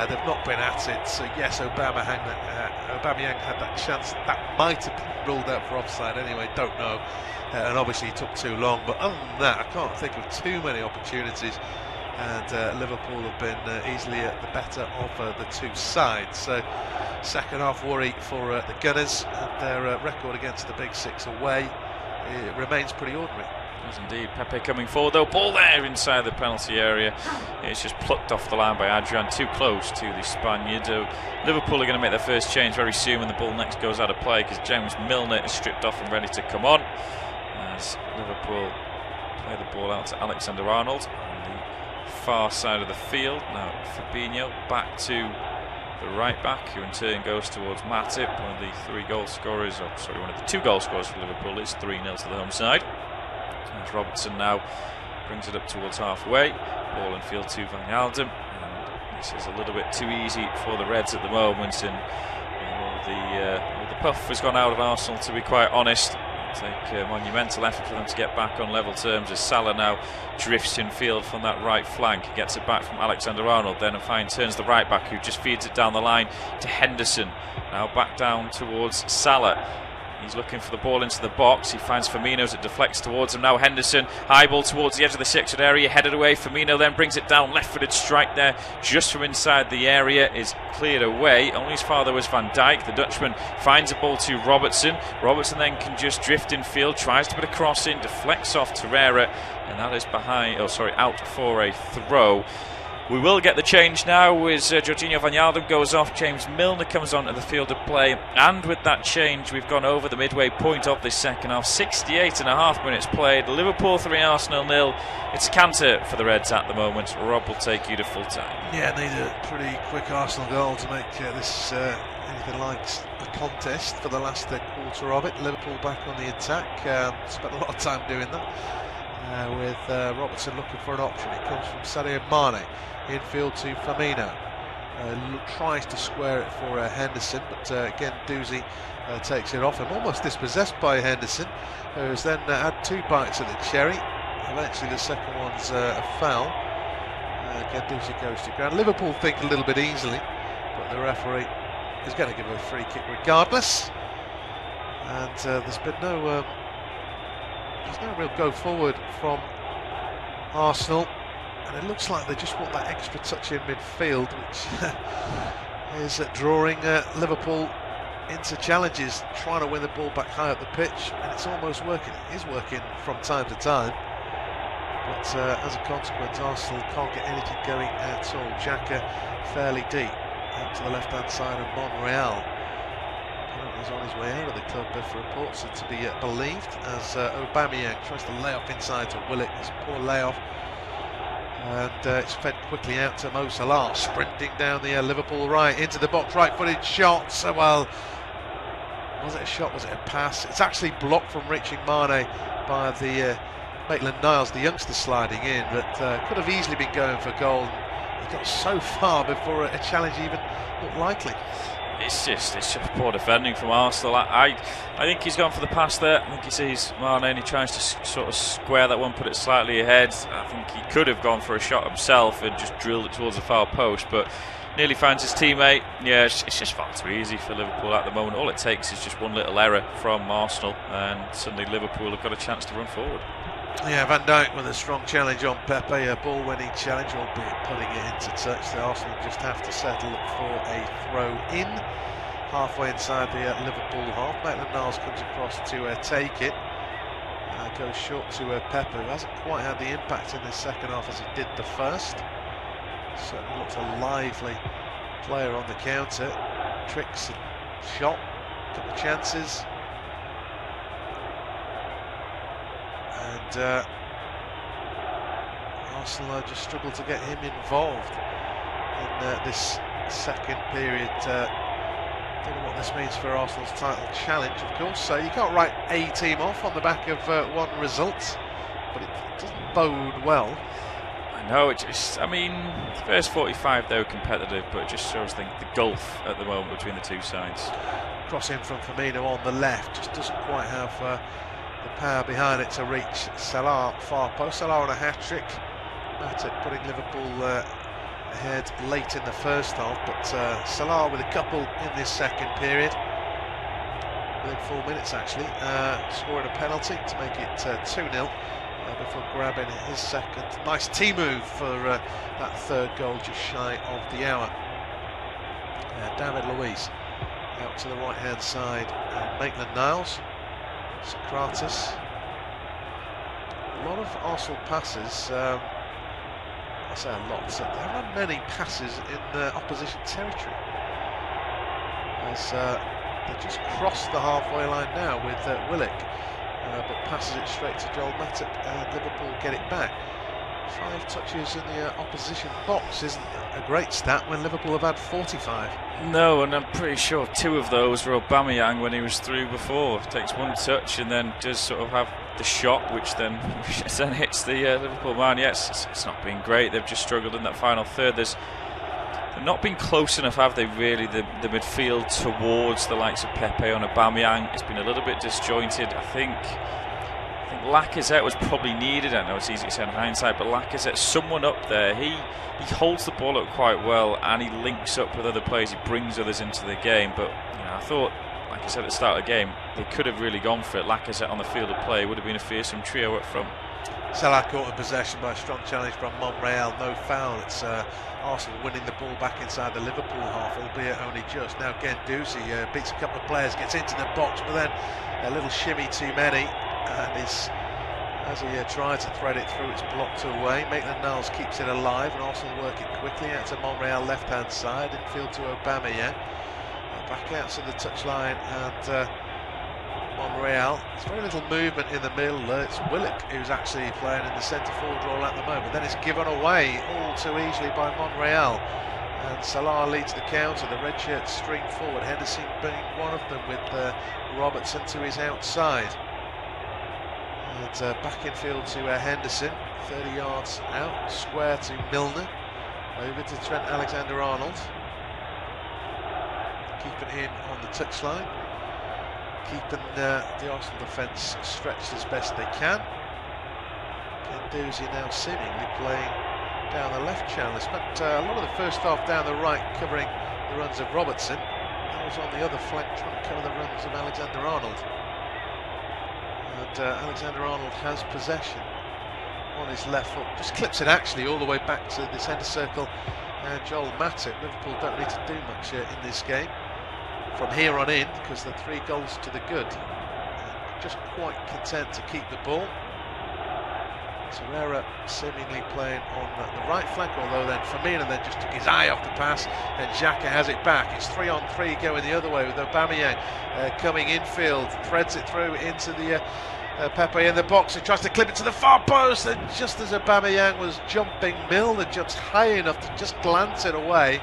they've not been at it. So yes, Aubameyang had that chance. That might have been ruled out for offside anyway, don't know. And obviously it took too long. But other than that, I can't think of too many opportunities. And Liverpool have been easily at the better of the two sides. So second half worry for the Gunners, and their record against the Big Six away, it remains pretty ordinary. Yes, indeed. Pepe coming forward though, ball there inside the penalty area. It's just plucked off the line by Adrian, too close to the Spaniard. Liverpool are going to make their first change very soon when the ball next goes out of play, because James Milner is stripped off and ready to come on, as Liverpool play the ball out to Alexander-Arnold on the far side of the field. Now Fabinho back to the right back, who in turn goes towards Matip, one of the one of the two goal scorers for Liverpool. It's 3-0 to the home side. As Robertson now brings it up towards halfway, ball in field to Van Yaldum, and this is a little bit too easy for the Reds at the moment, and all the puff has gone out of Arsenal, to be quite honest. Take a monumental effort for them to get back on level terms, as Salah now drifts in field from that right flank, gets it back from Alexander-Arnold, then fine turns the right back, who just feeds it down the line to Henderson. Now back down towards Salah. He's looking for the ball into the box. He finds Firmino as it deflects towards him. Now Henderson, high ball towards the edge of the 6-yard area, headed away. Firmino then brings it down, left-footed strike there, just from inside the area, is cleared away. Only as far there was Van Dijk. The Dutchman finds a ball to Robertson. Robertson then can just drift in field, tries to put a cross in, deflects off Torreira, and that is out for a throw. We will get the change now as Jorginho Van Yaldum goes off. James Milner comes onto the field of play, and with that change we've gone over the midway point of this second half. 68.5 minutes played. Liverpool 3, Arsenal 0. It's a canter for the Reds at the moment. Rob will take you to full time. Yeah, need a pretty quick Arsenal goal to make this anything like a contest for the last quarter of it. Liverpool back on the attack. Spent a lot of time doing that. With Robertson looking for an option. It comes from Sadio Mane. Infield to Firmino. Tries to square it for Henderson, but again Doozy takes it off him. Almost dispossessed by Henderson, who's then had 2 bites at the cherry. Eventually the second one's a foul. Again Doozy goes to ground. Liverpool think a little bit easily, but the referee is going to give a free kick regardless. And there's been no real go forward from Arsenal, and it looks like they just want that extra touch in midfield, which is drawing Liverpool into challenges, trying to win the ball back high up the pitch, and it's almost working. It is working from time to time, but as a consequence Arsenal can't get anything going at all. Xhaka fairly deep out to the left hand side of Monreal. He's on his way out of the club for reports to be believed, as Aubameyang tries to lay off inside to Willock. It's a poor layoff, and it's fed quickly out to Mo Salah, sprinting down the Liverpool right into the box, right-footed shot. So well, Was it a shot? Was it a pass? It's actually blocked from reaching Mane by the Maitland-Niles, the youngster sliding in, but could have easily been going for goal. He got so far before a challenge even looked likely. It's just poor defending from Arsenal. I think he's gone for the pass there. I think he sees Mane and he tries to sort of square that one, put it slightly ahead. I think he could have gone for a shot himself and just drilled it towards the far post, but nearly finds his teammate. Yeah, it's just far too easy for Liverpool at the moment. All it takes is just one little error from Arsenal and suddenly Liverpool have got a chance to run forward. Yeah, Van Dijk with a strong challenge on Pepe, a ball-winning challenge, albeit putting it into touch. The Arsenal just have to settle for a throw-in. Halfway inside the Liverpool half, Maitland-Niles comes across to take it. Goes short to Pepe, who hasn't quite had the impact in this second half as he did the first. Certainly looks a lively player on the counter. Tricks and shot, couple of chances. And Arsenal just struggle to get him involved in this second period. Don't know what this means for Arsenal's title challenge, of course. So you can't write a team off on the back of one result, but it doesn't bode well. I know, the first 45 they were competitive, but it just shows the gulf at the moment between the two sides. Crossing from Firmino on the left, just doesn't quite have the power behind it to reach Salah far post. Salah on a hat-trick. Matip putting Liverpool ahead late in the first half, but Salah with a couple in this second period. Within 4 minutes actually, scoring a penalty to make it 2-0 before grabbing his second. Nice move for that third goal, just shy of the hour. David Luiz out to the right hand side, Maitland-Niles, Socrates. A lot of Arsenal passes, I say a lot, there aren't many passes in opposition territory, as they just crossed the halfway line now with Willock, but passes it straight to Joel Matip and Liverpool get it back. 5 touches in the opposition box isn't a great stat when Liverpool have had 45. No, and I'm pretty sure 2 of those were Aubameyang when he was through before. Takes 1 touch and then does sort of have the shot, which then hits the Liverpool man. Yes, it's not been great. They've just struggled in that final third. They've not been close enough, have they, really, the midfield towards the likes of Pepe and Aubameyang. It's been a little bit disjointed. I think Lacazette was probably needed. I know it's easy to say in hindsight, but Lacazette, someone up there, he holds the ball up quite well and he links up with other players, he brings others into the game. But I thought, like I said at the start of the game, they could have really gone for it. Lacazette on the field of play would have been a fearsome trio up front. Salah caught in possession by a strong challenge from Monreal, no foul. It's Arsenal winning the ball back inside the Liverpool half, albeit only just. Now Guendouzi beats a couple of players, gets into the box, but then a little shimmy too many, and as he tried to thread it through, it's blocked away. Maitland-Niles keeps it alive, and Arsenal work it quickly out to Monreal left-hand side, infield to Aubameyang. Back out to the touchline, and Monreal. There's very little movement in the middle. It's Willock who's actually playing in the centre forward role at the moment. Then it's given away all too easily by Monreal. And Salah leads the counter. The red shirts stream forward. Henderson being one of them, with Robertson to his outside. And back in field to Henderson. 30 yards out. Square to Milner. Over to Trent Alexander-Arnold. Keeping in on the touchline. Keeping the Arsenal defence stretched as best they can. Guendouzi now seemingly playing down the left channel. Spent a lot of the first half down the right covering the runs of Robertson. That was on the other flank trying to cover the runs of Alexander-Arnold. And Alexander-Arnold has possession on his left foot. Just clips it actually all the way back to the centre circle. And Joel Matip. Liverpool don't need to do much in this game from here on in, because they're 3 goals to the good. Just quite content to keep the ball. Torreira seemingly playing on the right flank, although then Firmino then just took his eye off the pass, and Xhaka has it back. It's 3-on-3 going the other way with Aubameyang coming infield, threads it through into the Pepe in the box. He tries to clip it to the far post, and just as Aubameyang was jumping, Milner jumps high enough to just glance it away,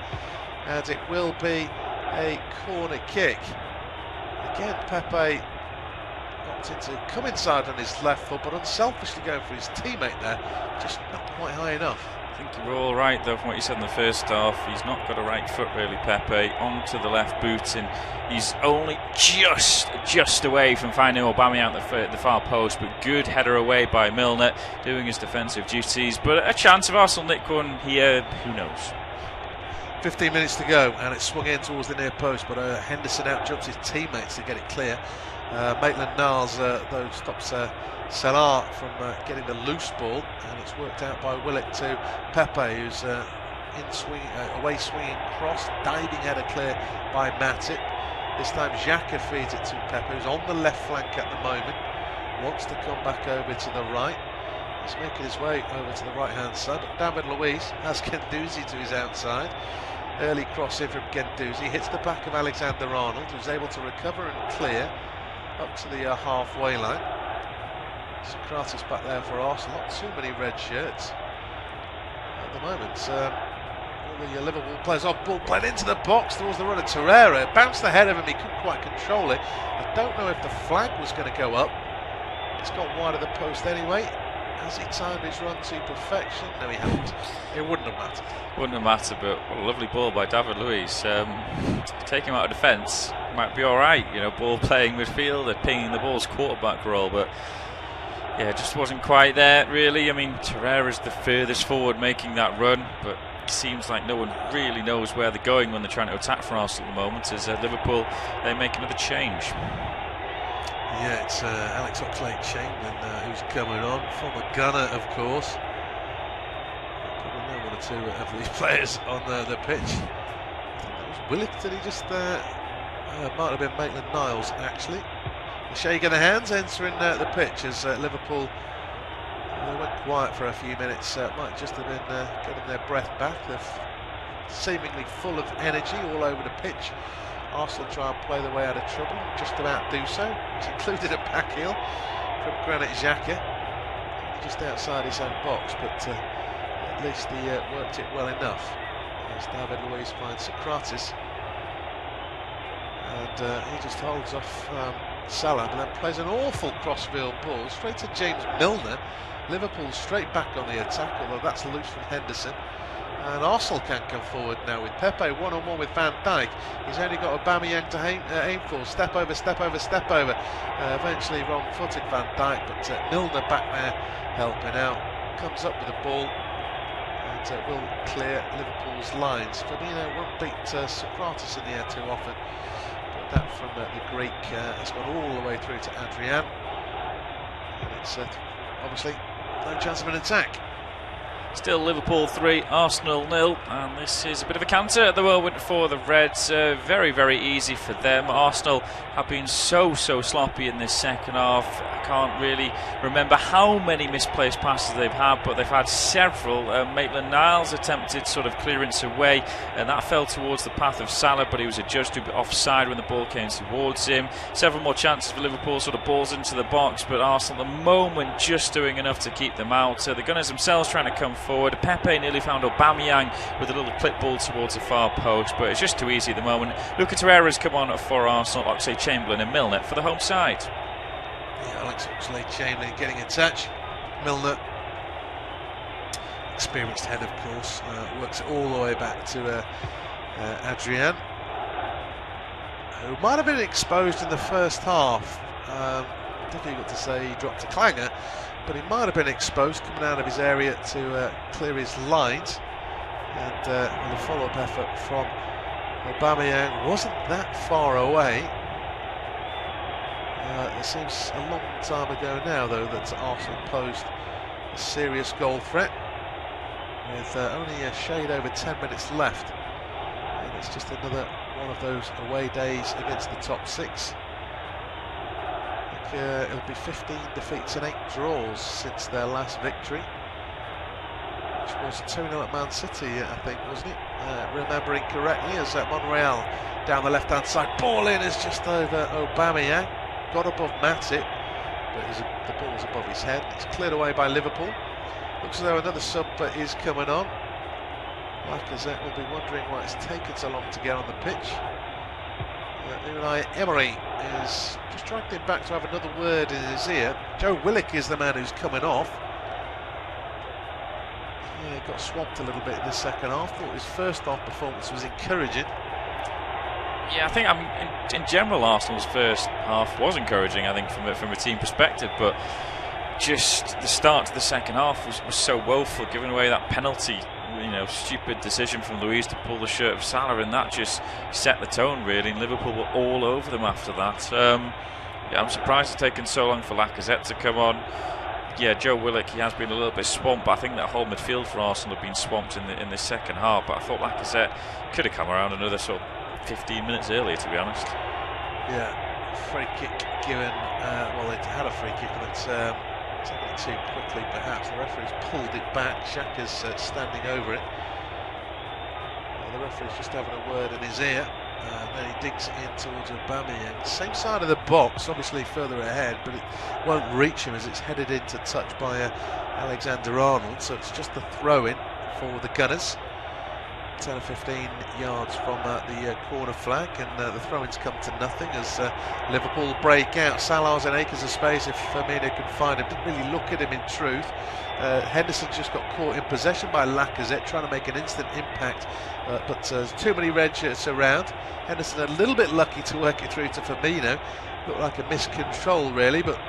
and it will be a corner kick. Again, Pepe opted to come inside on his left foot, but unselfishly going for his teammate there, just not quite high enough. I think you're all right though from what you said in the first half. He's not got a right foot really, Pepe, onto the left boot, and he's only just away from finding Aubameyang at the far post, but good header away by Milner, doing his defensive duties. But a chance of Arsenal nick one here, who knows? 15 minutes to go, and it's swung in towards the near post, but Henderson outjumps his teammates to get it clear. Maitland-Niles though stops Salah from getting the loose ball, and it's worked out by Willock to Pepe, who's away swinging cross, diving header clear by Matip. This time Xhaka feeds it to Pepe, who's on the left flank at the moment, wants to come back over to the right. He's making his way over to the right hand side, but David Luiz has Guendouzi to his outside. Early cross in from Guendouzi, hits the back of Alexander-Arnold, who's able to recover and clear up to the halfway line. Socrates back there for Arsenal, not too many red shirts at the moment. All the Liverpool players off ball, played into the box towards the runner. Torreira bounced the head of him, he couldn't quite control it. I don't know if the flag was going to go up. It's gone wide of the post anyway. Has he timed his run to perfection? No, he hasn't. It wouldn't have mattered. Wouldn't have mattered, but what a lovely ball by David Luiz. Take him out of defence, might be alright, you know, ball playing midfielder, pinging the ball's quarterback role, but yeah, it just wasn't quite there really. I mean, Torreira's the furthest forward making that run, but it seems like no one really knows where they're going when they're trying to attack for Arsenal at the moment, as Liverpool, they make another change. Yeah, it's Alex Oxlade-Chamberlain who's coming on, former gunner of course. Probably know one or two of these players on the pitch. I think that was Willock, did he just might have been Maitland-Niles actually. A shake of the hands entering the pitch as Liverpool, they went quiet for a few minutes, might just have been getting their breath back. They're seemingly full of energy all over the pitch. Arsenal try and play their way out of trouble, just about do so, which included a back heel from Granit Xhaka, just outside his own box, but at least he worked it well enough. As David Luiz finds Socrates, and he just holds off Salah, and then plays an awful crossfield ball straight to James Milner. Liverpool straight back on the attack, although that's loose from Henderson. And Arsenal can't come forward now with Pepe one-on-one with Van Dijk. He's only got Aubameyang to aim for. Step over, step over, step over. Eventually wrong-footed Van Dijk, but Milner back there helping out. Comes up with the ball and will clear Liverpool's lines. Fabinho won't beat Socrates in the air too often, but that from the Greek has gone all the way through to Adrian. And it's obviously no chance of an attack. Still Liverpool 3, Arsenal 0, and this is a bit of a canter at the moment for the Reds. Very, very easy for them. Arsenal have been so sloppy in this second half. I can't really remember how many misplaced passes they've had, but they've had several. Maitland-Niles attempted sort of clearance away, and that fell towards the path of Salah, but he was adjudged to be offside when the ball came towards him. Several more chances for Liverpool, sort of balls into the box, but Arsenal at the moment just doing enough to keep them out. The Gunners themselves trying to come forward. Pepe nearly found Aubameyang with a little clip ball towards the far post, but it's just too easy at the moment. Lucas Torreira's come on for Arsenal, Oxlade-Chamberlain and Milner for the home side. Yeah, Alex Oxlade-Chamberlain getting in touch. Milner, experienced head of course, works it all the way back to Adrian, who might have been exposed in the first half. Difficult to say, he dropped a clanger, but he might have been exposed coming out of his area to clear his lines, and with a follow-up effort from Aubameyang wasn't that far away. It seems a long time ago now though that Arsenal posed a serious goal threat with only a shade over 10 minutes left, and it's just another one of those away days against the top six. It'll be 15 defeats and 8 draws since their last victory, which was 2-0 at Man City, I think, wasn't it? Remembering correctly, as Monreal down the left-hand side, ball in is just over Aubameyang, got above Matip, but the ball was above his head. It's cleared away by Liverpool. Looks as though another sub is coming on. Lacazette will be wondering why it's taken so long to get on the pitch. Unai Emery is just dragged him back to have another word in his ear. Joe Willock is the man who's coming off. Yeah, he got swamped a little bit in the second half. Thought his first half performance was encouraging. Yeah, I think in general Arsenal's first half was encouraging, I think, from a team perspective, but just the start to the second half was so woeful, giving away that penalty, stupid decision from Luiz to pull the shirt of Salah, and that just set the tone really, and Liverpool were all over them after that. I'm surprised it's taken so long for Lacazette to come on. Yeah, Joe Willock, he has been a little bit swamped, but I think that whole midfield for Arsenal have been swamped in the second half, but I thought Lacazette could have come around another sort of 15 minutes earlier, to be honest. Yeah, free kick given. They had a free kick, and it's taken it too quickly, perhaps. The referee's pulled it back. Xhaka's standing over it. The referee's just having a word in his ear, and then he digs it in towards Aubameyang. Same side of the box, obviously further ahead, but it won't reach him as it's headed into touch by Alexander-Arnold. So it's just the throw-in for the Gunners. 10 or 15 yards from the corner flag, and the throw-ins come to nothing as Liverpool break out. Salah's in acres of space if Firmino can find him. Didn't really look at him in truth. Henderson just got caught in possession by Lacazette, trying to make an instant impact, but there's too many red shirts around. Henderson a little bit lucky to work it through to Firmino. Looked like a miscontrol really, but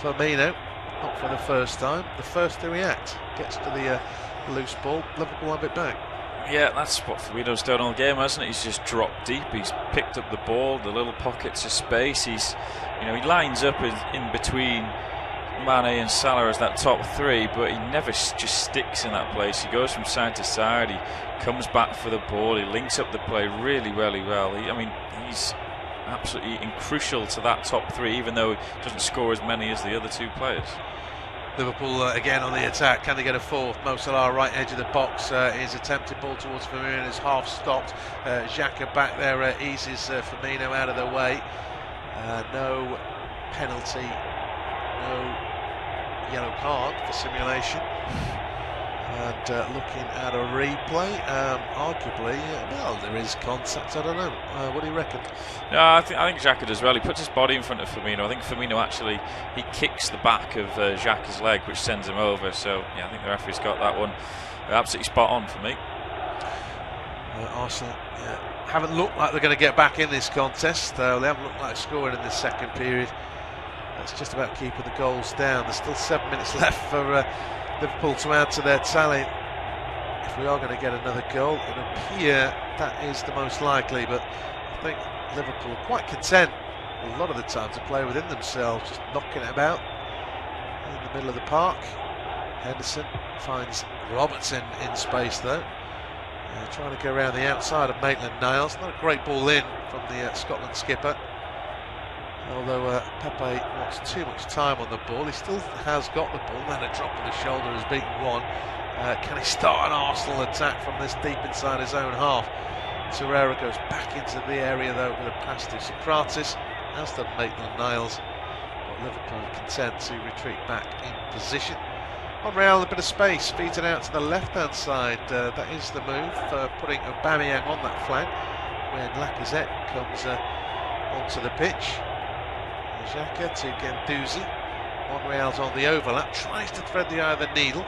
Firmino, not for the first time, the first to react. Gets to the loose ball. Liverpool have it back. Yeah, that's what Firmino's done all game, hasn't it? He's just dropped deep. He's picked up the ball, the little pockets of space. He lines up in between Mane and Salah as that top three, but he never just sticks in that place. He goes from side to side. He comes back for the ball. He links up the play really, really well. He's absolutely crucial to that top three, even though he doesn't score as many as the other two players. Liverpool again on the attack. Can they get a fourth? Mo Salah, right edge of the box. His attempted ball towards Firmino is half stopped. Xhaka back there eases Firmino out of the way. No penalty, no yellow card for simulation. And looking at a replay, arguably, there is contact. I don't know. What do you reckon? No, I think Xhaka does well. He puts his body in front of Firmino. I think Firmino actually he kicks the back of Xhaka's leg, which sends him over. So yeah, I think the referee's got that one absolutely spot on for me. Arsenal haven't looked like they're going to get back in this contest. They haven't looked like scoring in the second period. It's just about keeping the goals down. There's still 7 minutes left for Liverpool to add to their tally. If we are going to get another goal, it would appear that is the most likely, but I think Liverpool are quite content a lot of the time to play within themselves, just knocking it about in the middle of the park. Henderson finds Robertson in space though, trying to go around the outside of Maitland-Niles. Not a great ball in from the Scotland skipper, although Pepe wants too much time on the ball. He still has got the ball, and a drop of the shoulder has beaten one. Can he start an Arsenal attack from this deep inside his own half? Torreira goes back into the area though with a pass to Socrates, as done Maitland-Niles, but Liverpool content to retreat back in position. Monreal, a bit of space, feeds it out to the left-hand side. That is the move for putting Aubameyang on that flank when Lacazette comes onto the pitch. Xhaka to Guendouzi. Monreal's on the overlap, tries to thread the eye of the needle.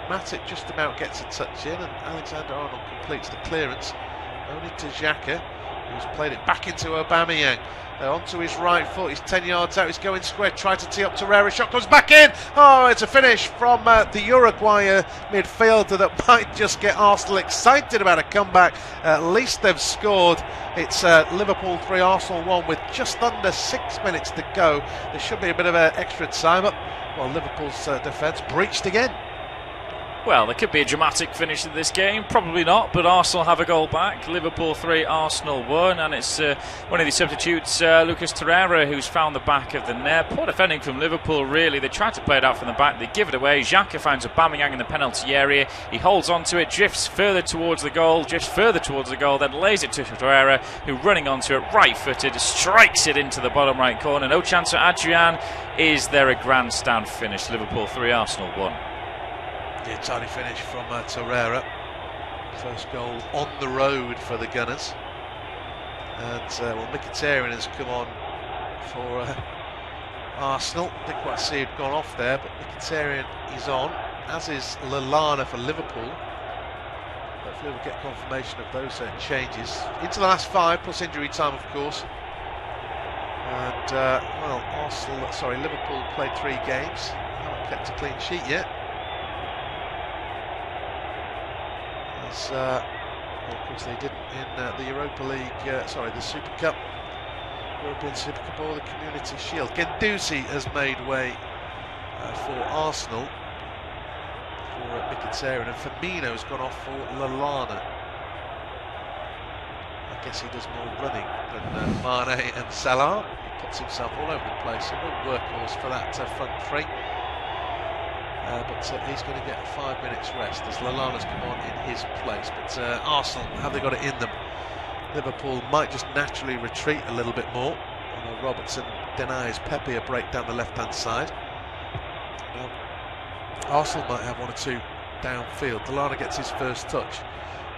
Matic just about gets a touch in, and Alexander-Arnold completes the clearance. Only to Xhaka, who's played it back into Aubameyang. Onto his right foot, he's 10 yards out, he's going square, tried to tee up Torreira, shot comes back in! Oh, it's a finish from the Uruguay midfielder that might just get Arsenal excited about a comeback. At least they've scored. It's Liverpool 3, Arsenal 1 with just under 6 minutes to go. There should be a bit of extra time up. Well, Liverpool's defence breached again. Well, there could be a dramatic finish to this game. Probably not, but Arsenal have a goal back. Liverpool 3, Arsenal 1, and it's one of the substitutes, Lucas Torreira, who's found the back of the net. Poor defending from Liverpool, really. They tried to play it out from the back. They give it away. Xhaka finds Aubameyang in the penalty area. He holds onto it, drifts further towards the goal, then lays it to Torreira, who, running onto it, right-footed, strikes it into the bottom right corner. No chance for Adrian. Is there a grandstand finish? Liverpool 3, Arsenal 1. Yeah, tiny finish from Torreira. First goal on the road for the Gunners. And well, Mkhitaryan has come on for Arsenal. Didn't quite see he'd gone off there, but Mkhitaryan is on, as is Lallana for Liverpool. Hopefully we'll get confirmation of those changes. Into the last 5, plus injury time, of course. And, well, Liverpool played 3 games. Haven't kept a clean sheet yet. As, well, of course they didn't in the Europa League, the Super Cup. European Super Cup or the Community Shield. Guendouzi has made way for Arsenal for Mkhitaryan, and Firmino's gone off for Lallana. I guess he does more running than Mane and Salah. He puts himself all over the place, a real workhorse for that front 3. But he's going to get 5 minutes rest as Lallana's come on in his place. But Arsenal, have they got it in them? Liverpool might just naturally retreat a little bit more. Robertson denies Pepe a break down the left-hand side. Arsenal might have 1 or 2 downfield. Lallana gets his first touch.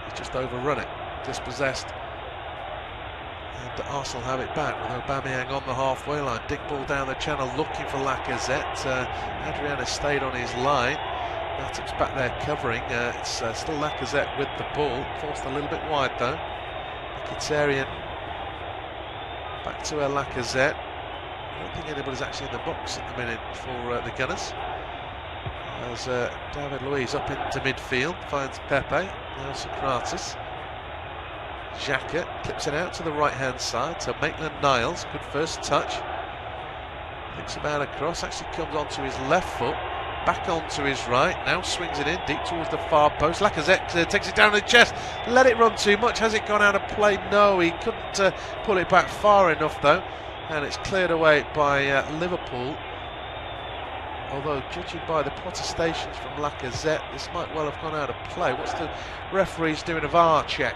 He's just overrun it, dispossessed. And Arsenal have it back with Aubameyang on the halfway line. Dig ball down the channel looking for Lacazette. Adrian has stayed on his line. Matip's back there covering. It's still Lacazette with the ball. Forced a little bit wide though. Mkhitaryan back to Lacazette. I don't think anybody's actually in the box at the minute for the Gunners. As David Luiz up into midfield, finds Pepe, now Socrates. Xhaka clips it out to the right-hand side, so Maitland-Niles, good first touch. Thinks about a cross, actually comes onto his left foot, back onto his right, now swings it in deep towards the far post. Lacazette takes it down to the chest, let it run too much. Has it gone out of play? No, he couldn't pull it back far enough though, and it's cleared away by Liverpool. Although, judging by the protestations from Lacazette, this might well have gone out of play. What's the referees doing a VAR check?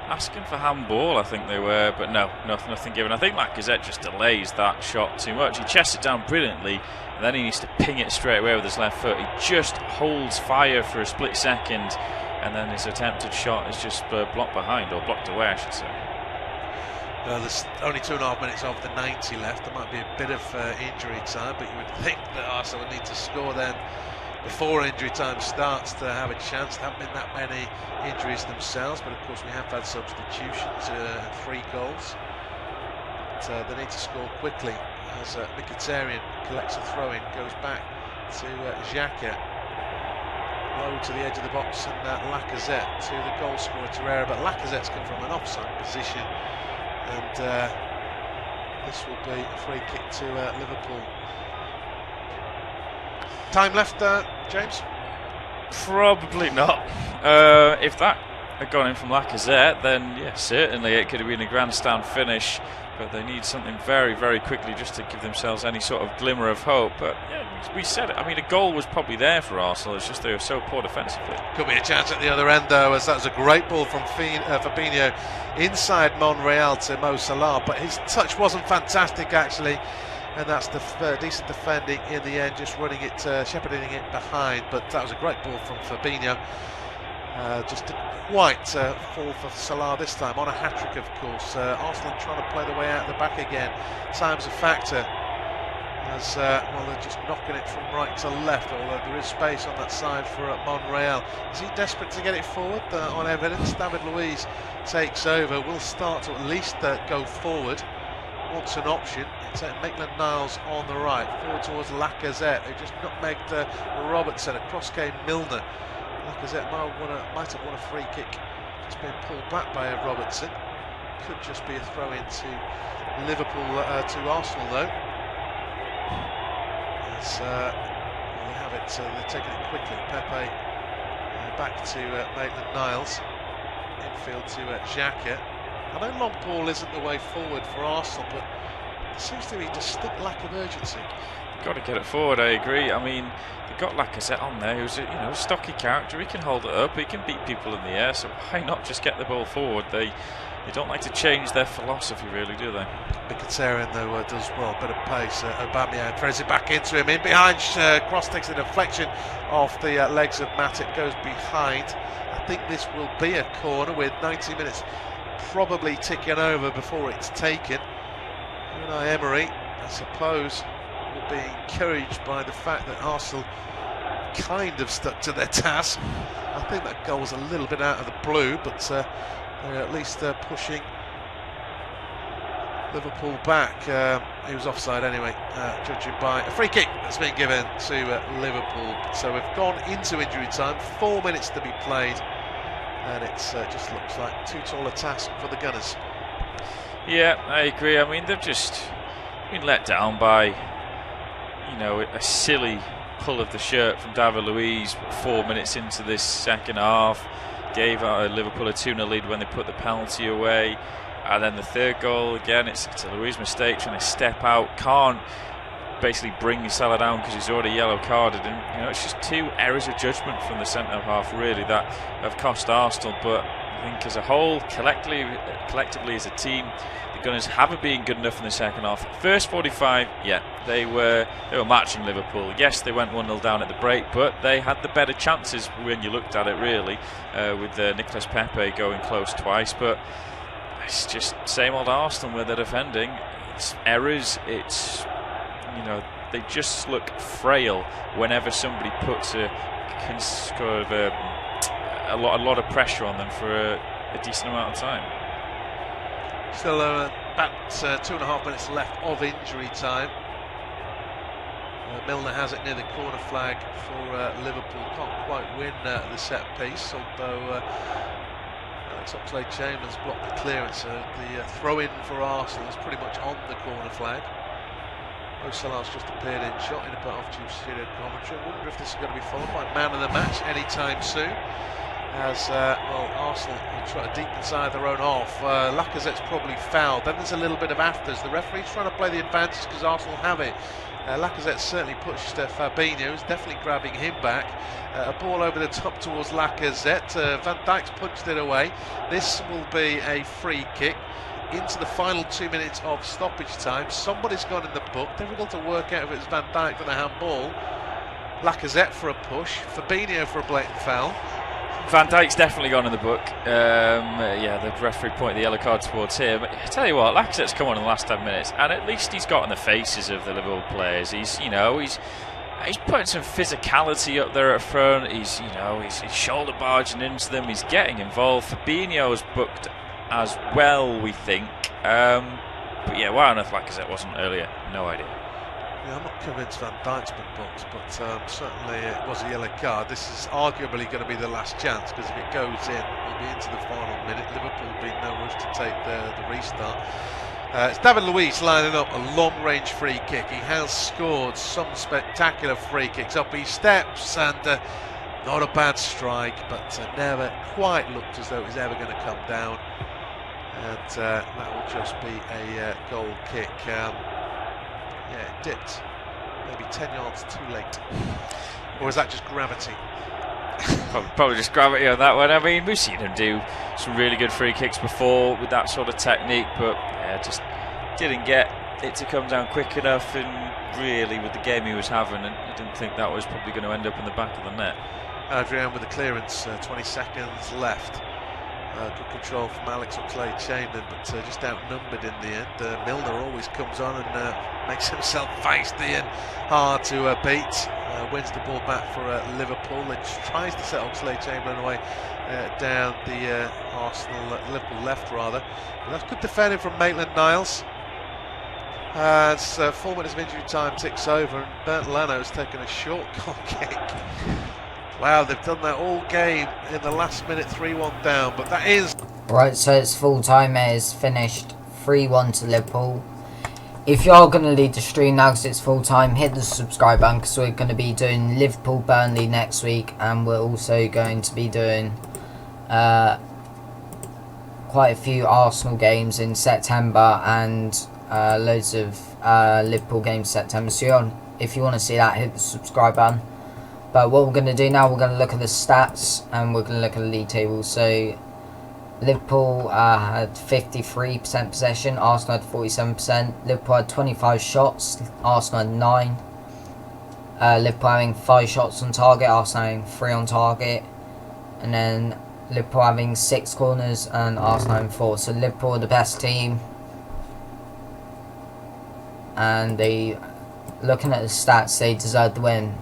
Asking for handball, I think they were, but no, nothing given. I think Lacazette just delays that shot too much. He chests it down brilliantly, and then he needs to ping it straight away with his left foot. He just holds fire for a split second, and then his attempted shot is just blocked behind, or blocked away, I should say. There's only 2.5 minutes of the 90 left. There might be a bit of injury time, but you would think that Arsenal would need to score then before injury time starts to have a chance. There haven't been that many injuries themselves, but of course we have had substitutions and 3 goals. But they need to score quickly as Mkhitaryan collects a throw-in, goes back to Xhaka. Low to the edge of the box, and Lacazette to the goal scorer Torreira, but Lacazette's come from an offside position. And this will be a free kick to Liverpool. Time left, James? Probably not. If that had gone in from Lacazette, then yeah, certainly it could have been a grandstand finish. But they need something very, very quickly just to give themselves any sort of glimmer of hope. But yeah, we said it. I mean, a goal was probably there for Arsenal. It's just they were so poor defensively. Could be a chance at the other end, though, as that was a great ball from Fabinho inside Monreal to Mo Salah. But his touch wasn't fantastic, actually. And that's the decent defending in the end, just running it, shepherding it behind. But that was a great ball from Fabinho. Just didn't quite fall for Salah this time, on a hat-trick of course. Arsenal trying to play the way out the back again. Time's a factor, as well they're just knocking it from right to left, although there is space on that side for Monreal. Is he desperate to get it forward? On evidence, David Luiz takes over, will start to at least go forward. Wants an option. It's Maitland-Niles on the right, forward towards Lacazette, who just nutmegged Robertson. Across came Milner. Lacazette might have won a free kick, just been pulled back by Robertson. Could just be a throw in to Liverpool, to Arsenal though. As they have it, they're taking it quickly. Pepe back to Maitland-Niles, infield to Xhaka. I know long ball isn't the way forward for Arsenal, but there seems to be a distinct lack of urgency. Got to get it forward, I agree. I mean, they've got Lacazette on there, who's a stocky character. He can hold it up, he can beat people in the air, so why not just get the ball forward? They don't like to change their philosophy, really, do they? Mkhitaryan, though, does well, bit of pace. Aubameyang throws it back into him, in behind, cross takes the deflection off the legs of Matip, goes behind. I think this will be a corner with 90 minutes probably ticking over before it's taken. Unai Emery, I suppose, will be encouraged by the fact that Arsenal kind of stuck to their task. I think that goal was a little bit out of the blue, but they're at least pushing Liverpool back. He was offside anyway, judging by a free kick that's been given to Liverpool. So we've gone into injury time, 4 minutes to be played, and it just looks like too tall a task for the Gunners. Yeah, I agree. I mean, they've just been let down by, a silly pull of the shirt from David Luiz 4 minutes into this second half. Gave Liverpool a 2-0 lead when they put the penalty away. And then the third goal, again, it's a Luiz mistake, trying to step out. Can't basically bring Salah down because he's already yellow carded. And, it's just two errors of judgment from the centre half, really, that have cost Arsenal. But I think as a whole, collectively as a team, the Gunners haven't been good enough in the second half. First 45, yeah, they were matching Liverpool. Yes, they went 1-0 down at the break, but they had the better chances when you looked at it, really, with Nicolas Pepe going close twice. But it's just same old Arsenal where they're defending. It's errors. It's they just look frail whenever somebody puts a lot of pressure on them for a decent amount of time. Still about 2.5 minutes left of injury time. Milner has it near the corner flag for Liverpool. Can't quite win the set piece, although Alex Oxlade-Chamberlain's blocked the clearance. The throw-in for Arsenal is pretty much on the corner flag. Mo Salah's just appeared in shot in a bit off Tube Studio commentary. I wonder if this is going to be followed by man of the match anytime soon. As Arsenal try to deep inside their own half. Lacazette's probably fouled. Then there's a little bit of afters. The referee's trying to play the advantage because Arsenal have it. Lacazette certainly pushed Fabinho. He's definitely grabbing him back. A ball over the top towards Lacazette. Van Dijk's punched it away. This will be a free kick into the final 2 minutes of stoppage time. Somebody's gone in the book. Difficult to work out if it's Van Dijk for the handball. Lacazette for a push. Fabinho for a blatant foul. Van Dijk's definitely gone in the book. The referee pointed the yellow card towards him. I tell you what, Lacazette's come on in the last 10 minutes, and at least he's got in the faces of the Liverpool players. He's putting some physicality up there at front. He's shoulder barging into them. He's getting involved. Fabinho's booked as well, we think. But yeah, why on earth Lacazette wasn't earlier? No idea. Yeah, I'm not convinced Van Dijk's been booked, but certainly it was a yellow card. This is arguably going to be the last chance, because if it goes in, we'll be into the final minute. Liverpool will be in no rush to take the restart. It's David Luiz lining up a long-range free kick. He has scored some spectacular free kicks. Up he steps, and not a bad strike, but never quite looked as though it was ever going to come down. And that will just be a goal kick. It dipped maybe 10 yards too late. Or is that just gravity? Probably just gravity on that one. I mean, we've seen him do some really good free kicks before with that sort of technique, but just didn't get it to come down quick enough. And really, with the game he was having, and I didn't think that was probably going to end up in the back of the net. Adrian with the clearance, 20 seconds left. Good control from Alex Oxlade-Chamberlain, but just outnumbered in the end. Milner always comes on and makes himself feisty and hard to beat. Wins the ball back for Liverpool. It tries to set Oxlade-Chamberlain away down the Liverpool left rather. But that's good defending from Maitland-Niles. As 4 minutes of injury time ticks over, and Bernd Leno's taken a short goal kick. Wow, they've done that all game in the last minute, 3-1 down, but that is... Right, so it's full time. It is finished 3-1 to Liverpool. If you are going to lead the stream now because it's full time, hit the subscribe button because we're going to be doing Liverpool-Burnley next week, and we're also going to be doing quite a few Arsenal games in September and loads of Liverpool games in September. So if you want to see that, hit the subscribe button. But what we're going to do now, we're going to look at the stats and we're going to look at the league table. So Liverpool had 53% possession, Arsenal had 47%. Liverpool had 25 shots, Arsenal had 9. Liverpool having 5 shots on target, Arsenal having 3 on target. And then Liverpool having 6 corners and Arsenal having 4. So Liverpool are the best team. And looking at the stats, they deserve the win.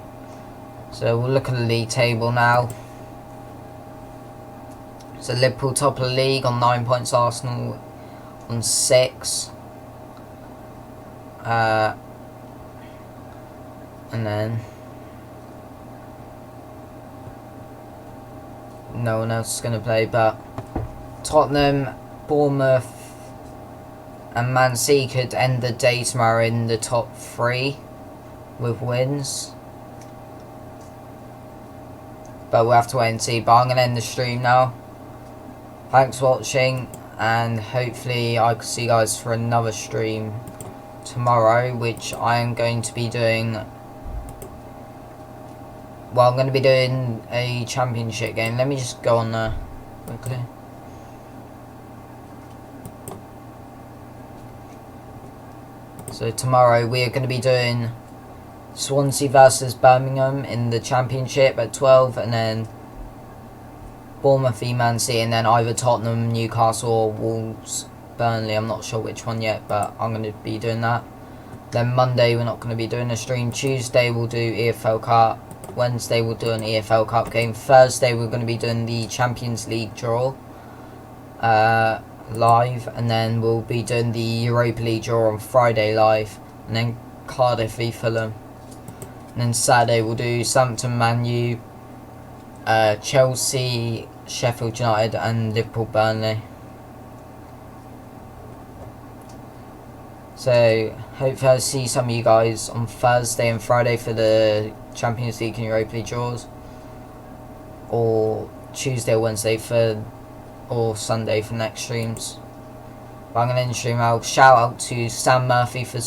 So we'll look at the league table now. So Liverpool top of the league on 9 points, Arsenal on 6. And then no one else is going to play, but Tottenham, Bournemouth and Man City could end the day tomorrow in the top 3 with wins. But we'll have to wait and see. But I'm going to end the stream now. Thanks for watching, and hopefully I can see you guys for another stream tomorrow, which I am going to be doing. Well, I'm going to be doing a championship game. Let me just go on there quickly. So tomorrow we are going to be doing Swansea versus Birmingham in the championship at 12, and then Bournemouth v Man City, and then either Tottenham, Newcastle or Wolves, Burnley. I'm not sure which one yet, but I'm going to be doing that. Then Monday we're not going to be doing a stream. Tuesday we'll do EFL Cup. Wednesday we'll do an EFL Cup game. Thursday we're going to be doing the Champions League draw live, and then we'll be doing the Europa League draw on Friday live, and then Cardiff v Fulham. And then Saturday we'll do Southampton, Man U, Chelsea, Sheffield United and Liverpool, Burnley. So hopefully I'll see some of you guys on Thursday and Friday for the Champions League and Europa League draws, or Tuesday or Wednesday or Sunday for next streams. But I'm going to end the stream out. Shout out to Sam Murphy for